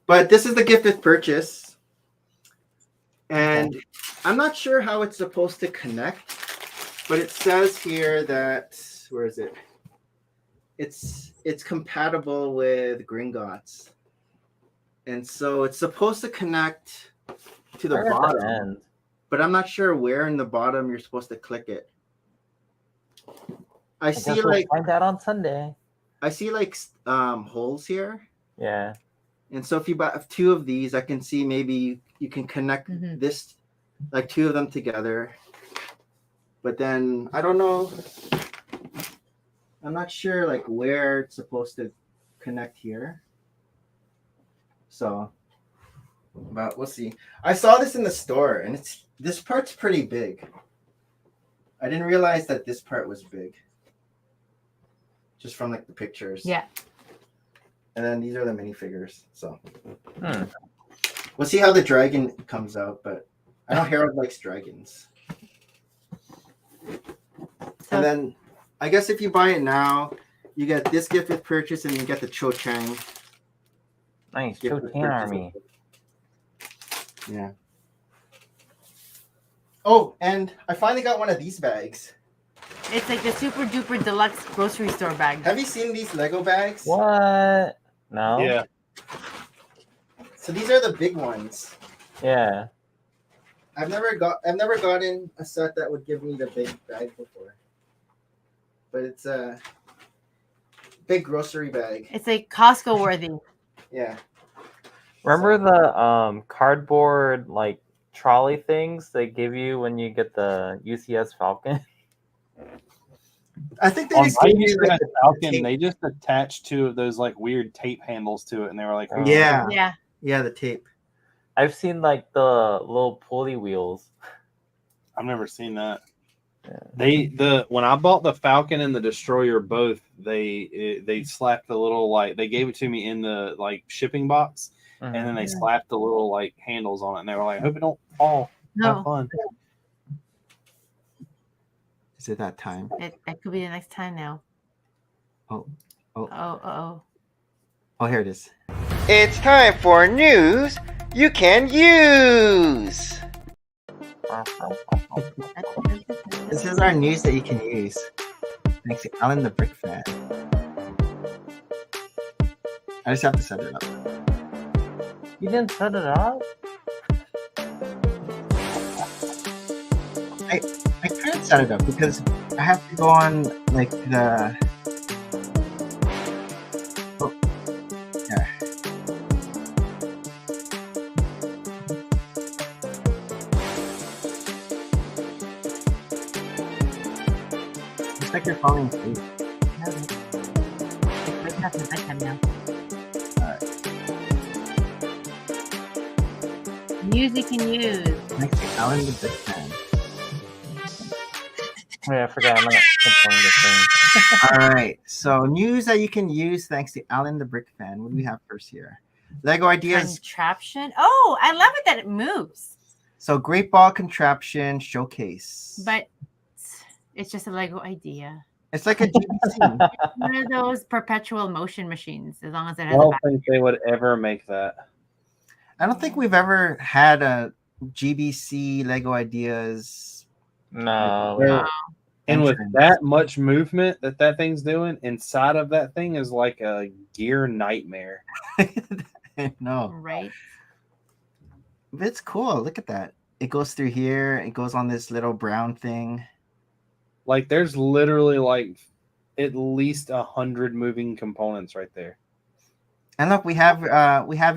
But this is the gift with purchase, and I'm not sure how it's supposed to connect, but it says here that where is it? It's compatible with Gringotts. And so it's supposed to connect to the Right at bottom, end. but I'm not sure where in the bottom you're supposed to click it. I guess see we'll like find out on Sunday. holes here. Yeah. And so if you buy 2 of these, I can see maybe you can connect this, like 2 of them together. But then I don't know. I'm not sure like where it's supposed to connect here. So, but we'll see. I saw this in the store, and this part's pretty big. I didn't realize that this part was big. Just from like the pictures. Yeah. And then these are the minifigures. So we'll see how the dragon comes out, but I know Harold likes dragons. So, And then I guess if you buy it now, you get this gift with purchase, and you get the Cho Chang. Nice. gift Cho with Tan purchase. Army. Yeah. Oh, and I finally got one of these bags. it's like the super duper deluxe grocery store bag. Have you seen these Lego bags? What? No? Yeah. So these are the big ones. Yeah. I've never gotten a set that would give me the big bag before. But it's a big grocery bag. It's like Costco worthy. Yeah. Remember the cardboard like trolley things they give you when you get the UCS Falcon? I think they On just my gave you like UCS Falcon, they just attached 2 of those like weird tape handles to it, and they were like, Oh. Yeah. Yeah. The tape. I've seen like the little pulley wheels. I've never seen that. Yeah. When I bought the Falcon and the Destroyer both, they slapped the little like they gave it to me in the like shipping box, and then they slapped the little like handles on it, and they were like, "Hope it don't fall. Have No, fun." Is it that time? it could be the next time now. Oh. Oh. Oh, here it is. It's time for news you can use. This is our news that you can use. Thanks to Alan the Brick Fan. I just have to set it up. You didn't set it up? I couldn't set it up because I have to go on like the. Oh, yeah. Looks like you're falling asleep. That's my bedtime now. News you can use. Thanks to Alan the Brick Fan. Oh, yeah, I forgot. I'm not controlling the thing. All right. So news that you can use thanks to Alan the Brick Fan. What do we have first here? Lego ideas. Contraption. Oh, I love it that it moves. So Great Ball Contraption Showcase. But it's just a Lego idea. It's like a GBC. One of those perpetual motion machines, as long as it I has a don't back. think they would ever make that. I don't think we've ever had a GBC Lego ideas. No. Well, and with entrance. that much movement that thing's doing, inside of that thing is like a gear nightmare. No, Right? but it's cool. Look at that. It goes through here. It goes on this little brown thing. Like there's literally like at least 100 moving components right there. And look, we have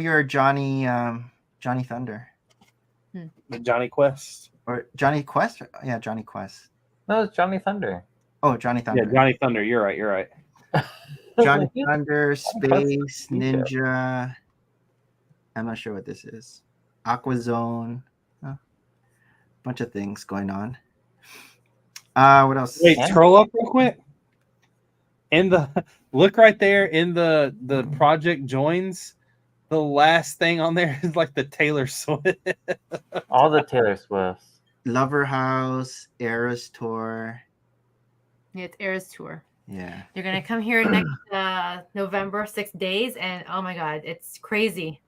your Johnny Thunder The Johnny Quest. or Johnny Quest. Yeah, Johnny Quest. No, it's Johnny Thunder. Oh, Johnny Thunder. Yeah, Johnny Thunder. You're right. You're right. Johnny Thunder, Space Detail. Ninja. I'm not sure what this is. Aqua Zone. Bunch of things going on. What else? Wait, Yeah. scroll up real quick. In the look right there in the project joins, the last thing on there is like the Taylor Swift. All the Taylor Swifts. Lover House, Eras Tour. Yeah, it's Eras Tour. Yeah. They're gonna come here next November, 6 days, and oh my god, it's crazy.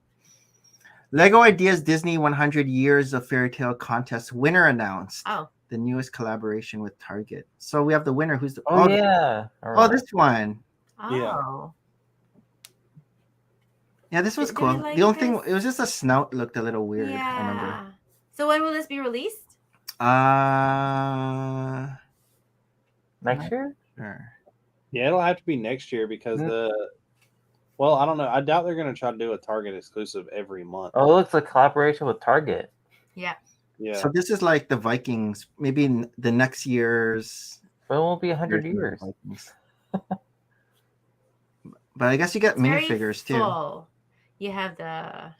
Lego Ideas Disney 100 Years of Fairy Tale Contest winner announced. Oh, The newest collaboration with Target. So we have the winner. Who's the? Oh, yeah. Oh, this one. oh, Yeah, this was Do you cool. like The only thing, this? it was just a snout looked a little weird. yeah. I remember. So when will this be released? Next year? Sure. Yeah, it'll have to be next year because I don't know. I doubt they're gonna try to do a Target exclusive every month. Oh, it looks like collaboration with Target. Yeah. Yeah. So this is like the Vikings. Maybe in the next year's. But it won't be 100 years. Vikings. But I guess you get It's very minifigures too. full. You have the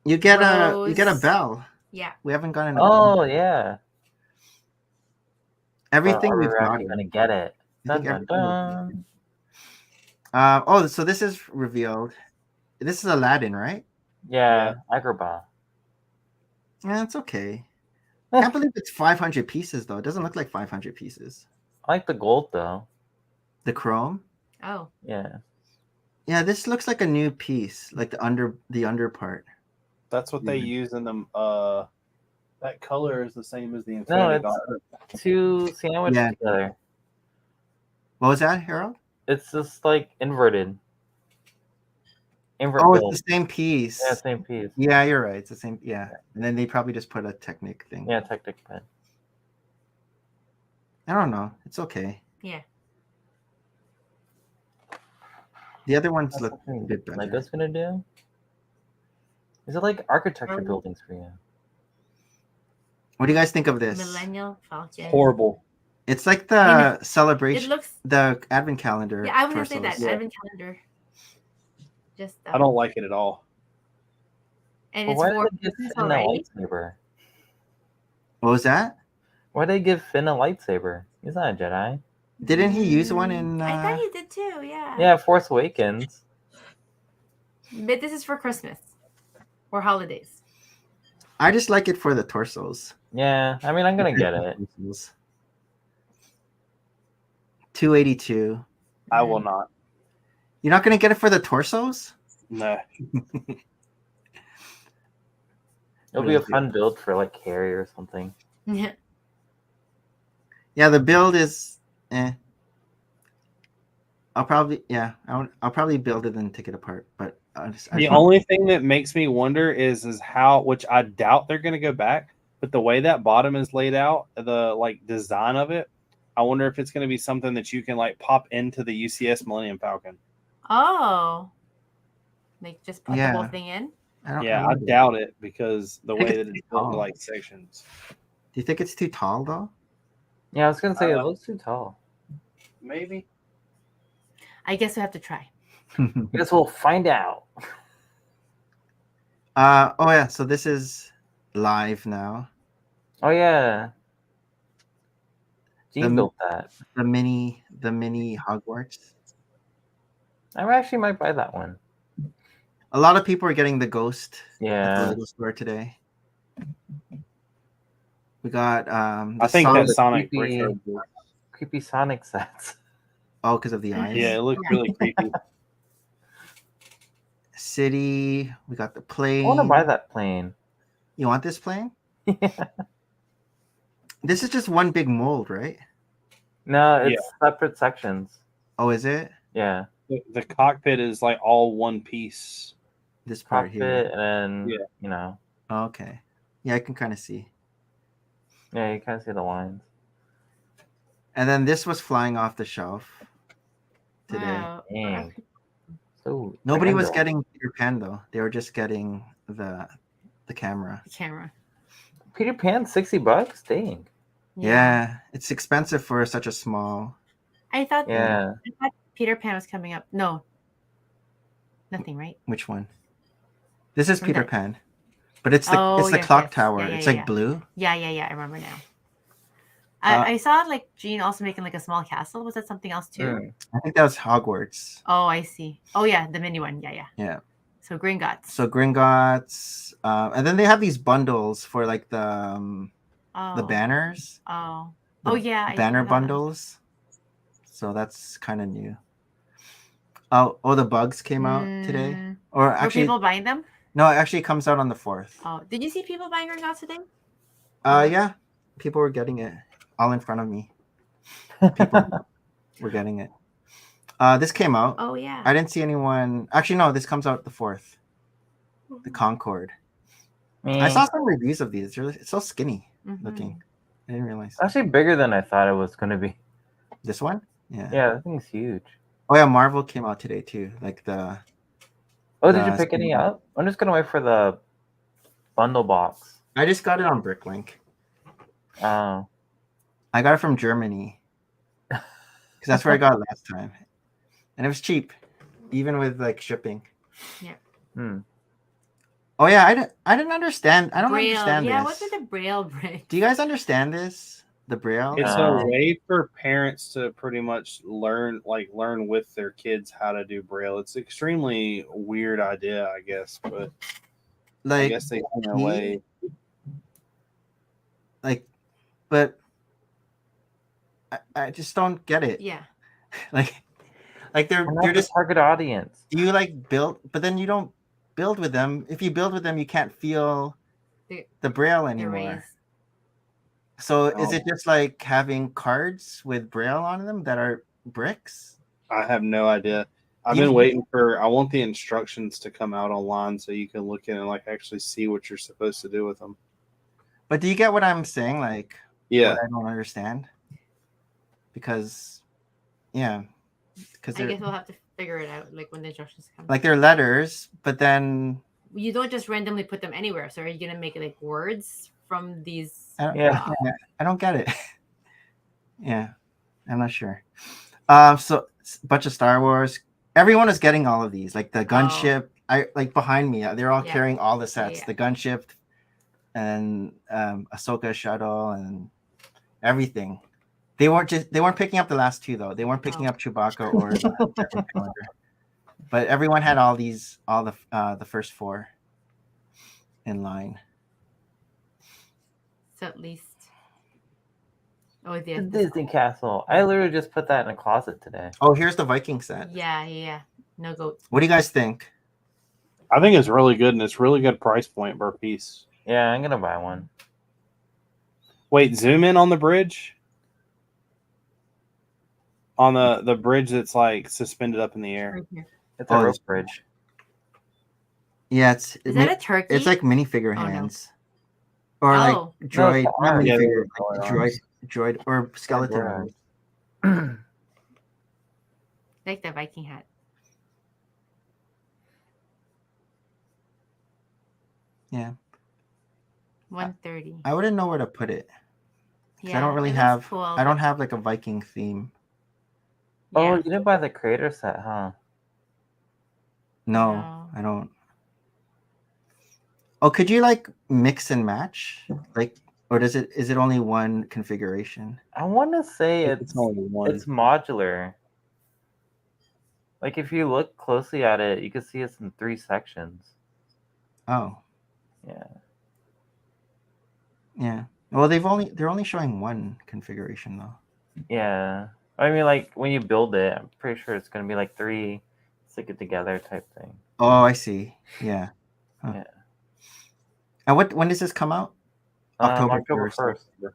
You get a Rose. bell. yeah. We haven't gotten. Oh, yeah. Everything Or we've we're got. actually going to get it. I think Dun, dun, everything dun. Oh, so this is revealed. This is Aladdin, right? Yeah, Agrabah. Yeah, it's okay. I can't believe it's 500 pieces though. It doesn't look like 500 pieces. I like the gold, though. The chrome. Oh, Yeah. Yeah, this looks like a new piece, like the under part. That's what they Yeah. use in them. That color is the same as the No, Infinity it's Gauntlet. two sandwiched Yeah. together. What was that, Harold? It's just like inverted. Invert Oh, build. it's the same piece. Yeah, same piece. Yeah, you're right. It's the same. Yeah, and then they probably just put a Technic thing. Yeah, Technic pen. I don't know. It's okay. yeah. The other ones That's look a something bit better. Lego's gonna do? Is it like architecture Um, buildings for you? What do you guys think of this? Millennial Falcon. Horrible. It's like the celebration, It looks. the advent calendar. Yeah, I was gonna say that torsos. advent calendar. Just. I don't like it at all. And But it's why for did they give Christmas Finn a already. lightsaber? What was that? Why did they give Finn a lightsaber? He's not a Jedi. Didn't he use one in? I thought you did too. Yeah. Yeah, Force Awakens. But this is for Christmas or holidays. I just like it for the torsos. Yeah, I mean, I'm gonna get it. 282. I will not. You're not gonna get it for the torsos? No. It'll be a fun build for like Harry or something. Yeah. Yeah, the build is. I'll probably build it and take it apart. But The only thing that makes me wonder is how, which I doubt they're going to go back, but the way that bottom is laid out, the like design of it, I wonder if it's going to be something that you can like pop into the UCS Millennium Falcon. Oh. Like just put Yeah. the whole thing in. I doubt it because the I think way it's that it's too built tall. into like sections. Do you think it's too tall though? Yeah, I was gonna say it looks too tall. Maybe. I guess we have to try. Guess we'll find out. Oh yeah, so this is live now. Oh yeah. Gene The- built that. The mini Hogwarts. I actually might buy that one. A lot of people are getting the Ghost at the Yeah. Lego store today. We got I think that Sonic creepy- Bricks are good. Creepy Sonic sets. Oh, because of the eyes. Yeah, it looked really creepy. City. We got the plane. I want to buy that plane. You want this plane? Yeah. This is just one big mold, right? No, it's separate sections. Oh, is it? Yeah. The cockpit is like all one piece. This part Cockpit here. and Yeah. you know. Oh, okay. Yeah, I can kind of see. Yeah, you kind of see the lines. And then this was flying off the shelf today. Wow. Dang. So Nobody was random. getting Peter Pan though. They were just getting the camera. The camera. Peter Pan, $60. Dang. Yeah, it's expensive for such a small. I thought Yeah. Peter Pan was coming up. No. Nothing, right? Which one? This is From Peter that- Pan, but it's the Oh, yes, clock yes. tower. Yeah, yeah, it's like yeah. blue. Yeah. I remember now. Uh, I saw like Gene also making like a small castle. Was that something else too? Mm. I think that was Hogwarts. Oh, I see. Oh yeah, the mini one. Yeah. Yeah. So Gringotts. So Gringotts, and then they have these bundles for like the banners. Oh. the Oh yeah. I banner saw that. bundles. So that's kind of new. Oh, the bugs came out today, Mm, or Were actually, people buying them? no, it actually comes out on the 4th. Oh, did you see people buying Gringotts today? Yeah, people were getting it all in front of me. People were getting it. This came out. Oh yeah. I didn't see anyone. Actually, no, this comes out the 4th. The Concorde. I saw some reviews of these. It's so skinny Mhm. looking. I didn't realize. Actually bigger than I thought it was going to be. This one? Yeah. Yeah, that thing's huge. Oh yeah, Marvel came out today too. Like the. Oh, did you The pick any skin- up? I'm just going to wait for the bundle box. I just got it on Bricklink. Oh. I got it from Germany because that's where I got it last time, and it was cheap, even with like shipping. Hmm. Oh yeah, I didn't understand. I don't Braille. understand Yeah, this. what's with the Braille brick? Do you guys understand this? The Braille? It's No. a way for parents to pretty much learn with their kids how to do Braille. It's extremely weird idea, I guess, but I like, guess they find their me? way. but I just don't get it. Yeah. Like they're We're not the just. target audience. Do you like build? But then you don't build with them. If you build with them, you can't feel the Braille anymore. Erase. So is it Oh. just like having cards with Braille on them that are bricks? I have no idea. I've You- been waiting for. I want the instructions to come out online so you can look in and like actually see what you're supposed to do with them. But do you get what I'm saying? Like, Yeah, what I don't understand. Because, yeah, because I they're guess we'll have to figure it out like when the instructions come. like they're letters, but then You don't just randomly put them anywhere. So are you gonna make like words from these? I don't, Yeah. I don't get it. Yeah, I'm not sure. So a bunch of Star Wars. Everyone is getting all of these, like the gunship. I like behind me. They're all Yeah. carrying all the sets. Yeah. The gunship, and Ahsoka shuttle, and everything. They weren't picking up the last two though. They weren't picking Oh. up Chewbacca or the Second Commander. But everyone had all the first four in line. So at least. Oh The yeah. Disney Castle. I literally just put that in a closet today. Oh, here's the Viking set. Yeah. No goats. What do you guys think? I think it's really good and it's really good price point per piece. Yeah, I'm gonna buy one. Wait, zoom in on the bridge. On the bridge that's like suspended up in the air. Right here. It's a Oh, rope this- bridge. Yeah, Is that a turkey? it's like minifigure Oh, no. hands, or like Oh. droid, No, not it's Yeah, minifigure, they're like arms. droid or skeleton arms. arms. Like the Viking hat. Yeah, 130. I wouldn't know where to put it. 'Cause Yeah, I don't really it looks have. cool, I don't but- have like a Viking theme. Oh, Yeah. you didn't buy the creator set, huh? No, I don't. Oh, could you like mix and match? Like, or is it only one configuration? I want to say It's only one. it's modular. Like if you look closely at it, you can see it's in 3 sections. Oh, Yeah. yeah. Well, they're only showing one configuration though. Yeah. I mean, like when you build it, I'm pretty sure it's gonna be like 3 stick it together type thing. Oh, I see. Yeah. Huh. Yeah. And when does this come out? October October 1st. 1st.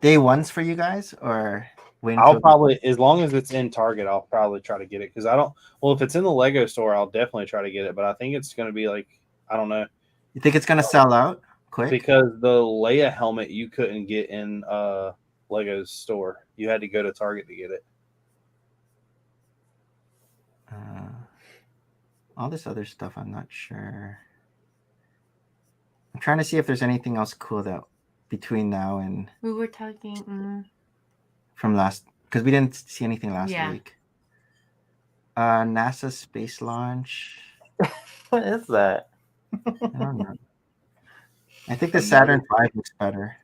Day ones for you guys, or wait I'll until probably, as long as it's in Target, I'll probably try to get it because I don't. Well, if it's in the Lego store, I'll definitely try to get it. But I think it's going to be like, I don't know, you think it's gonna sell out quick? because the Leia helmet you couldn't get in Lego's store. You had to go to Target to get it. All this other stuff, I'm not sure. I'm trying to see if there's anything else cool that between now and We were talking. from last, because we didn't see anything last Yeah. week. NASA space launch. What is that? I don't know. I think the Saturn V looks better.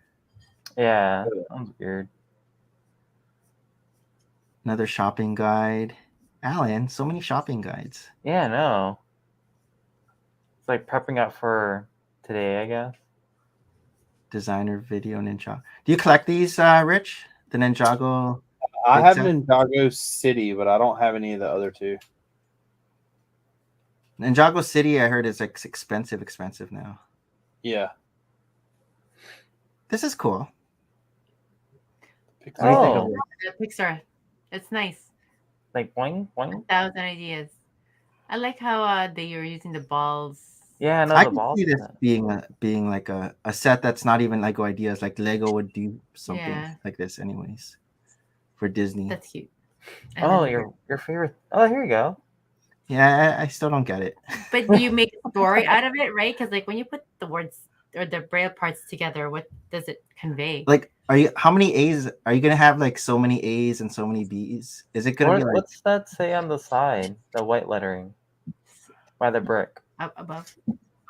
Yeah, sounds weird. Another shopping guide. Alan, so many shopping guides. Yeah, I know. It's like prepping up for today, I guess. Designer video Ninjago. Do you collect these, Rich? The Ninjago? I Big have set? Ninjago City, but I don't have any of the other two. Ninjago City, I heard, is like expensive now. Yeah. This is cool. Pixar. What do you think of Oh. it? The Pixar. It's nice. Like boing, boing. 1,000 ideas. I like how they are using the balls. Yeah, I know I the can balls. see this being like a set that's not even Lego ideas. Like Lego would do something Yeah. like this, anyways, for Disney. That's cute. And Oh, then- your favorite. Oh, here you go. Yeah, I still don't get it. But you make a story out of it, right? Because like when you put the words or the braille parts together, what does it convey? Like, how many A's are you gonna have? Like so many A's and so many B's? Is it gonna be like? What's that say on the side? The white lettering by the brick. Up above.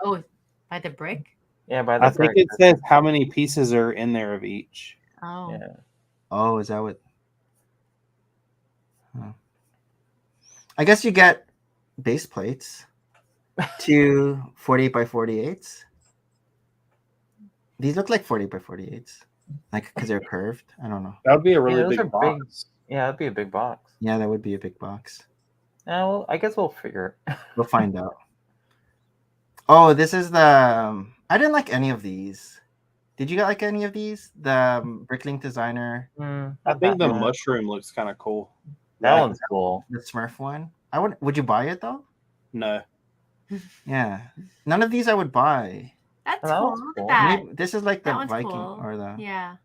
Oh, by the brick. Yeah, by the I think brick. it says how many pieces are in there of each. Oh, Yeah. Oh, is that what? Huh. I guess you get base plates, 2 48 by 48s. These look like 40 by 48s, like because they're curved. I don't know. That would be a really those big are big. box. Yeah, that'd be a big box. Yeah, that would be a big box. Well, I guess we'll figure it. We'll find out. Oh, this is the. I didn't like any of these. Did you like any of these? The Bricklink designer, I Not think that the one. mushroom looks kind of cool. That Like, one's cool. the Smurf one. I would. Would you buy it though? No. Yeah. None of these I would buy. that's That cool. one's Look cool. at that. Maybe, this is like the That one's Viking cool. or the. Yeah.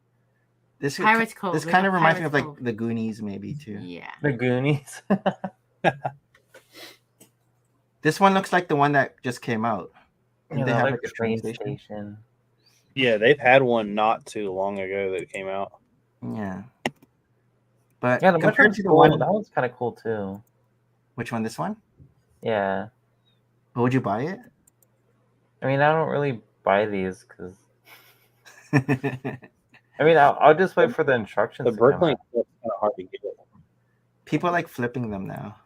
This Pirates Cove. This Like kind a of reminds me of Pirates like Cove. the Goonies, maybe too. Yeah. The Goonies. This one looks like the one that just came out. Did You they know, have like like the a train train station? station. Yeah, they've had one not too long ago that came out. Yeah. But Yeah, the compared mushroom's to the cool. one, That one's kind of cool too. which one? This one? Yeah. But would you buy it? I mean, I don't really buy these because I mean, I'll just wait for the instructions. The to come Bricklink out. is kind of hard to get. People are like flipping them now.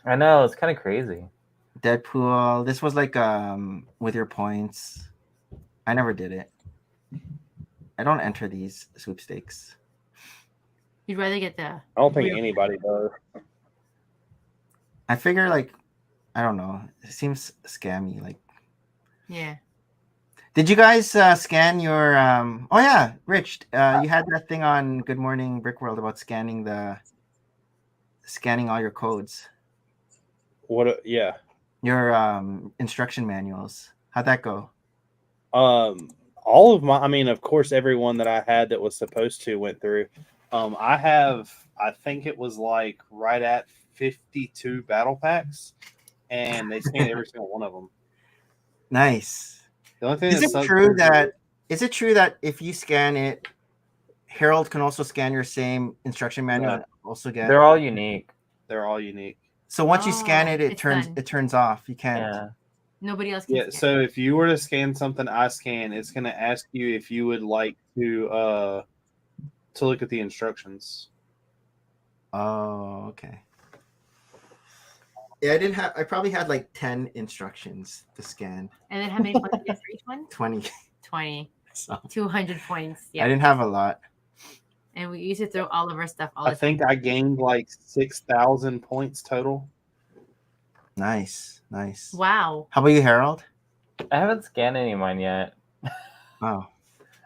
I know it's kind of crazy. Deadpool. This was like with your points. I never did it. I don't enter these sweepstakes. You'd rather get the. I don't think real- anybody does. I figure like I don't know. It seems scammy. Like, Yeah. did you guys scan your? Oh yeah, Rich. You had that thing on Good Morning Brick World about scanning all your codes, Yeah. your instruction manuals. How'd that go? All of my, I mean, of course, everyone that I had that was supposed to went through. I think it was like right at 52 battle packs, and they scanned every single one of them. Nice. The only thing Is that it sucks true that if you scan it, Harold can also scan your same instruction manual Yeah. and also get? They're all unique. they're all unique. So once you scan it, it's done. it turns off. You can't. Yeah. Nobody else can Yeah. scan. So if you were to scan something I scan, it's going to ask you if you would like to look at the instructions. Oh, okay. Yeah, I didn't have. I probably had like 10 instructions to scan. And then how many points is for each one? 20. 20. So 200 points. Yeah. I didn't have a lot. And we used to throw all of our stuff all I the think time. I gained like 6,000 points total. Nice. Wow. How about you, Harold? I haven't scanned any of mine yet. Oh,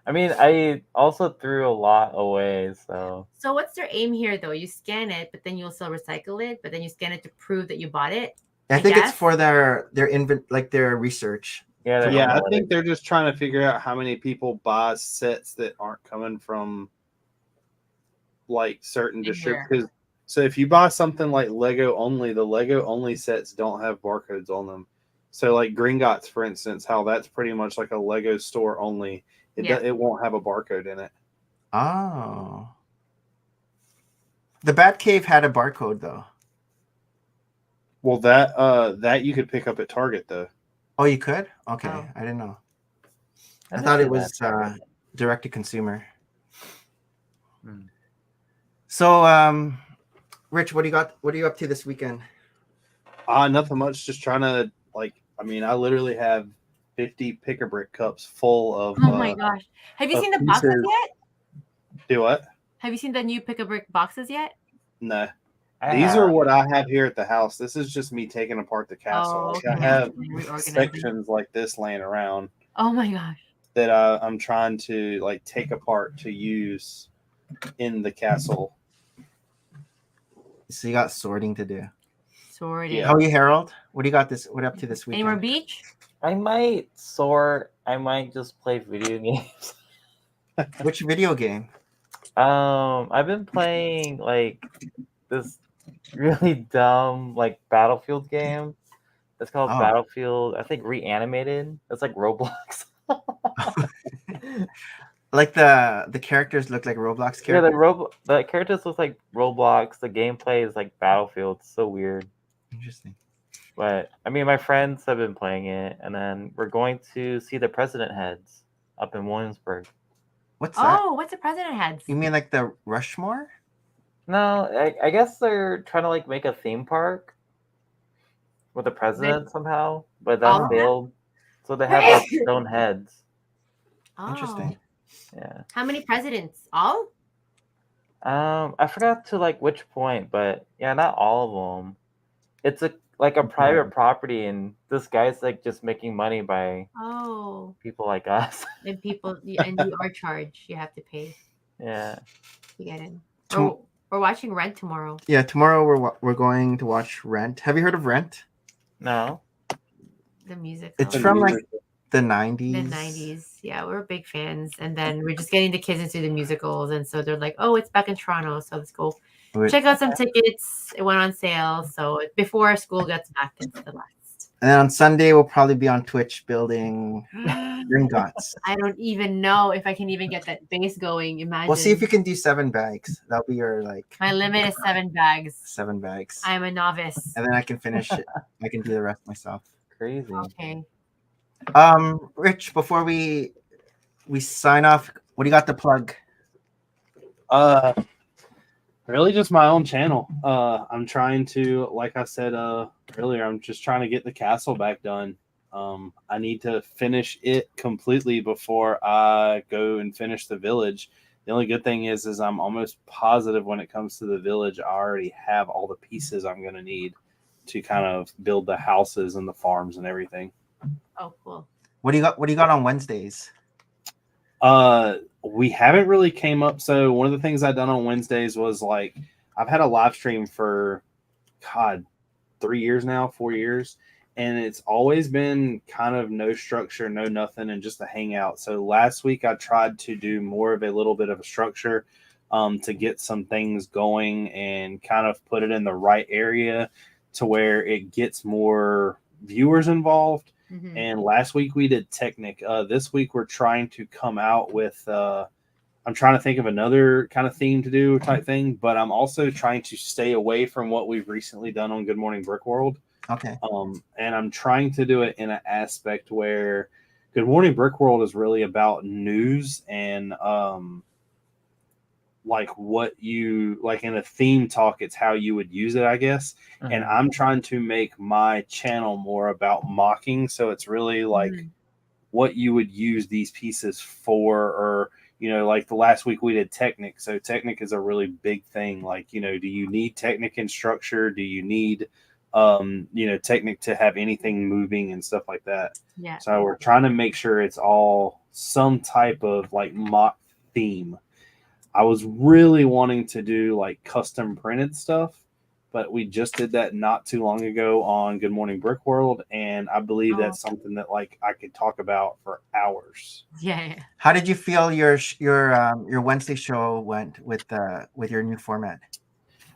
I mean, I also threw a lot away, so So what's their aim here, though? You scan it, but then you also recycle it, but then you scan it to prove that you bought it. I think it's guess? for their their research. yeah. they're Yeah, I analytics. think they're just trying to figure out how many people buy sets that aren't coming from like certain In here. distributors. So if you buy something like Lego only, the Lego only sets don't have barcodes on them. So like Gringotts, for instance, how that's pretty much like a Lego store only. It won't have a barcode in it. Oh. The Batcave had a barcode though. Well, that you could pick up at Target though. Oh, you could? Okay, Oh. I didn't know. I didn't thought see it was that. direct to consumer. Hmm. So, Rich, what do you got? What are you up to this weekend? Nothing much. Just trying to I mean, I literally have 50 pick-a-brick cups full of. Oh my gosh. Have you of seen the boxes pieces. yet? Do what? Have you seen the new pick-a-brick boxes yet? No. I These have. are what I have here at the house. This is just me taking apart the castle. Oh, Like, I okay. have Reorganizing. sections like this laying around Oh my gosh. that I'm trying to like take apart to use in the castle. So you got sorting to do. Sorting. Yeah. How are you, Harold? What do you got what up to this Any more weekend? beach? I might sort. I might just play video games. Which video game? I've been playing like this really dumb like Battlefield game. It's called Oh. Battlefield. I think Reanimated. It's like Roblox. Like the characters look like Roblox Yeah, characters. the characters look like Roblox. The gameplay is like Battlefield. It's so weird. Interesting. But I mean, my friends have been playing it, and then we're going to see the President Heads up in Williamsburg. What's that? Oh, what's the president heads? You mean like the Rushmore? No, I guess they're trying to like make a theme park with the president somehow, but All that of failed. So they have like stone heads. Oh. Interesting. Yeah. How many presidents? All? I forgot to like which point, but yeah, not all of them. It's like a private property, and this guy's like just making money by Oh. people like us. And people, and you are charged. You have to pay Yeah. to get in. To- We're watching Rent tomorrow. Yeah, tomorrow we're going to watch Rent. Have you heard of Rent? No. The music. It's from like the 90s. the 90s. Yeah, we're big fans. And then we're just getting the kids into the musicals. And so they're like, oh, it's back in Toronto. So let's go check out some tickets. It went on sale. So before school gets back, it's the last. And then on Sunday, we'll probably be on Twitch building Gringotts. I don't even know if I can even get that base going. Imagine. We'll see if you can do 7 bags. That'll be your My limit is 7 bags. 7 bags. I'm a novice. And then I can finish it. I can do the rest myself. Crazy. Okay. Rich, before we sign off, what do you got to plug? Really just my own channel. I'm trying to, like I said earlier, I'm just trying to get the castle back done. I need to finish it completely before I go and finish the village. The only good thing is I'm almost positive when it comes to the village, I already have all the pieces I'm going to need to kind of build the houses and the farms and everything. Oh, cool. What do you got on Wednesdays? We haven't really came up. So one of the things I've done on Wednesdays was like, I've had a live stream for 4 years. And it's always been kind of no structure, no nothing, and just a hangout. So last week I tried to do more of a little bit of a structure to get some things going and kind of put it in the right area to where it gets more viewers involved. Mm-hmm. And last week we did Technic. This week we're trying to come out with I'm trying to think of another kind of theme to do type thing, but I'm also trying to stay away from what we've recently done on Good Morning Brick World. Okay. And I'm trying to do it in an aspect where Good Morning Brick World is really about news and like what you like in a theme talk, it's how you would use it, I guess. And I'm trying to make my channel more about mocking. So it's really like what you would use these pieces for, or, you know, like the last week we did Technic. So Technic is a really big thing. Like, you know, do you need Technic in structure? Do you need, you know, Technic to have anything moving and stuff like that? Yeah. So we're trying to make sure it's all some type of like mock theme. I was really wanting to do like custom printed stuff, but we just did that not too long ago on Good Morning Brick World, and I believe that's something that like I could talk about for hours. Yeah. How did you feel your Wednesday show went with your new format?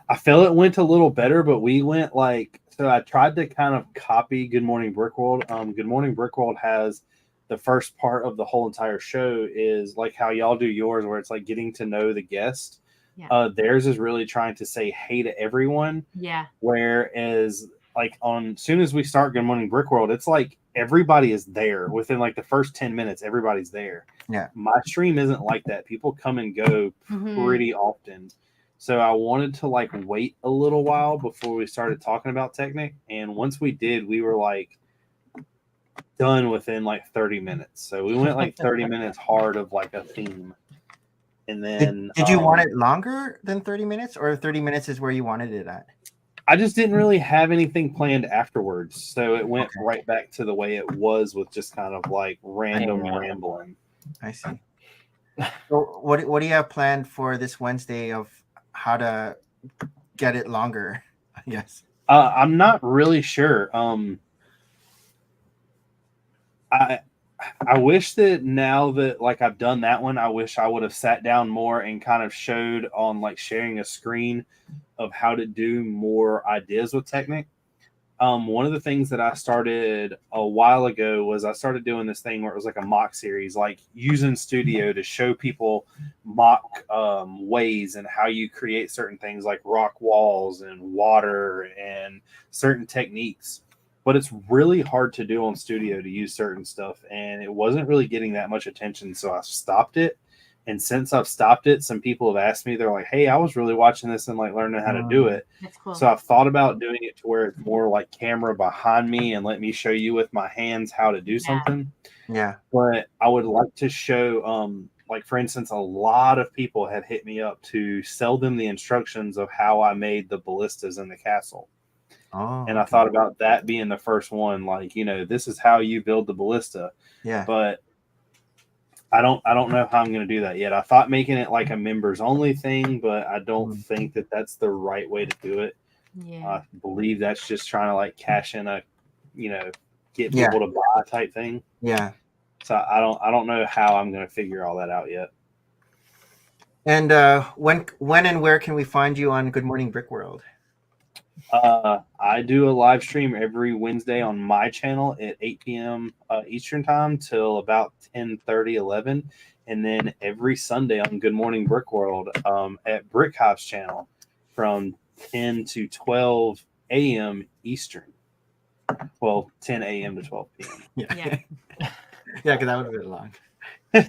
I feel it went a little better, but we went like, so I tried to kind of copy Good Morning Brick World. Good Morning Brick World has the first part of the whole entire show is like how y'all do yours, where it's like getting to know the guest. Yeah. Theirs is really trying to say hey to everyone. Yeah. Whereas like on soon as we start Good Morning Brick World, it's like everybody is there within like the first 10 minutes. Everybody's there. Yeah. My stream isn't like that. People come and go pretty often. So I wanted to like wait a little while before we started talking about Technic. And once we did, we were like done within like 30 minutes. So we went like 30 minutes hard of like a theme. And then did you want it longer than 30 minutes, or 30 minutes is where you wanted it at? I just didn't really have anything planned afterwards. So it went right back to the way it was, with just kind of like random rambling. I see. So what do you have planned for this Wednesday of how to get it longer? Yes. I'm not really sure. I wish that now that like I've done that one, I wish I would have sat down more and kind of showed on like sharing a screen of how to do more ideas with Technic. One of the things that I started a while ago was I started doing this thing where it was like a mock series, like using Studio to show people mock ways and how you create certain things like rock walls and water and certain techniques. But it's really hard to do on Studio to use certain stuff, and it wasn't really getting that much attention, so I stopped it. And since I've stopped it, some people have asked me, they're like, hey, I was really watching this and like learning how to do it. That's cool. So I've thought about doing it to where it's more like camera behind me and let me show you with my hands how to do something. Yeah. But I would like to show, like, for instance, a lot of people have hit me up to sell them the instructions of how I made the ballistas in the castle. Oh, and I thought about that being the first one, like, you know, this is how you build the ballista. Yeah. But I don't know how I'm going to do that yet. I thought making it like a members only thing, but I don't think that that's the right way to do it. Yeah. I believe that's just trying to like cash in a, you know, get people to buy type thing. Yeah. So I don't know how I'm going to figure all that out yet. And when and where can we find you on Good Morning Brick World? I do a live stream every Wednesday on my channel at 8 p.m. Eastern time till about 10:30, 11. And then every Sunday on Good Morning Brick World at Brick Hive's channel from 10 to 12 a.m. Eastern. Well, 10 a.m. to 12 p.m. Yeah. Yeah, because that would have been long. We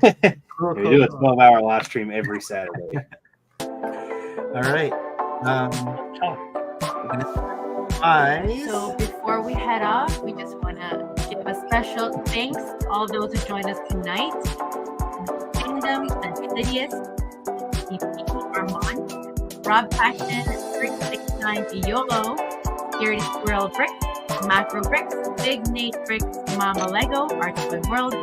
do a 12-hour live stream every Saturday. All right. So before we head off, we just want to give a special thanks to all those who joined us tonight. Kingdom, Insidious, DP Armand, Rob Passion, Brix69 YOLO, Scaredy Squirrel Brix, Macro Brix, Big Nate Brix, Mama Lego, Our Twin World,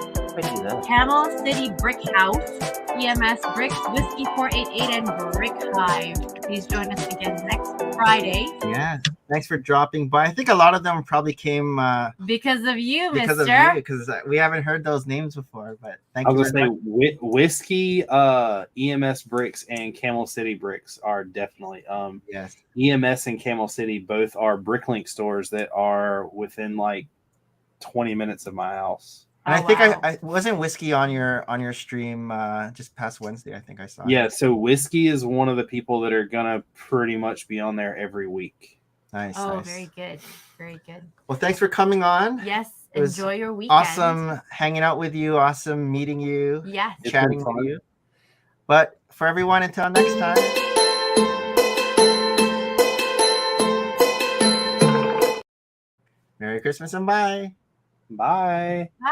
Camel City Brick House, EMS Bricks, Whiskey 488, and Brick Hive. Please join us again next Friday. Yeah, thanks for dropping by. I think a lot of them probably came because of you, because mister. of you, because we haven't heard those names before. But thank you. I was going to say Whiskey, EMS Bricks, and Camel City Bricks are definitely yes. EMS and Camel City both are Bricklink stores that are within like 20 minutes of my house. And Oh, I think wow. I wasn't Whiskey on your stream just past Wednesday. I think I saw. Yeah, it. so Whiskey is one of the people that are gonna pretty much be on there every week. Nice. Oh, nice. very good. Very good. Well, thanks for coming on. Yes. It was Enjoy your weekend. Awesome hanging out with you. Awesome meeting you. Yes. It's Chatting been with fun. you. But for everyone, until next time. Merry Christmas and bye. Bye.